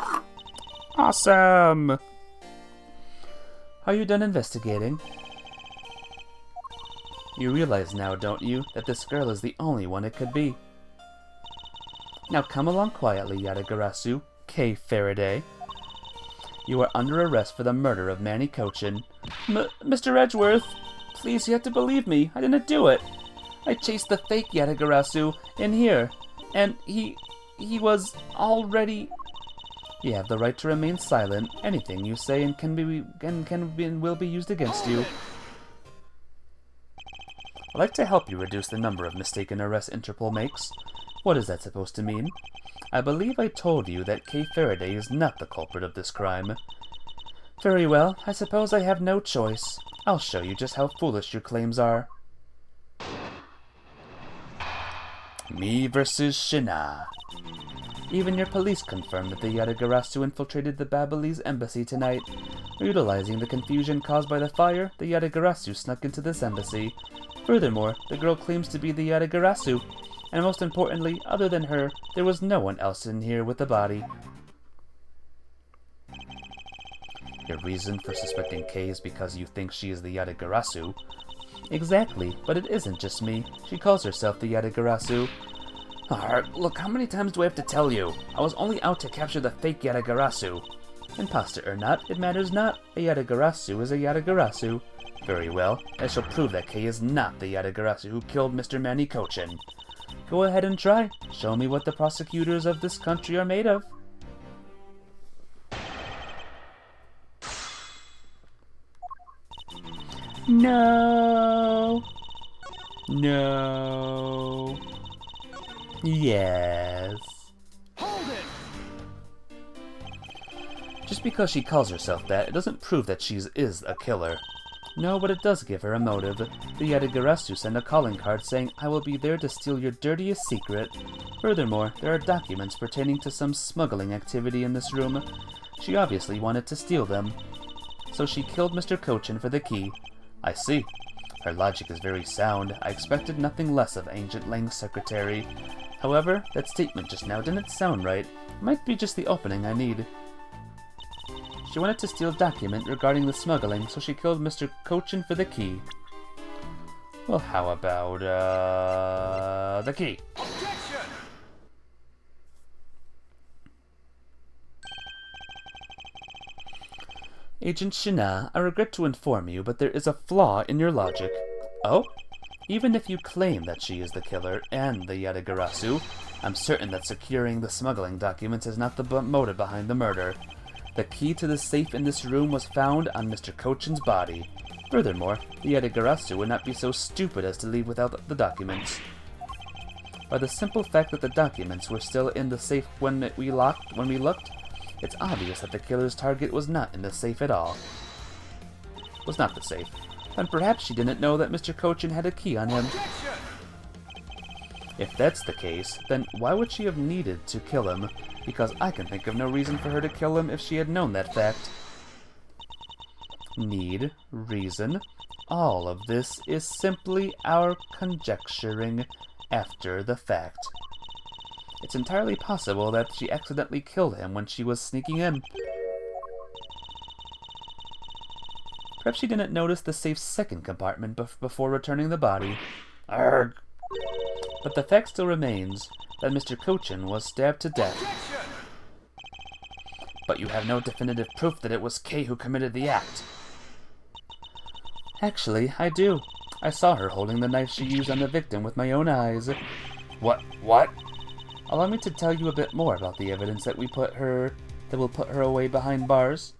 Awesome! Are you done investigating? You realize now, don't you, that this girl is the only one it could be. Now come along quietly, Yatagarasu, Kay Faraday. You are under arrest for the murder of Manny Cochin. Mr. Edgeworth, please, you have to believe me. I didn't do it. I chased the fake Yatagarasu in here, and he was already... You have the right to remain silent. Anything you say will be used against you. I'd like to help you reduce the number of mistaken arrests Interpol makes. What is that supposed to mean? I believe I told you that Kay Faraday is not the culprit of this crime. Very well, I suppose I have no choice. I'll show you just how foolish your claims are. Me versus Shina. Even your police confirmed that the Yatagarasu infiltrated the Babelese embassy tonight. Utilizing the confusion caused by the fire, the Yatagarasu snuck into this embassy. Furthermore, the girl claims to be the Yatagarasu, and most importantly, other than her, there was no one else in here with the body. Your reason for suspecting Kay is because you think she is the Yatagarasu. Exactly, but it isn't just me. She calls herself the Yatagarasu. Look, how many times do I have to tell you? I was only out to capture the fake Yatagarasu. Imposter or not, it matters not. A Yatagarasu is a Yatagarasu. Very well, I shall prove that Kay is not the Yatagarasu who killed Mr. Manny Cochin. Go ahead and try. Show me what the prosecutors of this country are made of. No. No. Yes. Hold it! Just because she calls herself that, it doesn't prove that she is a killer. No, but it does give her a motive. The Yatagarasu sent a calling card saying, "I will be there to steal your dirtiest secret." Furthermore, there are documents pertaining to some smuggling activity in this room. She obviously wanted to steal them. So she killed Mr. Cochin for the key. I see. Her logic is very sound. I expected nothing less of Agent Lang's secretary. However, that statement just now didn't sound right. Might be just the opening I need. She wanted to steal a document regarding the smuggling, so she killed Mr. Cochin for the key. Well, how about, the key? Objection! Agent Shina, I regret to inform you, but there is a flaw in your logic. Oh? Even if you claim that she is the killer and the Yatagarasu, I'm certain that securing the smuggling documents is not the motive behind the murder. The key to the safe in this room was found on Mr. Cochin's body. Furthermore, the Yatagarasu would not be so stupid as to leave without the documents. By the simple fact that the documents were still in the safe when we looked, it's obvious that the killer's target was not in the safe at all. Was not the safe. Then perhaps she didn't know that Mr. Cochin had a key on him. Objection! If that's the case, then why would she have needed to kill him? Because I can think of no reason for her to kill him if she had known that fact. Need, reason, all of this is simply our conjecturing after the fact. It's entirely possible that she accidentally killed him when she was sneaking in. Perhaps she didn't notice the safe's second compartment before returning the body. Arrgh. But the fact still remains that Mr. Cochin was stabbed to death. Objection! But you have no definitive proof that it was Kay who committed the act. Actually, I do. I saw her holding the knife she used on the victim with my own eyes. What? Allow me to tell you a bit more about the evidence that will put her away behind bars.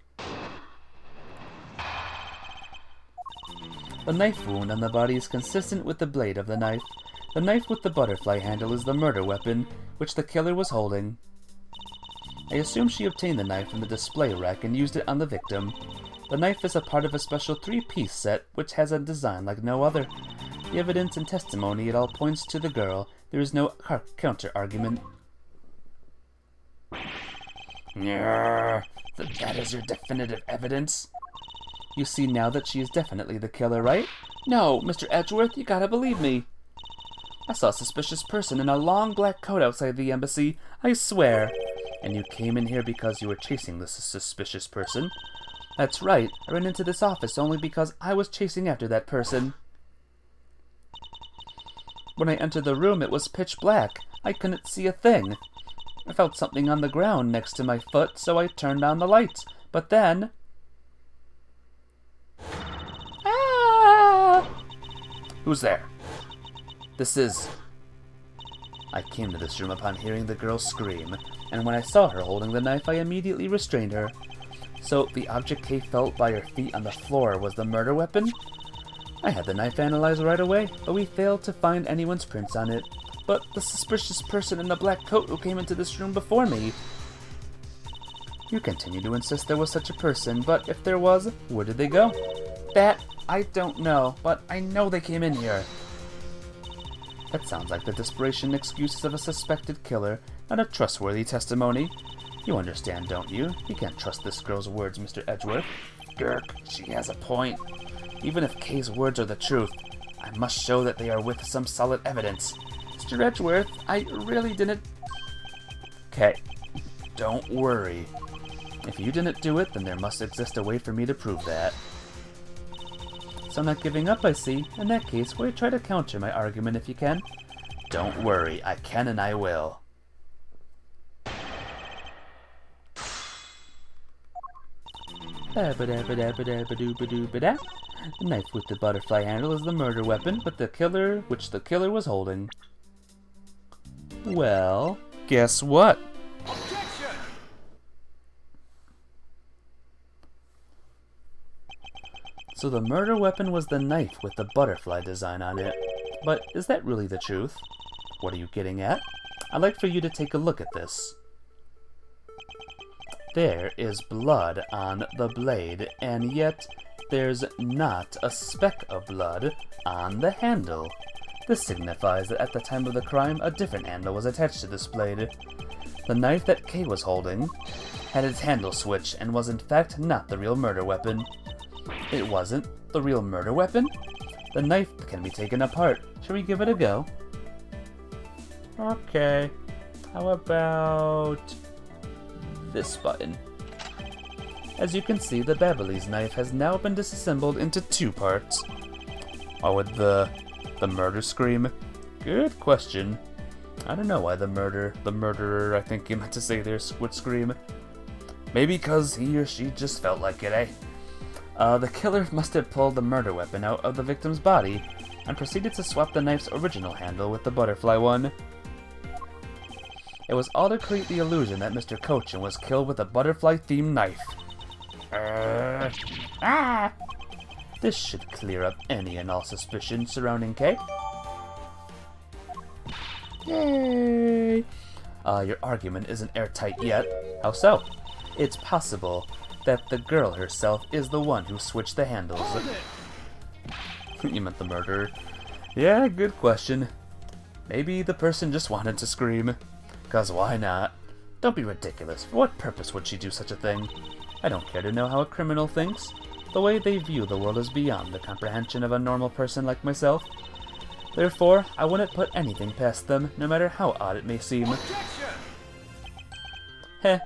The knife wound on the body is consistent with the blade of the knife. The knife with the butterfly handle is the murder weapon, which the killer was holding. I assume she obtained the knife from the display rack and used it on the victim. The knife is a part of a special 3-piece set, which has a design like no other. The evidence and testimony, it all points to the girl. There is no counter-argument. That is your definitive evidence? You see now that she is definitely the killer, right? No, Mr. Edgeworth, you gotta believe me. I saw a suspicious person in a long black coat outside the embassy, I swear. And you came in here because you were chasing this suspicious person. That's right, I ran into this office only because I was chasing after that person. When I entered the room, it was pitch black. I couldn't see a thing. I felt something on the ground next to my foot, so I turned on the lights. But then... Ah! Who's there? This is... I came to this room upon hearing the girl scream, and when I saw her holding the knife, I immediately restrained her. So, the object Kay felt by her feet on the floor was the murder weapon? I had the knife analyzed right away, but we failed to find anyone's prints on it. But the suspicious person in the black coat who came into this room before me... You continue to insist there was such a person, but if there was, where did they go? That, I don't know, but I know they came in here. That sounds like the desperation excuses of a suspected killer, not a trustworthy testimony. You understand, don't you? You can't trust this girl's words, Mr. Edgeworth. Gurk, she has a point. Even if Kay's words are the truth, I must show that they are with some solid evidence. Mr. Edgeworth, I really didn't... Kay, don't worry. If you didn't do it, then there must exist a way for me to prove that. So I'm not giving up, I see. In that case, will you try to counter my argument if you can? Don't worry, I can and I will. The knife with the butterfly handle is the murder weapon, but the killer was holding. Well, guess what? Objection! So the murder weapon was the knife with the butterfly design on it. But is that really the truth? What are you getting at? I'd like for you to take a look at this. There is blood on the blade, and yet there's not a speck of blood on the handle. This signifies that at the time of the crime, a different handle was attached to this blade. The knife that Kay was holding had its handle switched and was in fact not the real murder weapon. It wasn't the real murder weapon? The knife can be taken apart. Shall we give it a go? Okay. How about this button? As you can see, the Babyliss knife has now been disassembled into two parts. What would the murder scream? Good question. I don't know why the murderer, I think you meant to say there, would scream. Maybe because he or she just felt like it, eh? The killer must have pulled the murder weapon out of the victim's body and proceeded to swap the knife's original handle with the butterfly one. It was all to create the illusion that Mr. Cochin was killed with a butterfly-themed knife. This should clear up any and all suspicion surrounding Kay. Yay! Your argument isn't airtight yet. How so? It's possible that the girl herself is the one who switched the handles. Hold it! You meant the murderer. Yeah, good question. Maybe the person just wanted to scream. 'Cause why not? Don't be ridiculous. For what purpose would she do such a thing? I don't care to know how a criminal thinks. The way they view the world is beyond the comprehension of a normal person like myself. Therefore, I wouldn't put anything past them, no matter how odd it may seem. Objection! Heh.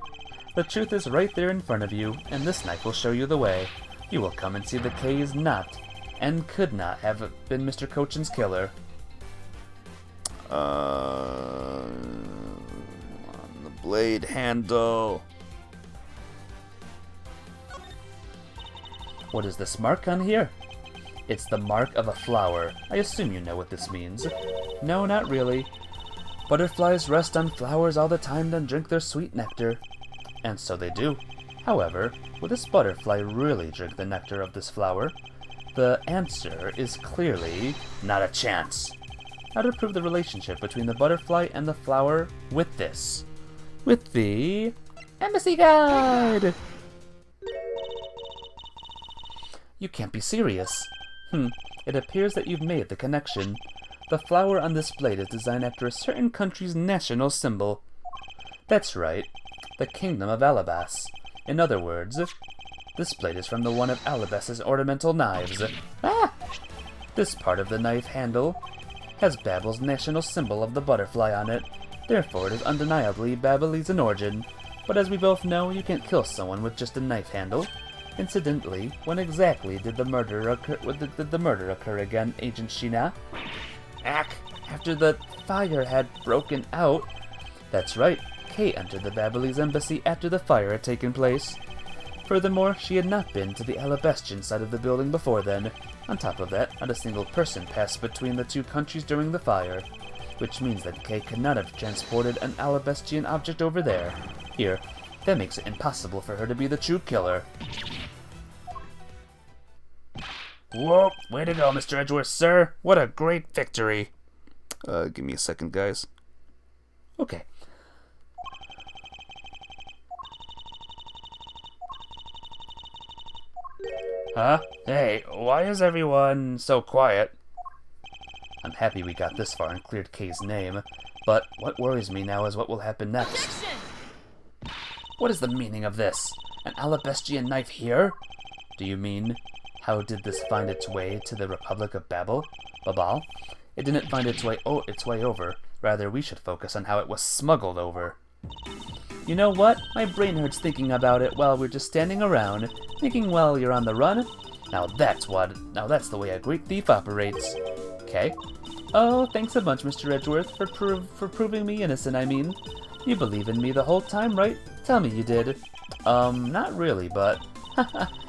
The truth is right there in front of you, and this knife will show you the way. You will come and see that Kay is not, and could not have been Mr. Cochin's killer. On the blade handle. What is this mark on here? It's the mark of a flower. I assume you know what this means. No, not really. Butterflies rest on flowers all the time, then drink their sweet nectar. And so they do. However, will this butterfly really drink the nectar of this flower? The answer is clearly not a chance. How to prove the relationship between the butterfly and the flower with this. With the Embassy Guide! You can't be serious. It appears that you've made the connection. The flower on this blade is designed after a certain country's national symbol. That's right, the Kingdom of Alabas. In other words, This blade is from the one of Alabast's ornamental knives. Ah! This part of the knife handle has Babel's national symbol of the butterfly on it. Therefore, it is undeniably Babelese in origin. But as we both know, you can't kill someone with just a knife handle. Incidentally, when exactly did the murder occur again, Agent Sheena? After the fire had broken out. That's right, Kay entered the Babelese embassy after the fire had taken place. Furthermore, she had not been to the Alabastian side of the building before then. On top of that, not a single person passed between the two countries during the fire, which means that Kay could not have transported an Alabastian object over there. Here, that makes it impossible for her to be the true killer. Whoa, way to go, Mr. Edgeworth, sir. What a great victory. Give me a second, guys. Okay. Huh? Hey, why is everyone so quiet? I'm happy we got this far and cleared Kay's name, but what worries me now is what will happen next. What is the meaning of this? An Alabastian knife here? Do you mean, how did this find its way to the Republic of Babel? Babal? It didn't find its way over. Rather, we should focus on how it was smuggled over. You know what? My brain hurts thinking about it while we're just standing around, thinking while you're on the run. Now that's the way a great thief operates. Okay. Oh, thanks a bunch, Mr. Edgeworth, for proving me innocent, I mean. You believe in me the whole time, right? Tell me you did. Not really, but...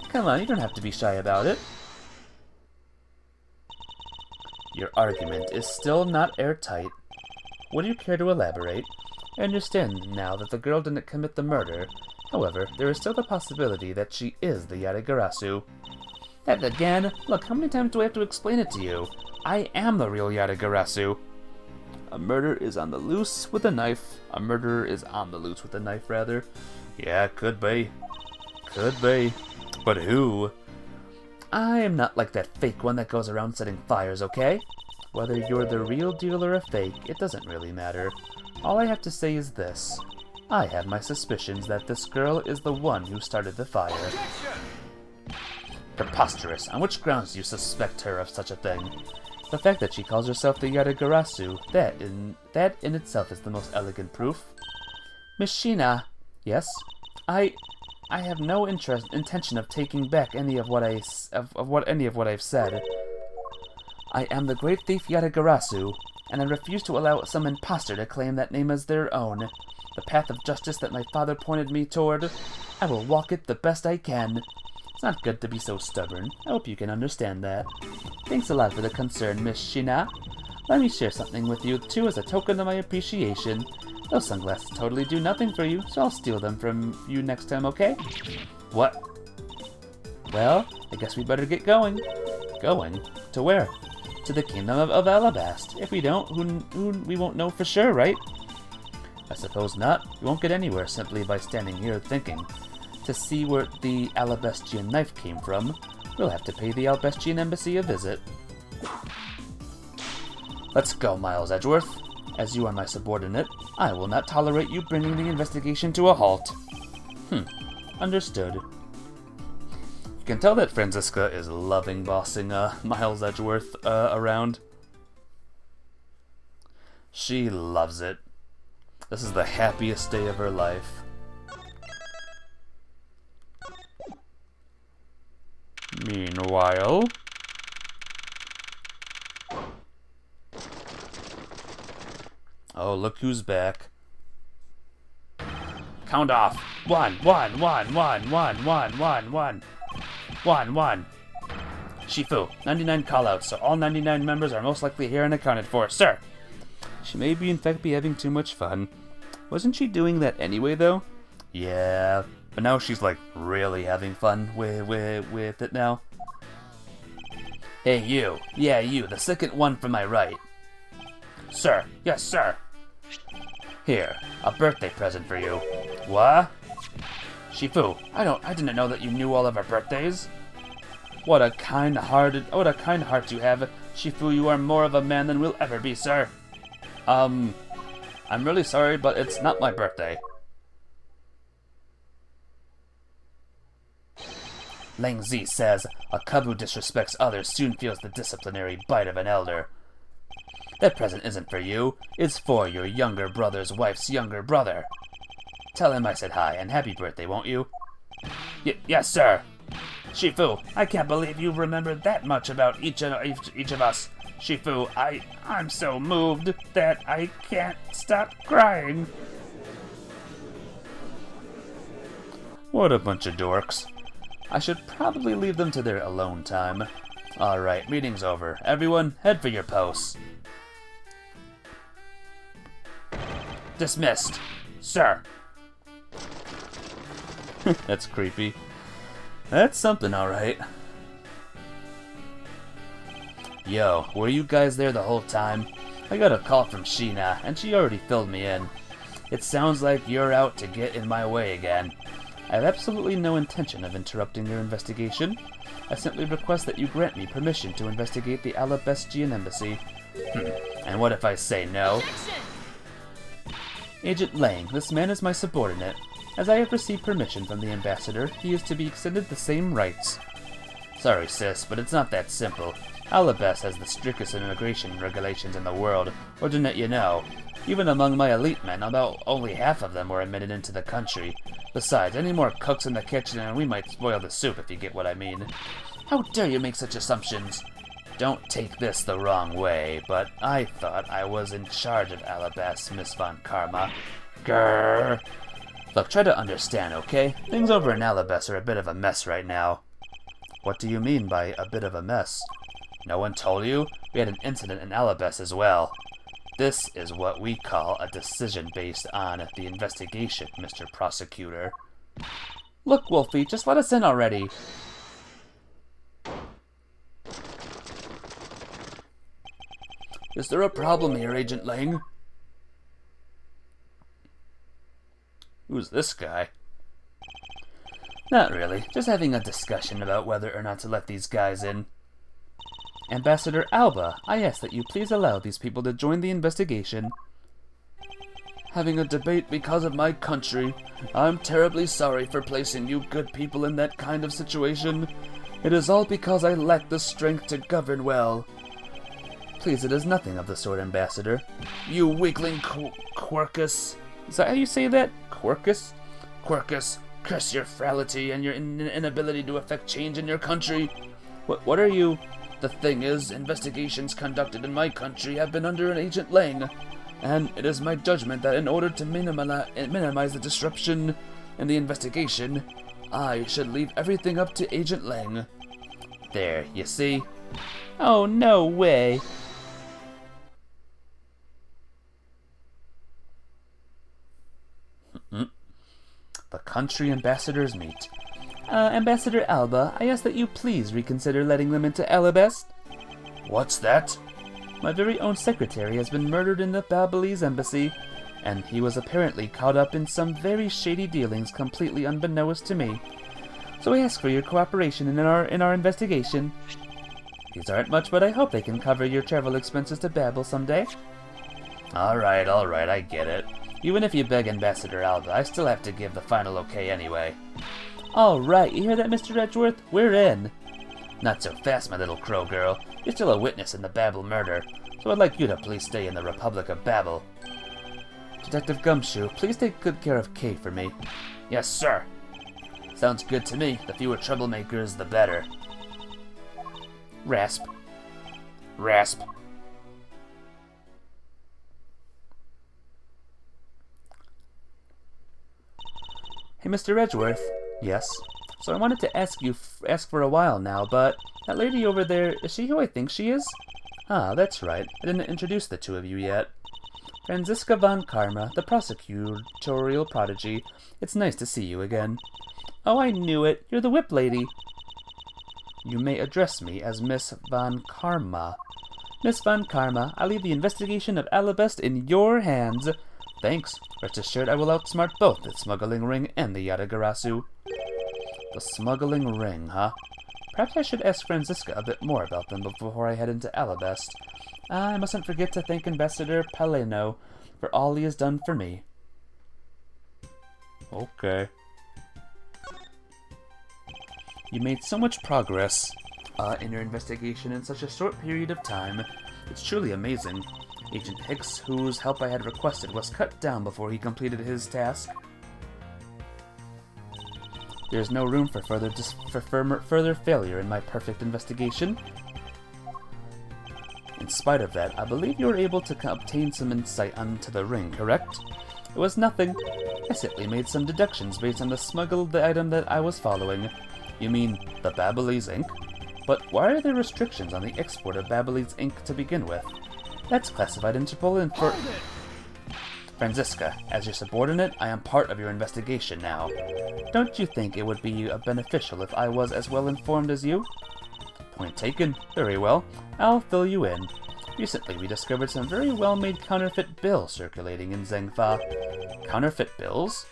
Come on, you don't have to be shy about it. Your argument is still not airtight. Would you care to elaborate? I understand now that the girl didn't commit the murder. However, there is still the possibility that she is the Yatagarasu. That again? Look, how many times do I have to explain it to you? I am the real Yatagarasu. A murderer is on the loose with a knife. A murderer is on the loose with a knife, rather. Yeah, could be. Could be. But who? I am not like that fake one that goes around setting fires, okay? Whether you're the real deal or a fake, it doesn't really matter. All I have to say is this. I have my suspicions that this girl is the one who started the fire. Preposterous. On which grounds do you suspect her of such a thing? The fact that she calls herself the Yatagarasu, that in itself is the most elegant proof. Miss Sheena. Yes? I have no intention of taking back any of what I've said. I am the great thief Yatagarasu, and I refuse to allow some impostor to claim that name as their own. The path of justice that my father pointed me toward, I will walk it the best I can. It's not good to be so stubborn. I hope you can understand that. Thanks a lot for the concern, Miss Sheena. Let me share something with you, too, as a token of my appreciation. Those sunglasses totally do nothing for you, so I'll steal them from you next time, okay? What? Well, I guess we better get going. Going? To where? To the kingdom of Alabast. If we don't, we won't know for sure, right? I suppose not. We won't get anywhere simply by standing here thinking. To see where the Alabastian knife came from, we'll have to pay the Alabastian embassy a visit. Let's go, Miles Edgeworth. As you are my subordinate, I will not tolerate you bringing the investigation to a halt. Understood. You can tell that Franziska is loving bossing Miles Edgeworth around. She loves it. This is the happiest day of her life. Meanwhile... Oh, look who's back. Count off. 1, 1, 1, 1, 1, 1, 1, 1. 1, 1. Shifu, 99 callouts, so all 99 members are most likely here and accounted for, sir. She may be in fact be having too much fun. Wasn't she doing that anyway, though? Yeah, but now she's like really having fun with it now. Hey, you. Yeah, you, the second one from my right. Sir. Yes, sir. Here, a birthday present for you. What? Shifu, I didn't know that you knew all of our birthdays. What a kind heart you have. Shifu, you are more of a man than we'll ever be, sir. I'm really sorry, but it's not my birthday. Lang Zi says, a cub who disrespects others soon feels the disciplinary bite of an elder. That present isn't for you, it's for your younger brother's wife's younger brother. Tell him I said hi, and happy birthday, won't you? Yes, sir. Shifu, I can't believe you remembered that much about each of us. Shifu, I'm so moved that I can't stop crying. What a bunch of dorks. I should probably leave them to their alone time. Alright, meeting's over. Everyone, head for your posts. Dismissed. Sir. That's creepy. That's something, alright. Yo, were you guys there the whole time? I got a call from Sheena, and she already filled me in. It sounds like you're out to get in my way again. I have absolutely no intention of interrupting your investigation. I simply request that you grant me permission to investigate the Alabestian embassy. And what if I say no? Agent Lang, this man is my subordinate. As I have received permission from the ambassador, he is to be extended the same rights. Sorry, sis, but it's not that simple. Alabest has the strictest immigration regulations in the world, or didn't you know? Even among my elite men, about only half of them were admitted into the country. Besides, any more cooks in the kitchen and we might spoil the soup, if you get what I mean. How dare you make such assumptions? Don't take this the wrong way, but I thought I was in charge of Alabest, Miss Von Karma. Grrr. Look, try to understand, okay? Things over in Alabest are a bit of a mess right now. What do you mean by a bit of a mess? No one told you? We had an incident in Alabest as well. This is what we call a decision based on the investigation, Mr. Prosecutor. Look, Wolfie, just let us in already. Is there a problem here, Agent Lang? Who's this guy? Not really. Just having a discussion about whether or not to let these guys in. Ambassador Alba, I ask that you please allow these people to join the investigation. Having a debate because of my country. I'm terribly sorry for placing you good people in that kind of situation. It is all because I lack the strength to govern well. Please, it is nothing of the sort, Ambassador. You weakling Quercus. Is that how you say that? Quercus? Quercus, curse your frailty and your inability to effect change in your country. What are you... The thing is, investigations conducted in my country have been under an Agent Lang, and it is my judgment that in order to minimize the disruption in the investigation, I should leave everything up to Agent Lang. There, you see? Oh, no way! The country ambassadors meet. Ambassador Alba, I ask that you please reconsider letting them into Alabest. What's that? My very own secretary has been murdered in the Babalese embassy, and he was apparently caught up in some very shady dealings completely unbeknownst to me. So I ask for your cooperation in our investigation. These aren't much, but I hope they can cover your travel expenses to Babel someday. Alright, I get it. Even if you beg Ambassador Alba, I still have to give the final okay anyway. Alright, you hear that, Mr. Edgeworth? We're in. Not so fast, my little crow girl. You're still a witness in the Babel murder, so I'd like you to please stay in the Republic of Babel. Detective Gumshoe, please take good care of Kay for me. Yes, sir. Sounds good to me. The fewer troublemakers, the better. Rasp. Rasp. Hey, Mr. Edgeworth. Yes? So I wanted to ask for a while now, but that lady over there, is she who I think she is? Ah, that's right. I didn't introduce the two of you yet. Franziska von Karma, the prosecutorial prodigy. It's nice to see you again. Oh, I knew it. You're the whip lady. You may address me as Miss von Karma. Miss von Karma, I leave the investigation of Alabest in your hands. Thanks. Rest assured I will outsmart both the smuggling ring and the Yatagarasu. The smuggling ring, huh? Perhaps I should ask Franziska a bit more about them before I head into Alabest. I mustn't forget to thank Ambassador Paleno for all he has done for me. Okay. You made so much progress in your investigation in such a short period of time. It's truly amazing. Agent Hicks, whose help I had requested, was cut down before he completed his task. There's no room for further failure in my perfect investigation. In spite of that, I believe you were able to obtain some insight onto the ring, correct? It was nothing. I simply made some deductions based on the item that I was following. You mean the Babyliss ink? But why are there restrictions on the export of Babyliss ink to begin with? That's classified Interpol and for... Franziska, as your subordinate, I am part of your investigation now. Don't you think it would be beneficial if I was as well informed as you? Point taken. Very well. I'll fill you in. Recently, we discovered some very well-made counterfeit bills circulating in Zengfa. Counterfeit bills?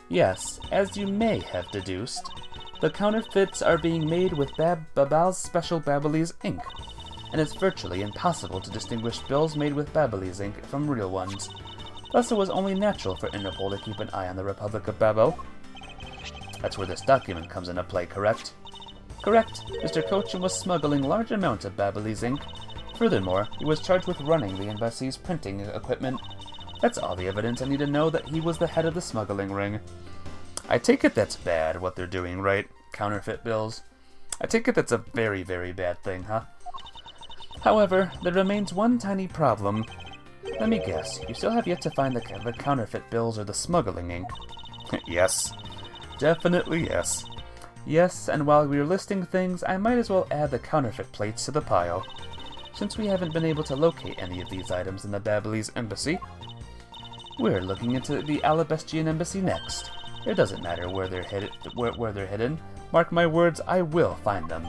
Yes, as you may have deduced, the counterfeits are being made with Babal's special Babyliss ink, and it's virtually impossible to distinguish bills made with Babyliss ink from real ones. Thus, it was only natural for Interpol to keep an eye on the Republic of Babel. That's where this document comes into play, correct? Correct. Mr. Cochin was smuggling large amounts of Babyliss ink. Furthermore, he was charged with running the embassy's printing equipment. That's all the evidence I need to know that he was the head of the smuggling ring. I take it that's bad, what they're doing, right? Counterfeit bills. I take it that's a very, very bad thing, huh? However, there remains one tiny problem. Let me guess, you still have yet to find the counterfeit bills or the smuggling ink? Yes. Definitely yes. Yes, and while we're listing things, I might as well add the counterfeit plates to the pile. Since we haven't been able to locate any of these items in the Babyliss embassy, we're looking into the Alabastian embassy next. It doesn't matter where they're hidden. Mark my words, I will find them.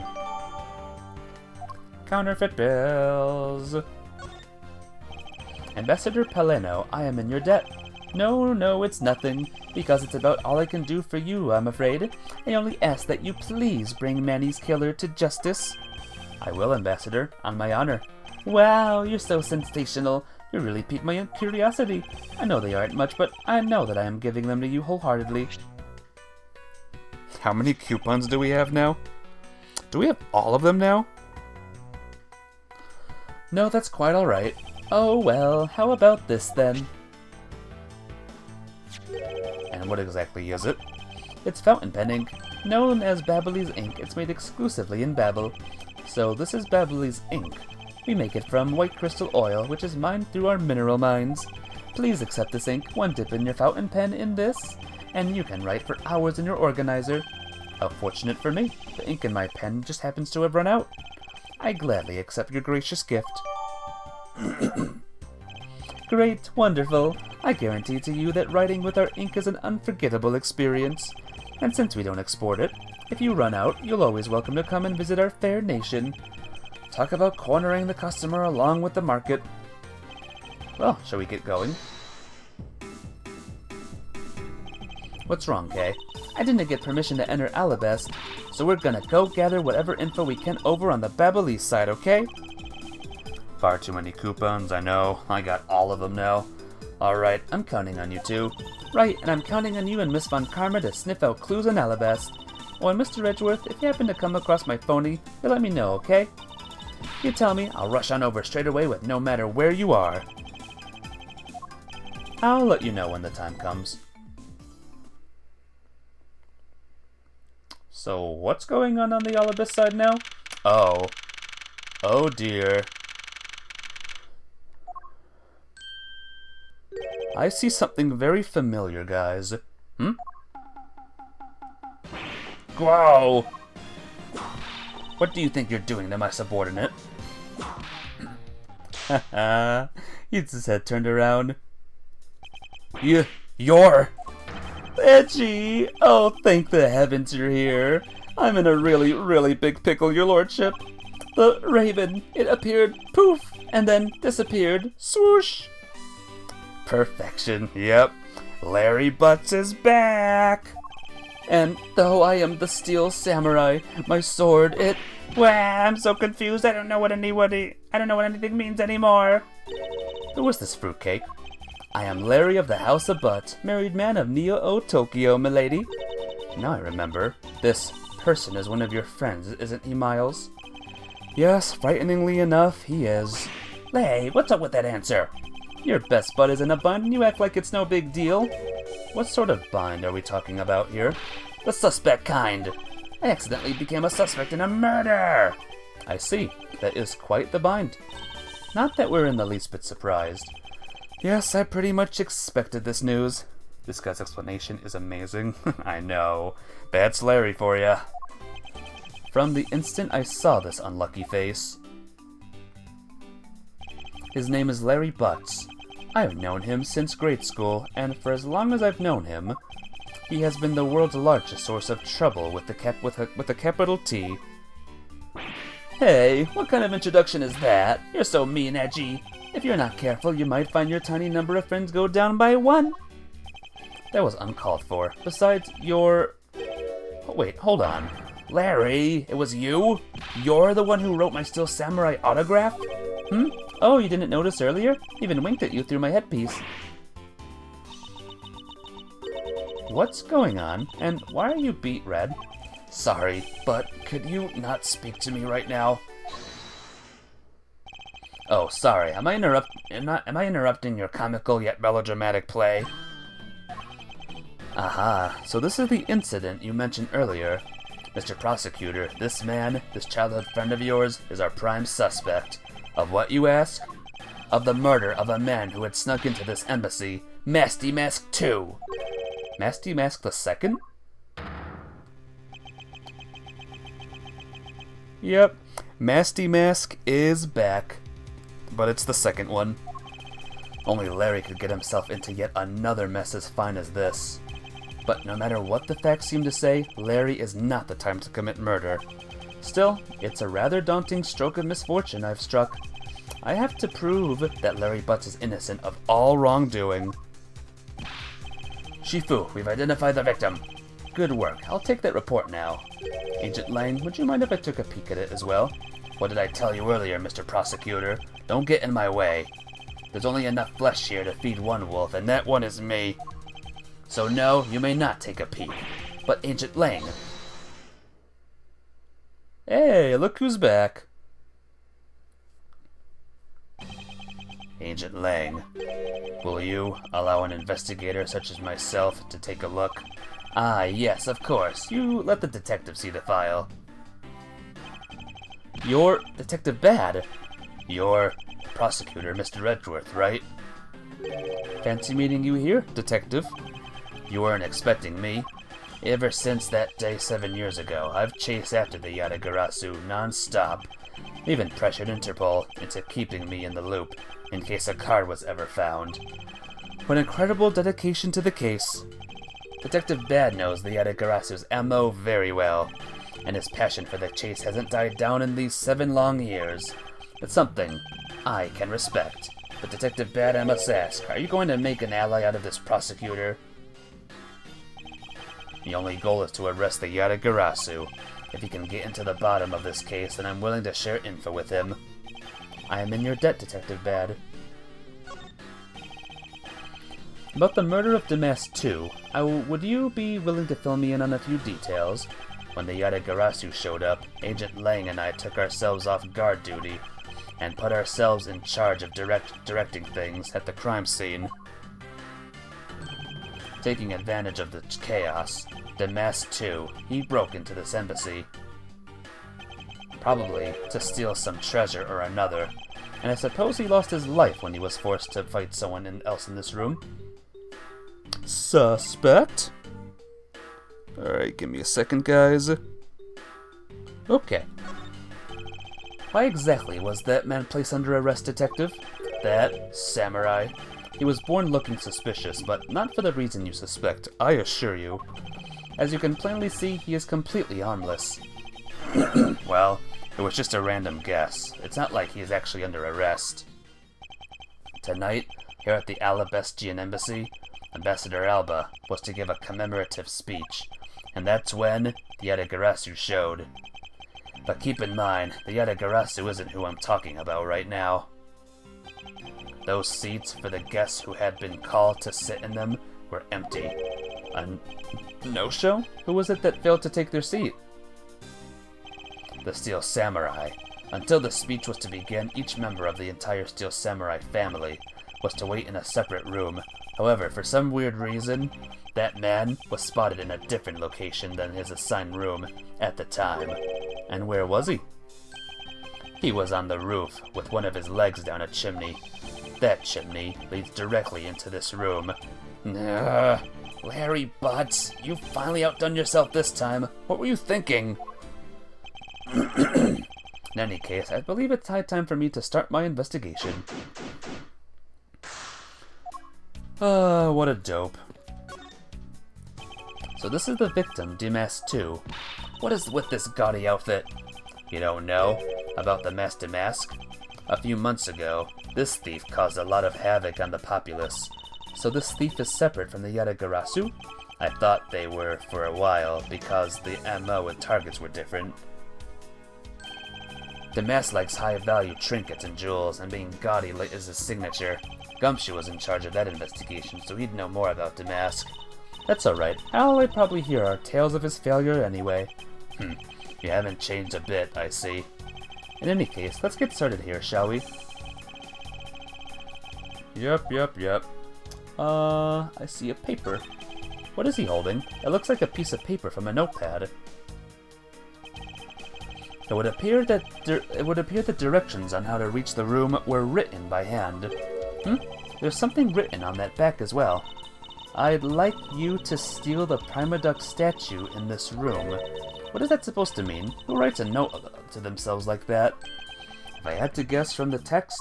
Counterfeit bills. Ambassador Paleno, I am in your debt. No, it's nothing, because it's about all I can do for you, I'm afraid. I only ask that you please bring Manny's killer to justice. I will, Ambassador, on my honor. Wow, you're so sensational. You really piqued my curiosity. I know they aren't much, but I know that I am giving them to you wholeheartedly. How many coupons do we have now? Do we have all of them now? No, that's quite alright. Oh well, how about this then? And what exactly is it? It's fountain pen ink. Known as Babyliss ink, it's made exclusively in Babel. So this is Babyliss ink. We make it from white crystal oil, which is mined through our mineral mines. Please accept this ink, one dip in your fountain pen in this, and you can write for hours in your organizer. How fortunate for me, the ink in my pen just happens to have run out. I gladly accept your gracious gift. Great, wonderful. I guarantee to you that writing with our ink is an unforgettable experience. And since we don't export it, if you run out, you'll always welcome to come and visit our fair nation. Talk about cornering the customer along with the market. Well, shall we get going? What's wrong, Kay? I didn't get permission to enter Alabast, so we're gonna go gather whatever info we can over on the Babyliss side, okay? Far too many coupons, I know. I got all of them now. Alright, I'm counting on you two. Right, and I'm counting on you and Miss Von Karma to sniff out clues in Alabast. Oh, and Mr. Edgeworth, if you happen to come across my phony, you let me know, okay? You tell me, I'll rush on over straight away with no matter where you are. I'll let you know when the time comes. So, what's going on the Alabast side now? Oh. Oh dear. I see something very familiar, guys. Wow! What do you think you're doing to my subordinate? Haha, he's his head turned around. You're... Edgy! Oh, thank the heavens you're here. I'm in a really, really big pickle, your lordship. The raven, it appeared, poof, and then disappeared, swoosh. Perfection, yep. Larry Butts is back! And though I am the steel samurai, my sword, Wow, I'm so confused, I don't know what anything means anymore. Who was this fruitcake? I am Larry of the House of Butt, married man of Neo-O Tokyo, milady. Now I remember. This person is one of your friends, isn't he, Miles? Yes, frighteningly enough, he is. Hey, what's up with that answer? Your best bud is in a bind and you act like it's no big deal. What sort of bind are we talking about here? The suspect kind. I accidentally became a suspect in a murder. I see. That is quite the bind. Not that we're in the least bit surprised. Yes, I pretty much expected this news. This guy's explanation is amazing. I know. That's Larry for ya. From the instant I saw this unlucky face. His name is Larry Butts. I have known him since grade school, and for as long as I've known him, he has been the world's largest source of trouble with a capital T. Hey, what kind of introduction is that? You're so mean, edgy. If you're not careful, you might find your tiny number of friends go down by 1. That was uncalled for. Besides, you're... Oh, wait, hold on. Larry, it was you? You're the one who wrote my Steel Samurai autograph? Oh, you didn't notice earlier? Even winked at you through my headpiece. What's going on? And why are you beet red? Sorry, but could you not speak to me right now? Oh, sorry. Am I interrupting your comical yet melodramatic play? Aha, so this is the incident you mentioned earlier. Mr. Prosecutor, this man, this childhood friend of yours, is our prime suspect. Of what, you ask? Of the murder of a man who had snuck into this embassy, Masty Mask 2. Masty Mask the Second? Yep, Masty Mask is back. But it's the second one. Only Larry could get himself into yet another mess as fine as this. But no matter what the facts seem to say, Larry is not the time to commit murder. Still, it's a rather daunting stroke of misfortune I've struck. I have to prove that Larry Butts is innocent of all wrongdoing. Shifu, we've identified the victim. Good work. I'll take that report now. Agent Lang, would you mind if I took a peek at it as well? What did I tell you earlier, Mr. Prosecutor? Don't get in my way. There's only enough flesh here to feed one wolf, and that one is me. So no, you may not take a peek. But Agent Lang... Hey, look who's back. Agent Lang, will you allow an investigator such as myself to take a look? Ah, yes, of course. You let the detective see the file. You're Detective Bad. You're Prosecutor Mr. Edgeworth, right? Fancy meeting you here, Detective. You weren't expecting me. Ever since that day 7 years ago, I've chased after the Yatagarasu non-stop. Even pressured Interpol into keeping me in the loop, in case a card was ever found. What incredible dedication to the case. Detective Bad knows the Yatagarasu's MO very well, and his passion for the chase hasn't died down in these 7 long years. It's something I can respect. But Detective Bad, I must ask, are you going to make an ally out of this prosecutor? The only goal is to arrest the Yatagarasu. If he can get into the bottom of this case, then I'm willing to share info with him. I am in your debt, Detective Bad. About the murder of Damask 2, would you be willing to fill me in on a few details? When the Yatagarasu showed up, Agent Lang and I took ourselves off guard duty, and put ourselves in charge of directing things at the crime scene. Taking advantage of the chaos, Damask 2, he broke into this embassy. Probably to steal some treasure or another, and I suppose he lost his life when he was forced to fight someone else in this room. Suspect? Alright, give me a second, guys. Okay. Why exactly was that man placed under arrest, Detective? That samurai. He was born looking suspicious, but not for the reason you suspect, I assure you. As you can plainly see, he is completely harmless. Well, it was just a random guess. It's not like he is actually under arrest. Tonight, here at the Alabastian Embassy, Ambassador Alba was to give a commemorative speech, and that's when the Yatagarasu showed. But keep in mind, the Yatagarasu isn't who I'm talking about right now. Those seats for the guests who had been called to sit in them were empty. A no-show? Who was it that failed to take their seat? the Steel Samurai. Until the speech was to begin, each member of the entire Steel Samurai family was to wait in a separate room. However, for some weird reason, that man was spotted in a different location than his assigned room at the time. And where was he? He was on the roof, with one of his legs down a chimney. That chimney leads directly into this room. Larry Butts, you finally outdone yourself this time. What were you thinking? In any case, I believe it's high time for me to start my investigation. What a dope. So this is the victim, Damask 2. What is with this gaudy outfit? You don't know about the Mask Damask? A few months ago, this thief caused a lot of havoc on the populace. So this thief is separate from the Yatagarasu? I thought they were for a while, because the MO and targets were different. Damask likes high-value trinkets and jewels, and being gaudy is his signature. Gumshoe was in charge of that investigation, so he'd know more about Damask. That's alright, all I probably hear are tales of his failure anyway. You haven't changed a bit, I see. In any case, let's get started here, shall we? Yep. I see a paper. What is he holding? It looks like a piece of paper from a notepad. It would appear that directions on how to reach the room were written by hand. There's something written on that back as well. I'd like you to steal the Primaduck statue in this room. What is that supposed to mean? Who writes a note to themselves like that? If I had to guess from the text,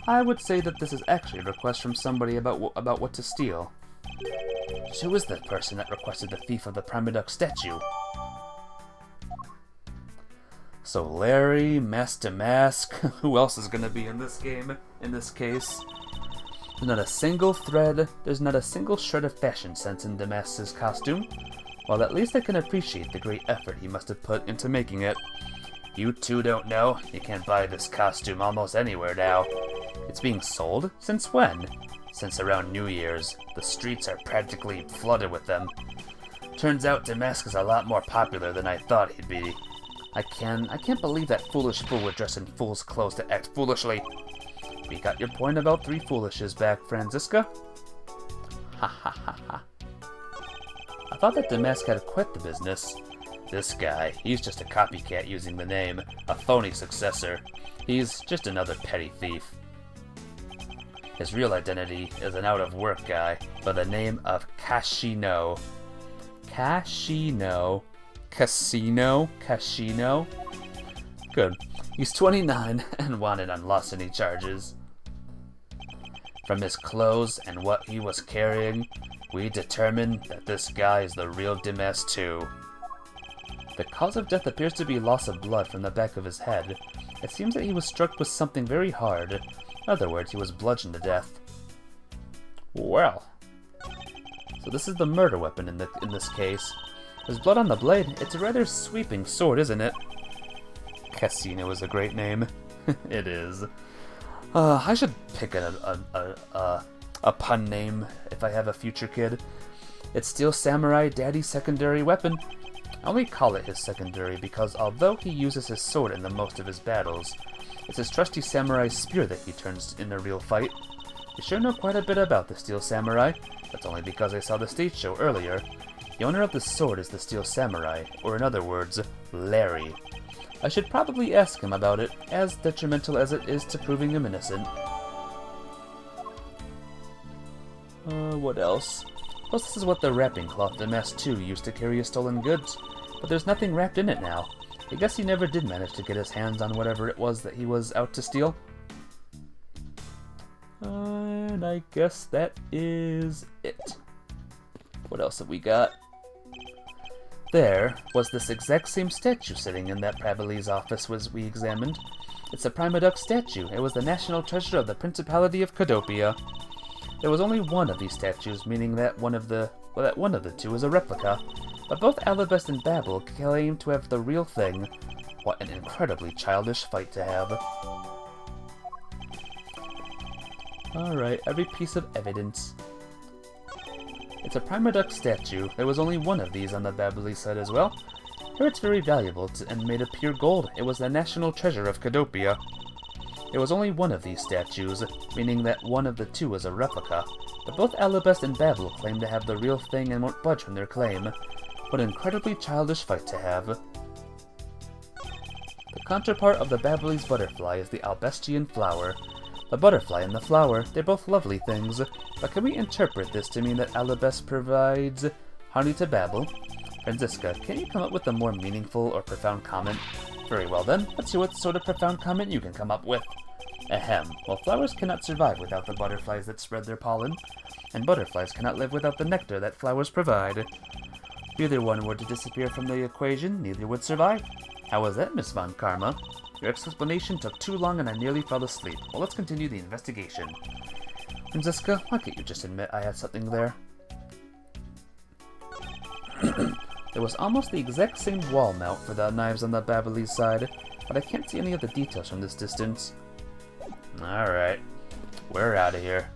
I would say that this is actually a request from somebody about what to steal. So who is the person that requested the thief of the Primaduck statue? So Larry, Mask Damask, who else is gonna be in this game, in this case? There's not a single thread, there's not a single shred of fashion sense in Damask's costume. Well, at least I can appreciate the great effort he must have put into making it. You two don't know, you can't buy this costume almost anywhere now. It's being sold? Since when? Since around New Year's. The streets are practically flooded with them. Turns out Damask is a lot more popular than I thought he'd be. I can't believe that foolish fool would dress in fool's clothes to act foolishly. We got your point about 3 foolishes back, Franziska. Ha ha ha ha. I thought that Damask had quit the business. This guy, he's just a copycat using the name, a phony successor. He's just another petty thief. His real identity is an out-of-work guy by the name of Kashino. Kashino? Good. He's 29 and wanted on larceny charges. From his clothes and what he was carrying, we determined that this guy is the real Damask 2. The cause of death appears to be loss of blood from the back of his head. It seems that he was struck with something very hard. In other words, he was bludgeoned to death. Well. So this is the murder weapon in this case. There's blood on the blade. It's a rather sweeping sword, isn't it? Casino is a great name. It is. I should pick a pun name if I have a future kid. It's Steel Samurai Daddy's secondary weapon. I only call it his secondary because although he uses his sword in the most of his battles, it's his trusty samurai spear that he turns in a real fight. You sure know quite a bit about the Steel Samurai. That's only because I saw the stage show earlier. The owner of the sword is the Steel Samurai, or in other words, Larry. I should probably ask him about it, as detrimental as it is to proving him innocent. What else? Plus, this is what the wrapping cloth Damask 2 used to carry his stolen goods, but there's nothing wrapped in it now. I guess he never did manage to get his hands on whatever it was that he was out to steal. And I guess that is it. What else have we got? There was this exact same statue sitting in that Pravile's office we examined. It's a Primaduck statue. It was the national treasure of the Principality of Codopia. There was only one of these statues, meaning that one of the two is a replica. But both Alabest and Babel claim to have the real thing. What an incredibly childish fight to have. Alright, every piece of evidence. It's a Primaduck statue. There was only one of these on the Babili side as well. Here it's very valuable and made of pure gold. It was the national treasure of Cadopia. There was only one of these statues, meaning that one of the two was a replica, but both Alabest and Babel claim to have the real thing and won't budge from their claim. What an incredibly childish fight to have. The counterpart of the Babelese butterfly is the Albestian flower. The butterfly and the flower, they're both lovely things, but can we interpret this to mean that Alabest provides honey to Babel? Franziska, can you come up with a more meaningful or profound comment? Very well then, let's see what sort of profound comment you can come up with. Ahem. Well, flowers cannot survive without the butterflies that spread their pollen, and butterflies cannot live without the nectar that flowers provide. If either one were to disappear from the equation, neither would survive. How was that, Miss Von Karma? Your explanation took too long and I nearly fell asleep. Well, let's continue the investigation. Franziska, why can't you just admit I had something there? There was almost the exact same wall mount for the knives on the Babelese side, but I can't see any of the details from this distance. Alright, we're out of here.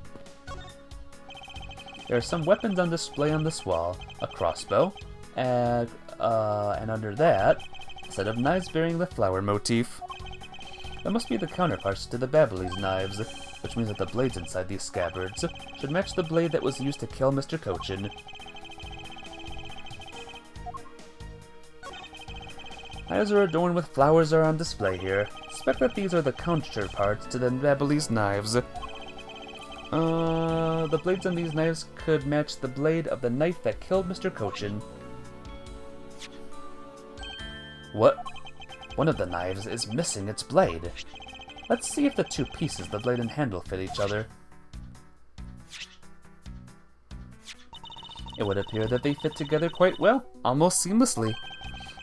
There are some weapons on display on this wall. A crossbow, and under that, a set of knives bearing the flower motif. That must be the counterparts to the Babelese knives, which means that the blades inside these scabbards should match the blade that was used to kill Mr. Kochin. Knives are adorned with flowers are on display here. Suspect that these are the counterparts to the Babelese knives. The blades on these knives could match the blade of the knife that killed Mr. Kochin. What? One of the knives is missing its blade. Let's see if the two pieces, the blade and handle, fit each other. It would appear that they fit together quite well, almost seamlessly.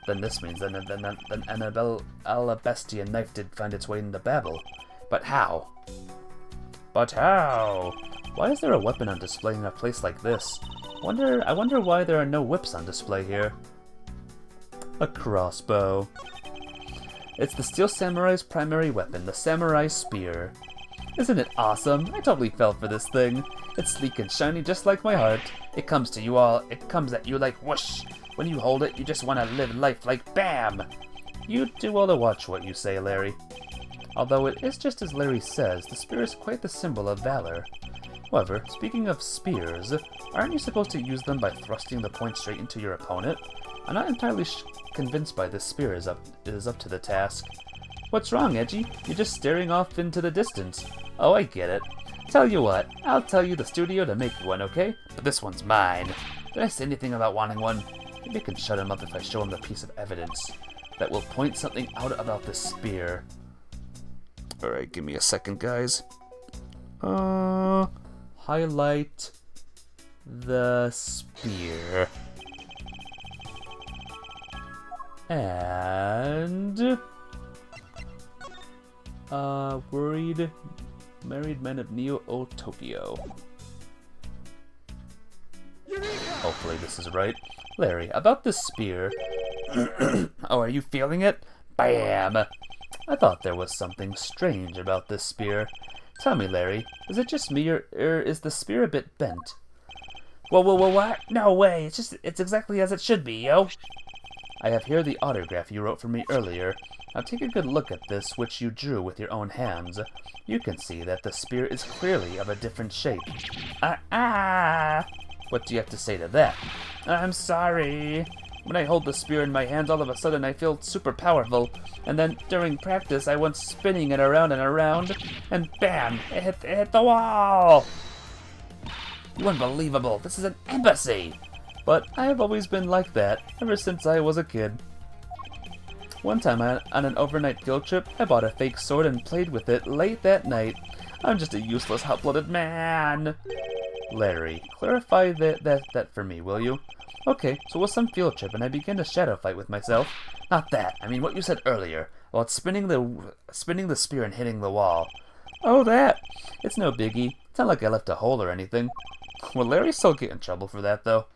Then this means that an Alabestian knife did find its way into Babel. But how? But how? Why is there a weapon on display in a place like this? I wonder why there are no whips on display here. A crossbow. It's the Steel Samurai's primary weapon, the Samurai Spear. Isn't it awesome? I totally fell for this thing. It's sleek and shiny just like my heart. It comes at you like whoosh. When you hold it, you just want to live life like BAM! You do well to watch what you say, Larry. Although it is just as Larry says, the spear is quite the symbol of valor. However, speaking of spears, aren't you supposed to use them by thrusting the point straight into your opponent? I'm not entirely convinced by this spear is up to the task. What's wrong, Edgy? You're just staring off into the distance. Oh, I get it. Tell you what, I'll tell you the studio to make you one, okay? But this one's mine. Did I say anything about wanting one? Maybe I can shut him up if I show him the piece of evidence that will point something out about this spear. Alright, give me a second, guys. Highlight the spear. And worried married men of Neo Tokyo. Hopefully this is right. Larry, about this spear. Oh, are you feeling it? Bam! I thought there was something strange about this spear. Tell me, Larry, is it just me or is the spear a bit bent? Whoa, what? No way, it's exactly as it should be, yo! I have here the autograph you wrote for me earlier. Now take a good look at this, which you drew with your own hands. You can see that the spear is clearly of a different shape. What do you have to say to that? I'm sorry. When I hold the spear in my hands, all of a sudden I feel super powerful. And then during practice, I went spinning it around and around, and bam! It hit the wall! You unbelievable! This is an embassy! But I have always been like that, ever since I was a kid. One time on an overnight field trip, I bought a fake sword and played with it late that night. I'm just a useless, hot-blooded man. Larry, clarify that for me, will you? Okay, so it was some field trip and I began a shadow fight with myself. Not that, I mean what you said earlier, about spinning the spear and hitting the wall. Oh, that! It's no biggie. It's not like I left a hole or anything. Will Larry still get in trouble for that, though?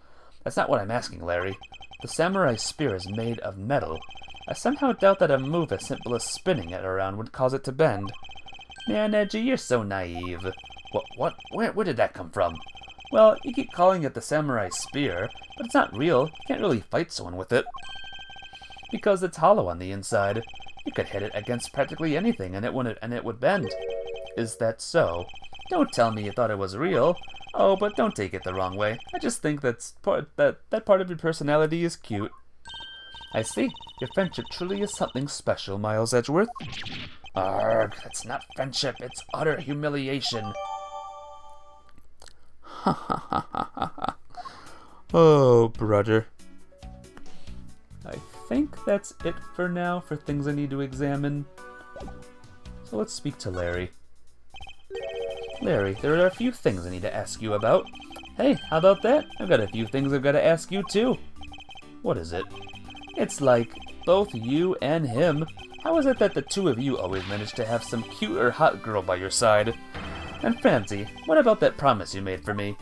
That's not what I'm asking, Larry. The samurai spear is made of metal. I somehow doubt that a move as simple as spinning it around would cause it to bend. Man, Edgy, you're so naive. What? Where did that come from? Well, you keep calling it the samurai spear, but it's not real. You can't really fight someone with it. because it's hollow on the inside. You could hit it against practically anything and it would bend. Is that so? Don't tell me you thought it was real. Oh, but don't take it the wrong way. I just think that part of your personality is cute. I see. Your friendship truly is something special, Miles Edgeworth. Arg, that's not friendship, it's utter humiliation. Ha ha ha ha ha ha. Oh, brother. I think that's it for now for things I need to examine. So let's speak to Larry. Larry, there are a few things I need to ask you about. Hey, how about that? I've got a few things I've got to ask you too. What is it? It's like, both you and him, how is it that the two of you always manage to have some cute or hot girl by your side? And Francie, what about that promise you made for me?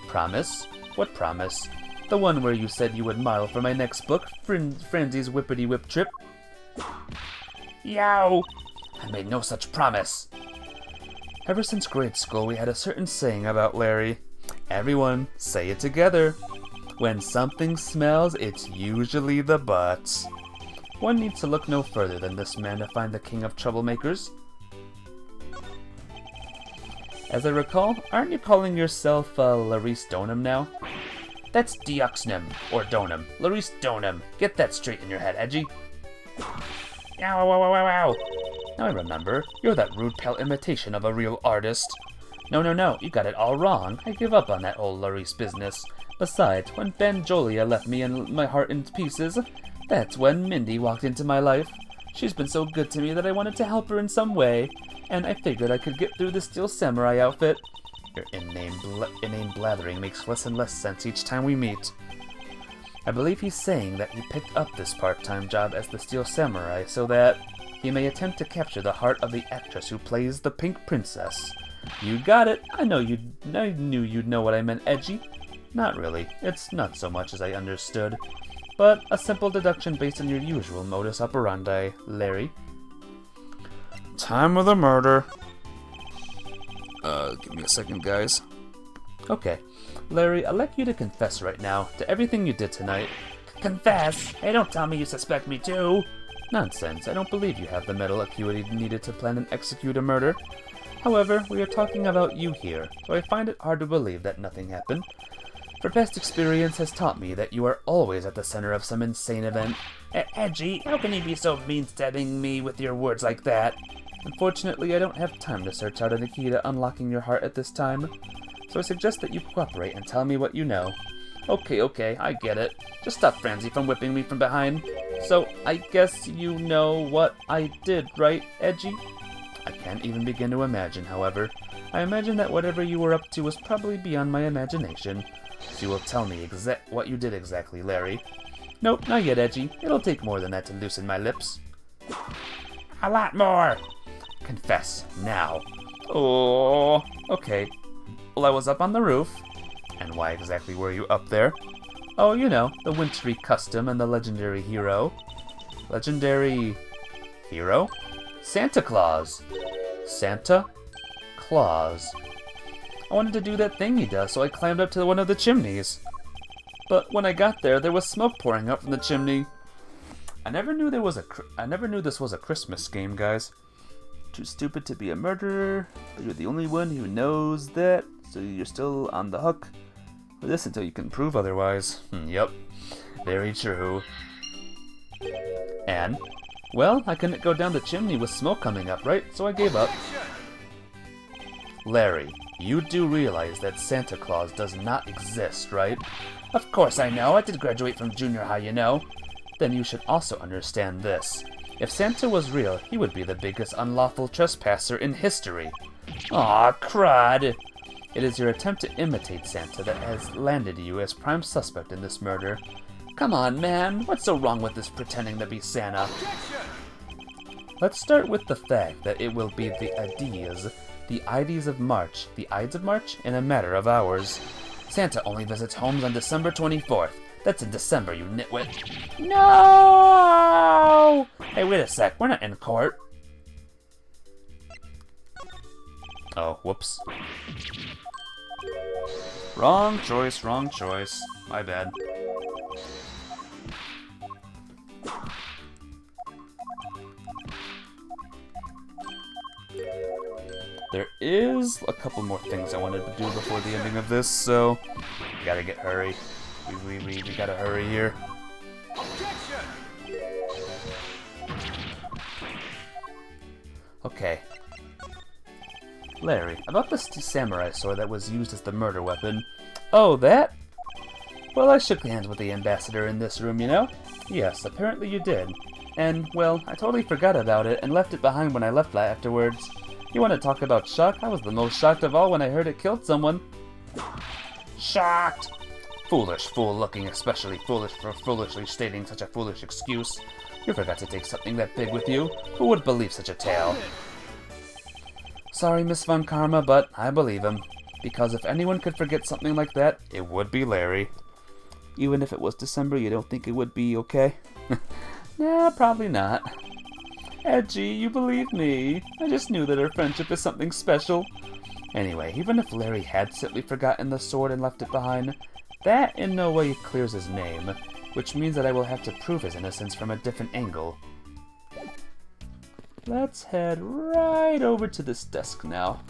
Promise? What promise? The one where you said you would model for my next book, Francie's Whippity Whip Trip? Yow! I made no such promise. Ever since grade school, we had a certain saying about Larry. Everyone, say it together. When something smells, it's usually the butts. One needs to look no further than this man to find the king of troublemakers. As I recall, aren't you calling yourself Larice Donham now? That's Deoxnym, or Donham. Larice Donham. Get that straight in your head, Edgy. Ow, ow, ow, ow, ow. Now I remember. You're that rude pale imitation of a real artist. No, you got it all wrong. I give up on that old Larice business. Besides, when Benjolia left me and my heart in pieces, that's when Mindy walked into my life. She's been so good to me that I wanted to help her in some way, and I figured I could get through the Steel Samurai outfit. Your inane blathering makes less and less sense each time we meet. I believe he's saying that he picked up this part-time job as the Steel Samurai so that he may attempt to capture the heart of the actress who plays the Pink Princess. You got it. I knew you'd know what I meant, Edgy. Not really. It's not so much as I understood. But a simple deduction based on your usual modus operandi, Larry. Time of the murder. Give me a second, guys. Okay. Larry, I'd like you to confess right now to everything you did tonight. Confess? Hey, don't tell me you suspect me too. Nonsense. I don't believe you have the mental acuity needed to plan and execute a murder. However, we are talking about you here, so I find it hard to believe that nothing happened. For past experience has taught me that you are always at the center of some insane event. Edgy, how can you be so mean-stabbing me with your words like that? Unfortunately, I don't have time to search out a key to unlocking your heart at this time, so I suggest that you cooperate and tell me what you know. Okay, I get it. Just stop Francie from whipping me from behind. So, I guess you know what I did, right, Edgy? I can't even begin to imagine, however. I imagine that whatever you were up to was probably beyond my imagination. So you will tell me what you did exactly, Larry. Nope, not yet, Edgy. It'll take more than that to loosen my lips. A lot more! Confess, now. Oh, okay. Well, I was up on the roof. And why exactly were you up there? Oh, you know, the wintry custom and the legendary hero. Legendary hero? Santa Claus. Santa Claus. I wanted to do that thing he does, so I climbed up to one of the chimneys. But when I got there, there was smoke pouring up from the chimney. I never knew this was a Christmas game, guys. Too stupid to be a murderer, but you're the only one who knows that, so you're still on the hook for this until you can prove otherwise. Yep, very true. And, well, I couldn't go down the chimney with smoke coming up, right? So I gave up. Larry, you do realize that Santa Claus does not exist, right? Of course I know. I did graduate from junior high, you know. Then you should also understand this. If Santa was real, he would be the biggest unlawful trespasser in history. Aw, crud! It is your attempt to imitate Santa that has landed you as prime suspect in this murder. Come on, man. What's so wrong with this pretending to be Santa? Let's start with the fact that it will be the Ides of March, in a matter of hours. Santa only visits homes on December 24th. That's in December, you nitwit. No! Hey, wait a sec. We're not in court. Oh, whoops. Wrong choice. My bad. there is a couple more things I wanted to do before the ending of this, so gotta get hurry. We gotta hurry here. Objection! Okay. Larry, about the samurai sword that was used as the murder weapon. Oh, that? Well, I shook hands with the ambassador in this room, you know? Yes, apparently you did. And, well, I totally forgot about it and left it behind when I left afterwards. You want to talk about shock? I was the most shocked of all when I heard it killed someone. Shocked! Foolish fool looking especially foolish for foolishly stating such a foolish excuse. You forgot to take something that big with you. Who would believe such a tale? Sorry, Miss Von Karma, but I believe him. Because if anyone could forget something like that, it would be Larry. Even if it was December, you don't think it would be okay? Nah, probably not. Edgy, you believe me. I just knew that our friendship is something special. Anyway, even if Larry had simply forgotten the sword and left it behind, that in no way clears his name, which means that I will have to prove his innocence from a different angle. Let's head right over to this desk now.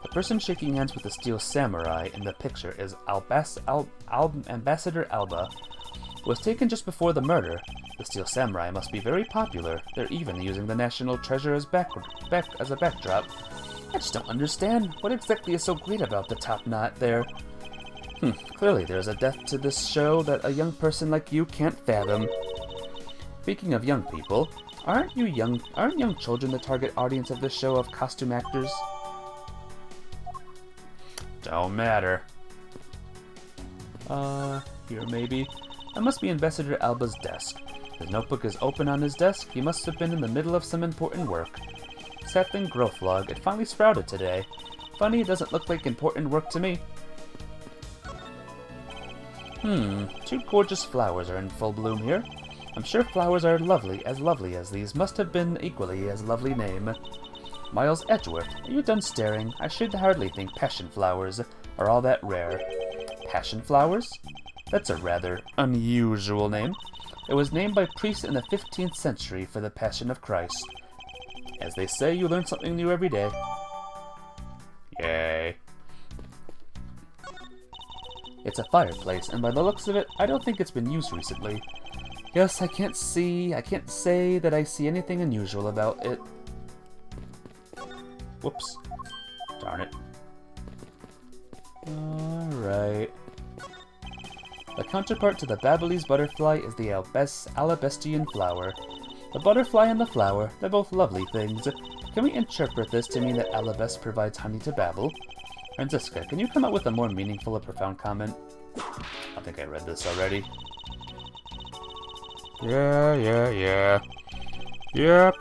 The person shaking hands with the steel samurai in the picture is Ambassador Alba. Was taken just before the murder. The steel samurai must be very popular. They're even using the national treasure as as a backdrop. I just don't understand. What exactly is so great about the top knot there? Clearly there's a depth to this show that a young person like you can't fathom. Speaking of young people, aren't young children the target audience of this show of costume actors? Don't matter. Here maybe. That must be Ambassador Alba's desk. His notebook is open on his desk. He must have been in the middle of some important work. Sapling growth log. It finally sprouted today. Funny, it doesn't look like important work to me. Two gorgeous flowers are in full bloom here. I'm sure flowers are lovely as these. Must have been equally as lovely name. Miles Edgeworth, are you done staring? I should hardly think passion flowers are all that rare. Passion flowers? That's a rather unusual name. It was named by priests in the 15th century for the Passion of Christ. As they say, you learn something new every day. Yay. It's a fireplace, and by the looks of it, I don't think it's been used recently. Yes, I can't say that I see anything unusual about it. Whoops. Darn it. Alright. The counterpart to the Babyliss butterfly is the Alabestian flower. The butterfly and the flower, they're both lovely things. Can we interpret this to mean that Alabest provides honey to Babel? Franziska, can you come up with a more meaningful or profound comment? I think I read this already. Yeah. Yep.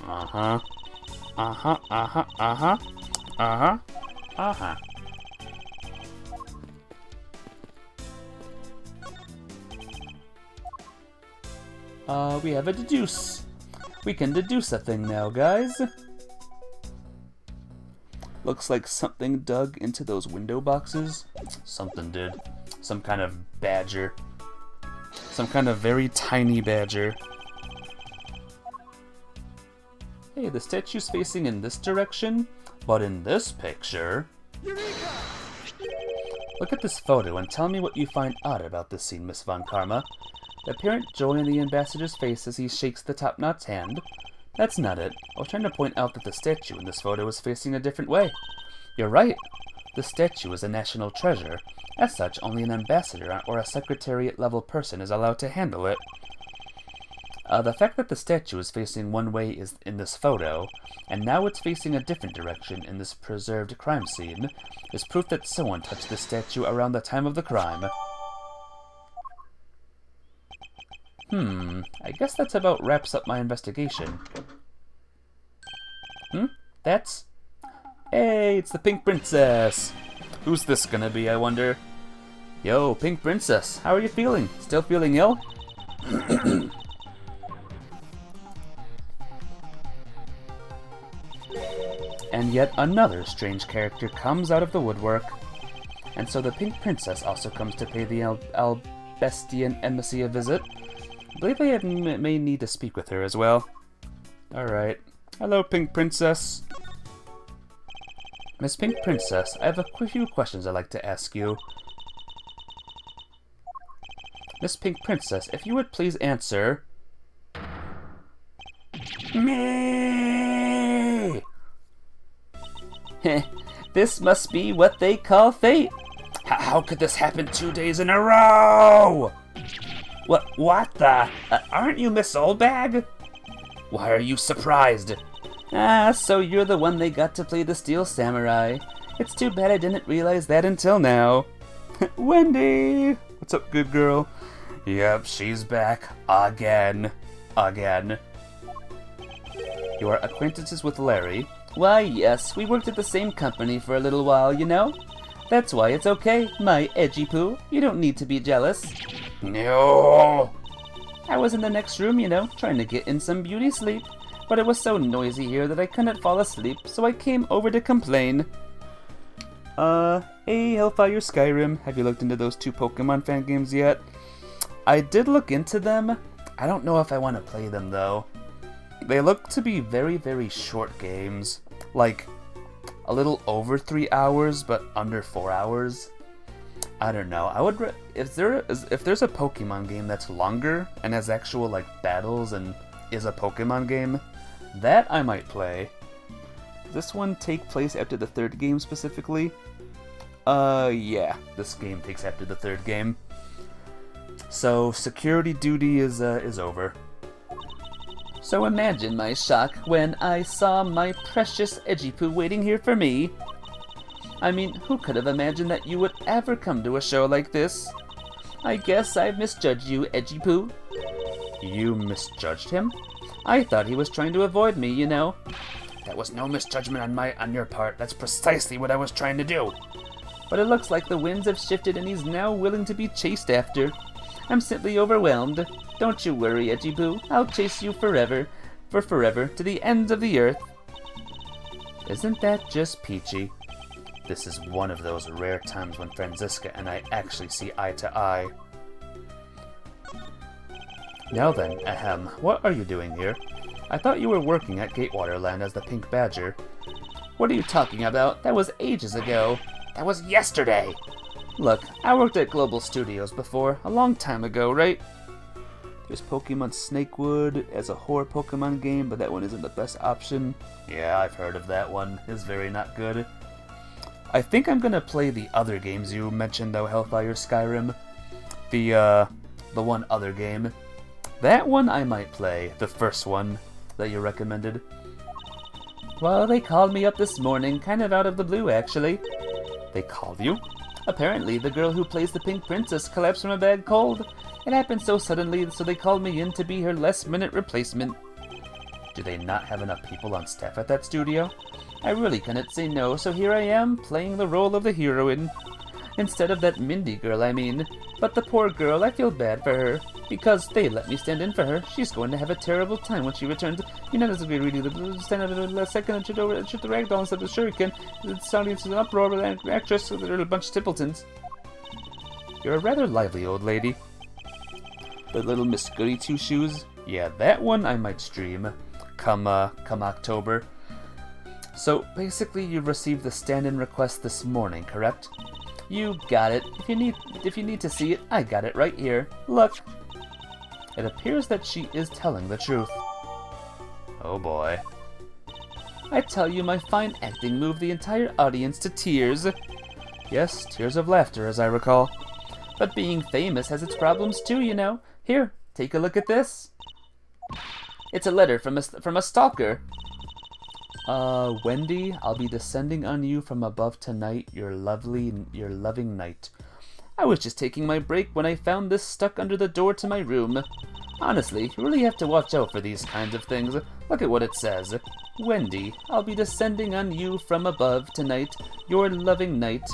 Uh-huh. We have a deduce. We can deduce a thing now, guys. Looks like something dug into those window boxes. Something did. Some kind of badger. Some kind of very tiny badger. Hey, the statue's facing in this direction, but in this picture... Eureka! Look at this photo and tell me what you find odd about this scene, Miss Von Karma. The apparent joy in the ambassador's face as he shakes the top knot's hand. That's not it. I was trying to point out that the statue in this photo is facing a different way. You're right. The statue is a national treasure. As such, only an ambassador or a secretariat-level person is allowed to handle it. The fact that the statue is facing one way is in this photo, and now it's facing a different direction in this preserved crime scene, is proof that someone touched the statue around the time of the crime. I guess that's about wraps up my investigation. That's... Hey, it's the Pink Princess! Who's this gonna be, I wonder? Yo, Pink Princess, how are you feeling? Still feeling ill? And yet another strange character comes out of the woodwork. And so the Pink Princess also comes to pay the Albestian embassy a visit. I believe I may need to speak with her as well. Alright. Hello, Pink Princess. Miss Pink Princess, I have a few questions I'd like to ask you. Miss Pink Princess, if you would please answer... Me! This must be what they call fate. How could this happen 2 days in a row? What the? Aren't you Miss Oldbag? Why are you surprised? Ah, so you're the one they got to play the Steel Samurai. It's too bad I didn't realize that until now. Wendy! What's up, good girl? Yep, she's back. Again. You are acquaintances with Larry? Why, yes, we worked at the same company for a little while, you know? That's why it's okay, my edgy poo. You don't need to be jealous. No! I was in the next room, you know, trying to get in some beauty sleep. But it was so noisy here that I couldn't fall asleep, so I came over to complain. Hey, Hellfire Skyrim, have you looked into those 2 Pokemon fan games yet? I did look into them. I don't know if I want to play them, though. They look to be very, very short games. Like, a little over 3 hours, but under 4 hours. I don't know. I would if there's a Pokemon game that's longer and has actual like battles and is a Pokemon game, that I might play. Does this one take place after the 3rd game specifically? Yeah, this game takes after the 3rd game. So security duty is over. So imagine my shock when I saw my precious Edgipoo waiting here for me. I mean, who could have imagined that you would ever come to a show like this? I guess I've misjudged you, Edgipoo. You misjudged him? I thought he was trying to avoid me, you know. That was no misjudgment on your part. That's precisely what I was trying to do. But it looks like the winds have shifted and he's now willing to be chased after. I'm simply overwhelmed. Don't you worry, Edgipoo. I'll chase you forever, to the ends of the earth. Isn't that just peachy? This is one of those rare times when Franziska and I actually see eye to eye. Now then, ahem, what are you doing here? I thought you were working at Gatewaterland as the Pink Badger. What are you talking about? That was ages ago. That was yesterday! Look, I worked at Global Studios before, a long time ago, right? There's Pokemon Snakewood as a horror Pokemon game, but that one isn't the best option. Yeah, I've heard of that one. It's very not good. I think I'm gonna play the other games you mentioned though, Hellfire Skyrim. The one other game. That one I might play, the first one that you recommended. Well, they called me up this morning, kind of out of the blue actually. They called you? Apparently, the girl who plays the Pink Princess collapsed from a bad cold. It happened so suddenly, so they called me in to be her last-minute replacement. Do they not have enough people on staff at that studio? I really couldn't say no, so here I am, playing the role of the heroine. Instead of that Mindy girl, I mean. But the poor girl, I feel bad for her. Because they let me stand in for her. She's going to have a terrible time when she returns. You know, this will be really stand up in a second and shoot the ragdoll instead of the shuriken. The audience is an uproar with an actress, so they're a bunch of Tippletons. You're a rather lively old lady. The little Miss Goody Two Shoes? Yeah, that one I might stream. Come October. So, basically you've received the stand-in request this morning, correct? You got it. If you need to see it, I got it right here. Look. It appears that she is telling the truth. Oh boy. I tell you, my fine acting moved the entire audience to tears. Yes, tears of laughter, as I recall. But being famous has its problems too, you know. Here, take a look at this. It's a letter from a stalker. Wendy, I'll be descending on you from above tonight, your loving night. I was just taking my break when I found this stuck under the door to my room. Honestly, you really have to watch out for these kinds of things. Look at what it says. Wendy, I'll be descending on you from above tonight, your loving night.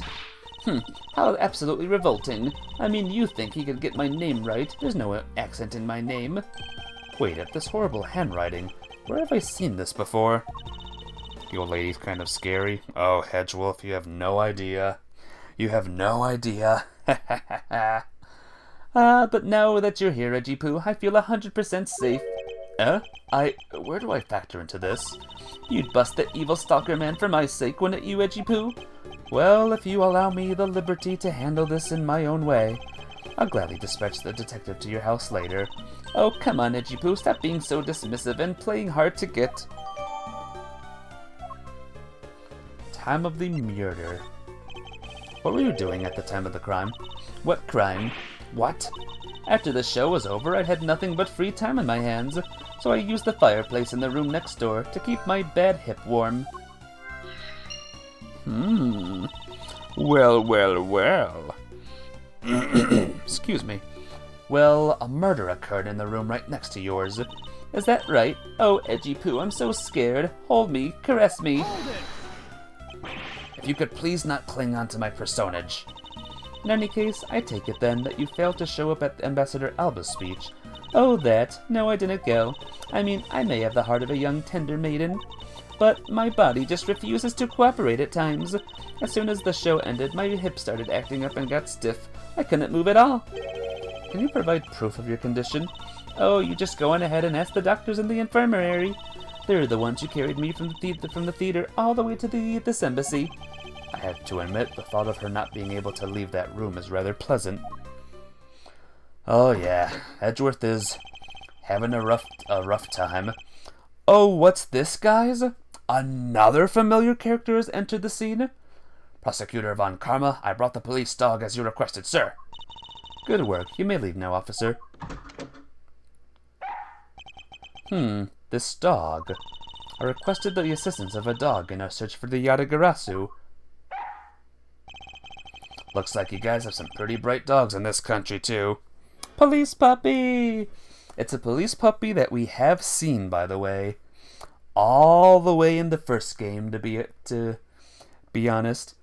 How absolutely revolting. I mean, you think he could get my name right. There's no accent in my name. Wait, at this horrible handwriting. Where have I seen this before? The old lady's kind of scary. Oh, Hedgewolf, you have no idea. You have no idea. But now that you're here, Edgy Poo, I feel 100% safe. Where do I factor into this? You'd bust the evil stalker man for my sake, wouldn't you, Edgy Poo? Well, if you allow me the liberty to handle this in my own way, I'll gladly dispatch the detective to your house later. Oh, come on, Edgy Poo, stop being so dismissive and playing hard to get. Time of the murder. What were you doing at the time of the crime? What crime? What? After the show was over, I had nothing but free time in my hands, so I used the fireplace in the room next door to keep my bad hip warm. Well. Excuse me. Well, a murder occurred in the room right next to yours. Is that right? Oh, Edgy Poo, I'm so scared. Hold me, caress me. Hold it! If you could please not cling on to my personage. In any case, I take it then that you failed to show up at Ambassador Alba's speech. Oh, that. No, I didn't go. I mean, I may have the heart of a young tender maiden, but my body just refuses to cooperate at times. As soon as the show ended, my hip started acting up and got stiff. I couldn't move at all. Can you provide proof of your condition? Oh, you just go on ahead and ask the doctors in the infirmary. They're the ones who carried me from the theater all the way to this embassy. I have to admit, the thought of her not being able to leave that room is rather pleasant. Oh yeah, Edgeworth is having a rough time. Oh, what's this, guys? Another familiar character has entered the scene? Prosecutor Von Karma, I brought the police dog as you requested, sir. Good work. You may leave now, officer. This dog. I requested the assistance of a dog in our search for the Yatagarasu. Looks like you guys have some pretty bright dogs in this country, too. Police puppy! It's a police puppy that we have seen, by the way. All the way in the first game, to be honest.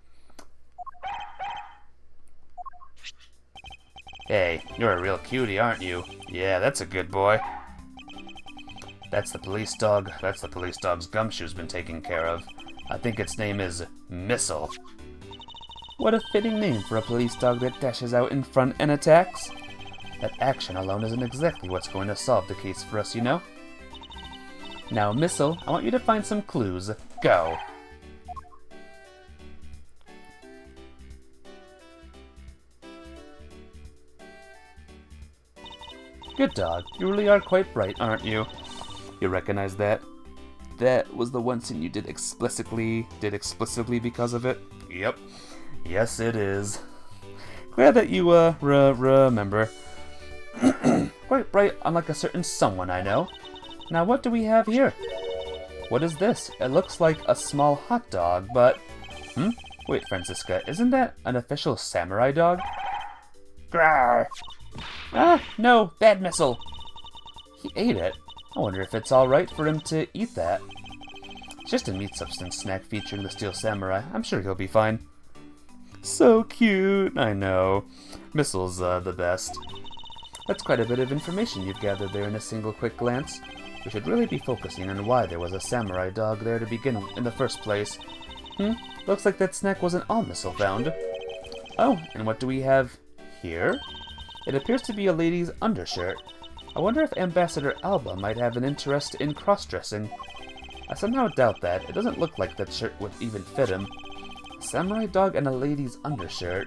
Hey, you're a real cutie, aren't you? Yeah, that's a good boy. That's the police dog. That's the police dog's Gumshoe's been taken care of. I think its name is Missile. What a fitting name for a police dog that dashes out in front and attacks. That action alone isn't exactly what's going to solve the case for us, you know? Now, Missile, I want you to find some clues. Go! Good dog. You really are quite bright, aren't you? You recognize that? That was the one scene you did explicitly because of it? Yep. Yes, it is. Glad that you, remember. Quite bright, unlike a certain someone I know. Now, what do we have here? What is this? It looks like a small hot dog, but... Wait, Francisca, isn't that an official samurai dog? Grrr! Ah, no, bad Missile! He ate it. I wonder if it's alright for him to eat that. It's just a meat substance snack featuring the Steel Samurai. I'm sure he'll be fine. So cute, I know. Missile's, the best. That's quite a bit of information you've gathered there in a single quick glance. We should really be focusing on why there was a samurai dog there to begin in the first place. Looks like that snack wasn't all Missile found. Oh, and what do we have here? It appears to be a lady's undershirt. I wonder if Ambassador Alba might have an interest in cross-dressing. I somehow doubt that. It doesn't look like that shirt would even fit him. A samurai dog and a lady's undershirt.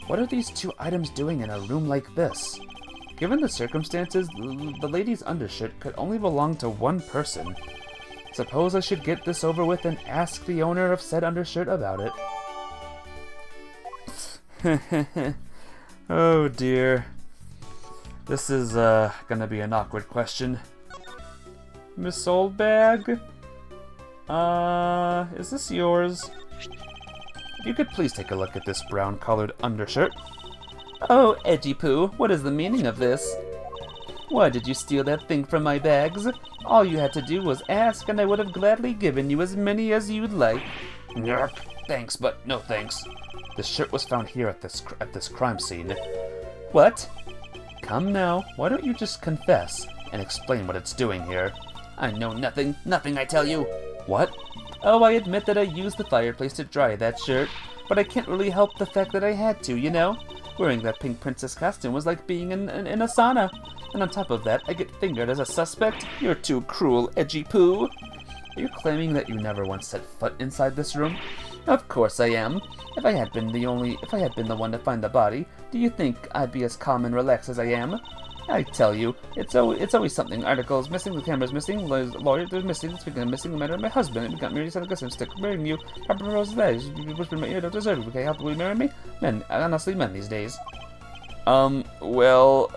What are these two items doing in a room like this? Given the circumstances, the lady's undershirt could only belong to one person. Suppose I should get this over with and ask the owner of said undershirt about it. Oh dear. This is, gonna be an awkward question. Miss Oldbag? Is this yours? If you could please take a look at this brown-colored undershirt. Oh, Edgy Poo, what is the meaning of this? Why did you steal that thing from my bags? All you had to do was ask, and I would have gladly given you as many as you'd like. Nerk. Thanks, but no thanks. This shirt was found here at this crime scene. What? Come now, why don't you just confess and explain what it's doing here? I know nothing, I tell you. What? Oh, I admit that I used the fireplace to dry that shirt. but I can't really help the fact that I had to, you know? Wearing that pink princess costume was like being in a sauna. And on top of that, I get fingered as a suspect? You're too cruel, Edgy Poo. Are you claiming that you never once set foot inside this room? Of course I am. If I had been the one to find the body, do you think I'd be as calm and relaxed as I am? I tell you, it's always something. Articles missing, the camera's missing, lawyer, there's missing, speaking of missing, the matter of my husband, it got married, said I stick marrying you, Papa Rose legs, you whisper in my ear, don't deserve it, okay, will you marry me? Men, honestly, men these days. Well,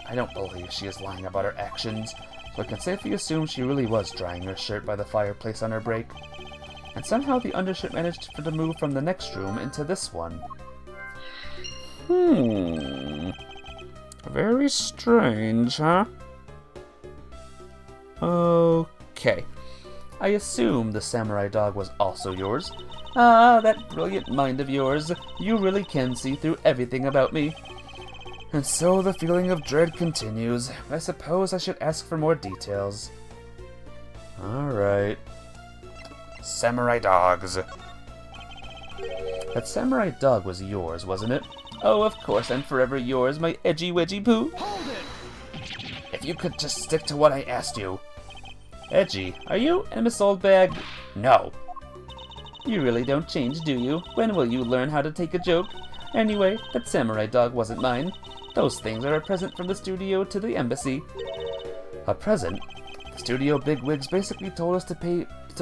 I don't believe she is lying about her actions, so I can safely assume she really was drying her shirt by the fireplace on her break. And somehow the undershirt managed to move from the next room into this one. Very strange, huh? Okay. I assume the samurai dog was also yours. Ah, that brilliant mind of yours. You really can see through everything about me. And so the feeling of dread continues. I suppose I should ask for more details. Alright. Samurai dogs. That samurai dog was yours, wasn't it? Oh, of course, and forever yours, my edgy wedgy poo. Hold it! If you could just stick to what I asked you. Edgy, are you in Miss Oldbag? No. You really don't change, do you? When will you learn how to take a joke? Anyway, that samurai dog wasn't mine. Those things are a present from the studio to the embassy. A present? The studio bigwigs basically told us to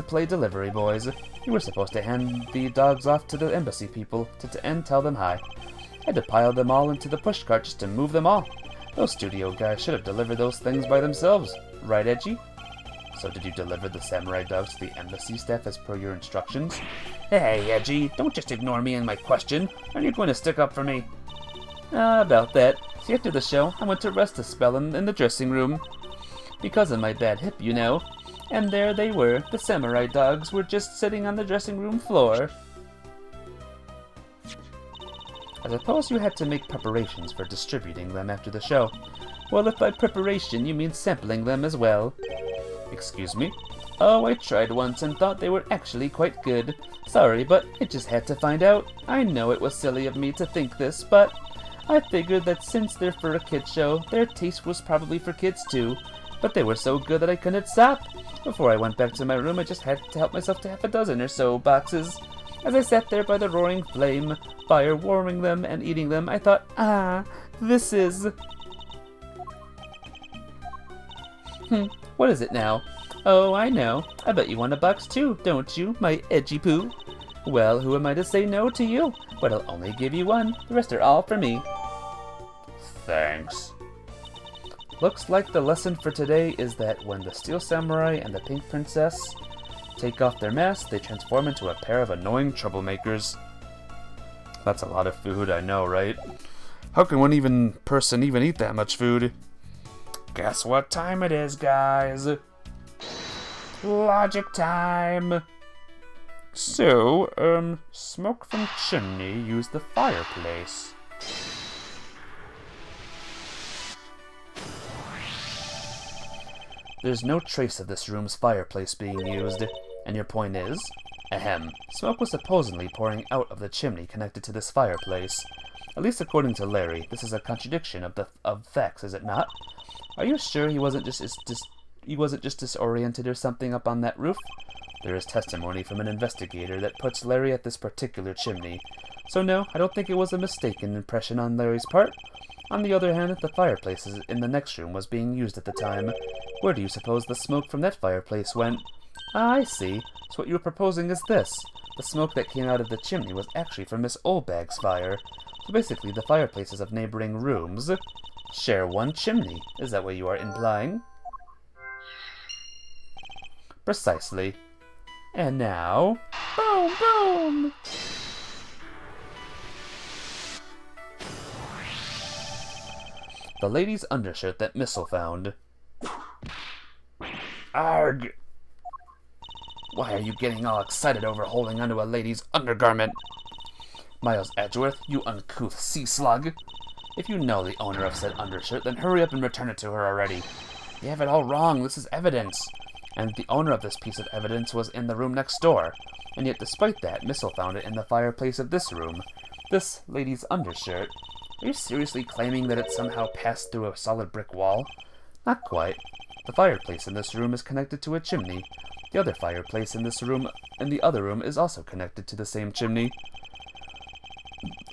play delivery boys. We were supposed to hand the dogs off to the embassy people and tell them hi. I had to pile them all into the pushcart just to move them all. Those studio guys should have delivered those things by themselves. Right, Edgy? So did you deliver the samurai dogs to the embassy staff as per your instructions? Hey, Edgy, don't just ignore me and my question. Are you going to stick up for me? About that. See, after the show, I went to rest a spell in the dressing room. Because of my bad hip, you know. And there they were. The samurai dogs were just sitting on the dressing room floor. I suppose you had to make preparations for distributing them after the show. Well, if by preparation you mean sampling them as well. Excuse me? Oh, I tried once and thought they were actually quite good. Sorry, but I just had to find out. I know it was silly of me to think this, but I figured that since they're for a kid's show, their taste was probably for kids too. But they were so good that I couldn't stop. Before I went back to my room, I just had to help myself to half a dozen or so boxes. As I sat there by the roaring flame, fire warming them and eating them, I thought, this is... what is it now? Oh, I know. I bet you want a box too, don't you, my edgy poo? Well, who am I to say no to you? But I'll only give you one. The rest are all for me. Thanks. Looks like the lesson for today is that when the Steel Samurai and the Pink Princess take off their masks, they transform into a pair of annoying troublemakers. That's a lot of food, I know, right? How can one person even eat that much food? Guess what time it is, guys? Logic time! So, smoke from chimney use the fireplace. There's no trace of this room's fireplace being used. And your point is? Ahem. Smoke was supposedly pouring out of the chimney connected to this fireplace. At least according to Larry, this is a contradiction of facts, is it not? Are you sure he wasn't just disoriented or something up on that roof? There is testimony from an investigator that puts Larry at this particular chimney. So no, I don't think it was a mistaken impression on Larry's part. On the other hand, the fireplace in the next room was being used at the time. Where do you suppose the smoke from that fireplace went? Ah, I see. So what you were proposing is this. The smoke that came out of the chimney was actually from Miss Oldbag's fire. So basically, the fireplaces of neighboring rooms share one chimney. Is that what you are implying? Precisely. And now... boom, boom! The lady's undershirt that Missile found. Arg! Why are you getting all excited over holding onto a lady's undergarment? Miles Edgeworth, you uncouth sea slug! If you know the owner of said undershirt, then hurry up and return it to her already. You have it all wrong. This is evidence. and the owner of this piece of evidence was in the room next door. And yet despite that, Missile found it in the fireplace of this room. This lady's undershirt. Are you seriously claiming that it somehow passed through a solid brick wall? Not quite. The fireplace in this room is connected to a chimney. The other fireplace in the other room is also connected to the same chimney,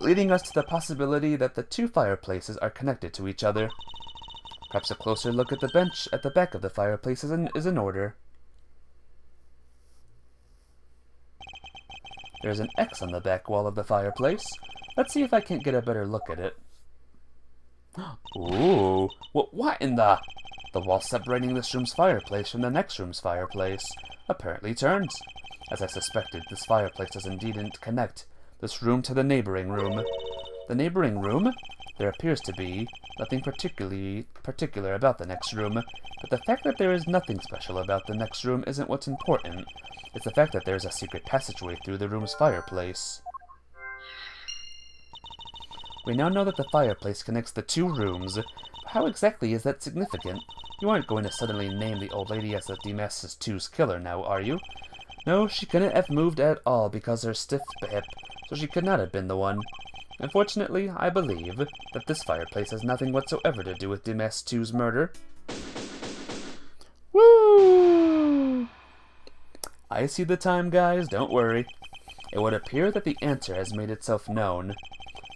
leading us to the possibility that the two fireplaces are connected to each other. Perhaps a closer look at the bench at the back of the fireplace is in order. There's an X on the back wall of the fireplace. Let's see if I can't get a better look at it. Ooh, what in the... The wall separating this room's fireplace from the next room's fireplace apparently turns. As I suspected, this fireplace does indeed connect this room to the neighboring room. The neighboring room? There appears to be nothing particular about the next room, but the fact that there is nothing special about the next room isn't what's important. It's the fact that there is a secret passageway through the room's fireplace. We now know that the fireplace connects the two rooms, but how exactly is that significant? You aren't going to suddenly name the old lady as the Demascus 2's killer now, are you? No, she couldn't have moved at all because her stiff hip, so she could not have been the one. Unfortunately, I believe that this fireplace has nothing whatsoever to do with Demascus 2's murder. Woo! I see the time, guys, don't worry. It would appear that the answer has made itself known.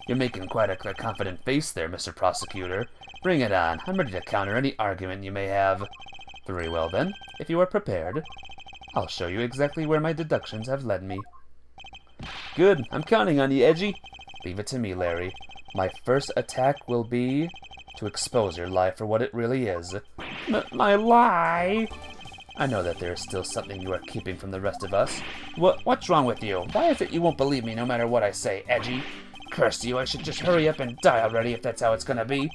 You're making quite a confident face there, Mr. Prosecutor. Bring it on. I'm ready to counter any argument you may have. Very well, then. If you are prepared, I'll show you exactly where my deductions have led me. Good. I'm counting on you, Edgy. Leave it to me, Larry. My first attack will be to expose your lie for what it really is. My lie? I know that there is still something you are keeping from the rest of us. What's wrong with you? Why is it you won't believe me no matter what I say, Edgy? Curse you, I should just hurry up and die already if that's how it's gonna be.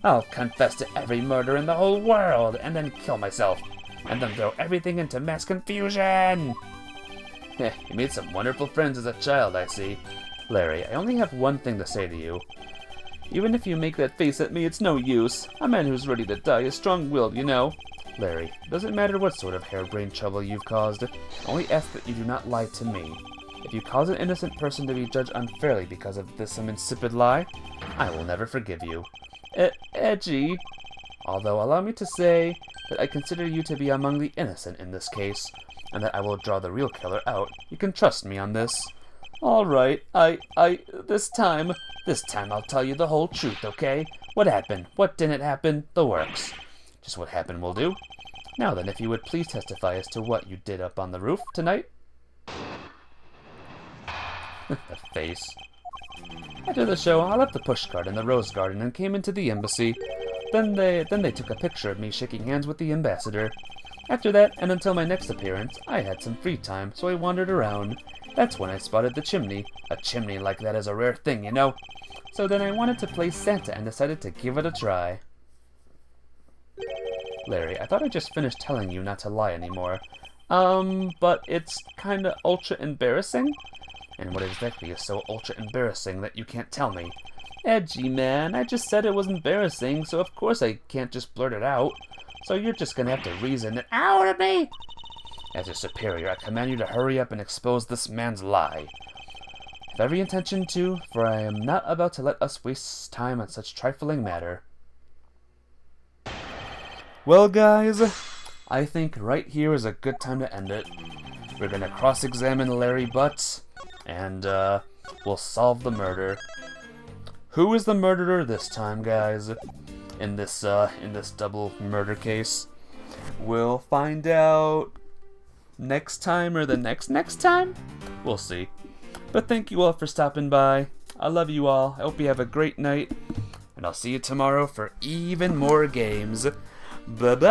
I'll confess to every murder in the whole world, and then kill myself, and then throw everything into mass confusion! You made some wonderful friends as a child, I see. Larry, I only have one thing to say to you. Even if you make that face at me, it's no use. A man who's ready to die is strong-willed, you know. Larry, it doesn't matter what sort of harebrained trouble you've caused. I only ask that you do not lie to me. If you cause an innocent person to be judged unfairly because of some insipid lie, I will never forgive you. Edgy. Although allow me to say that I consider you to be among the innocent in this case, and that I will draw the real killer out. You can trust me on this. All right, this time I'll tell you the whole truth, okay? What happened? What didn't happen? The works. Just what happened will do. Now then, if you would please testify as to what you did up on the roof tonight. That face. After the show, I left the pushcart in the rose garden and came into the embassy. Then they took a picture of me shaking hands with the ambassador. After that, and until my next appearance, I had some free time, so I wandered around. That's when I spotted the chimney. A chimney like that is a rare thing, you know. So then I wanted to play Santa and decided to give it a try. Larry, I thought I just finished telling you not to lie anymore. But it's kinda ultra embarrassing? And what exactly is so ultra embarrassing that you can't tell me? Edgy, man, I just said it was embarrassing, so of course I can't just blurt it out. So you're just gonna have to reason it out of me! As your superior, I command you to hurry up and expose this man's lie. With every intention to, for I am not about to let us waste time on such trifling matter. Well, guys, I think right here is a good time to end it. We're gonna cross-examine Larry Butts, and we'll solve the murder. Who is the murderer this time, guys? In this double murder case? We'll find out next time or the next time? We'll see. But thank you all for stopping by. I love you all. I hope you have a great night. And I'll see you tomorrow for even more games. Bye-bye!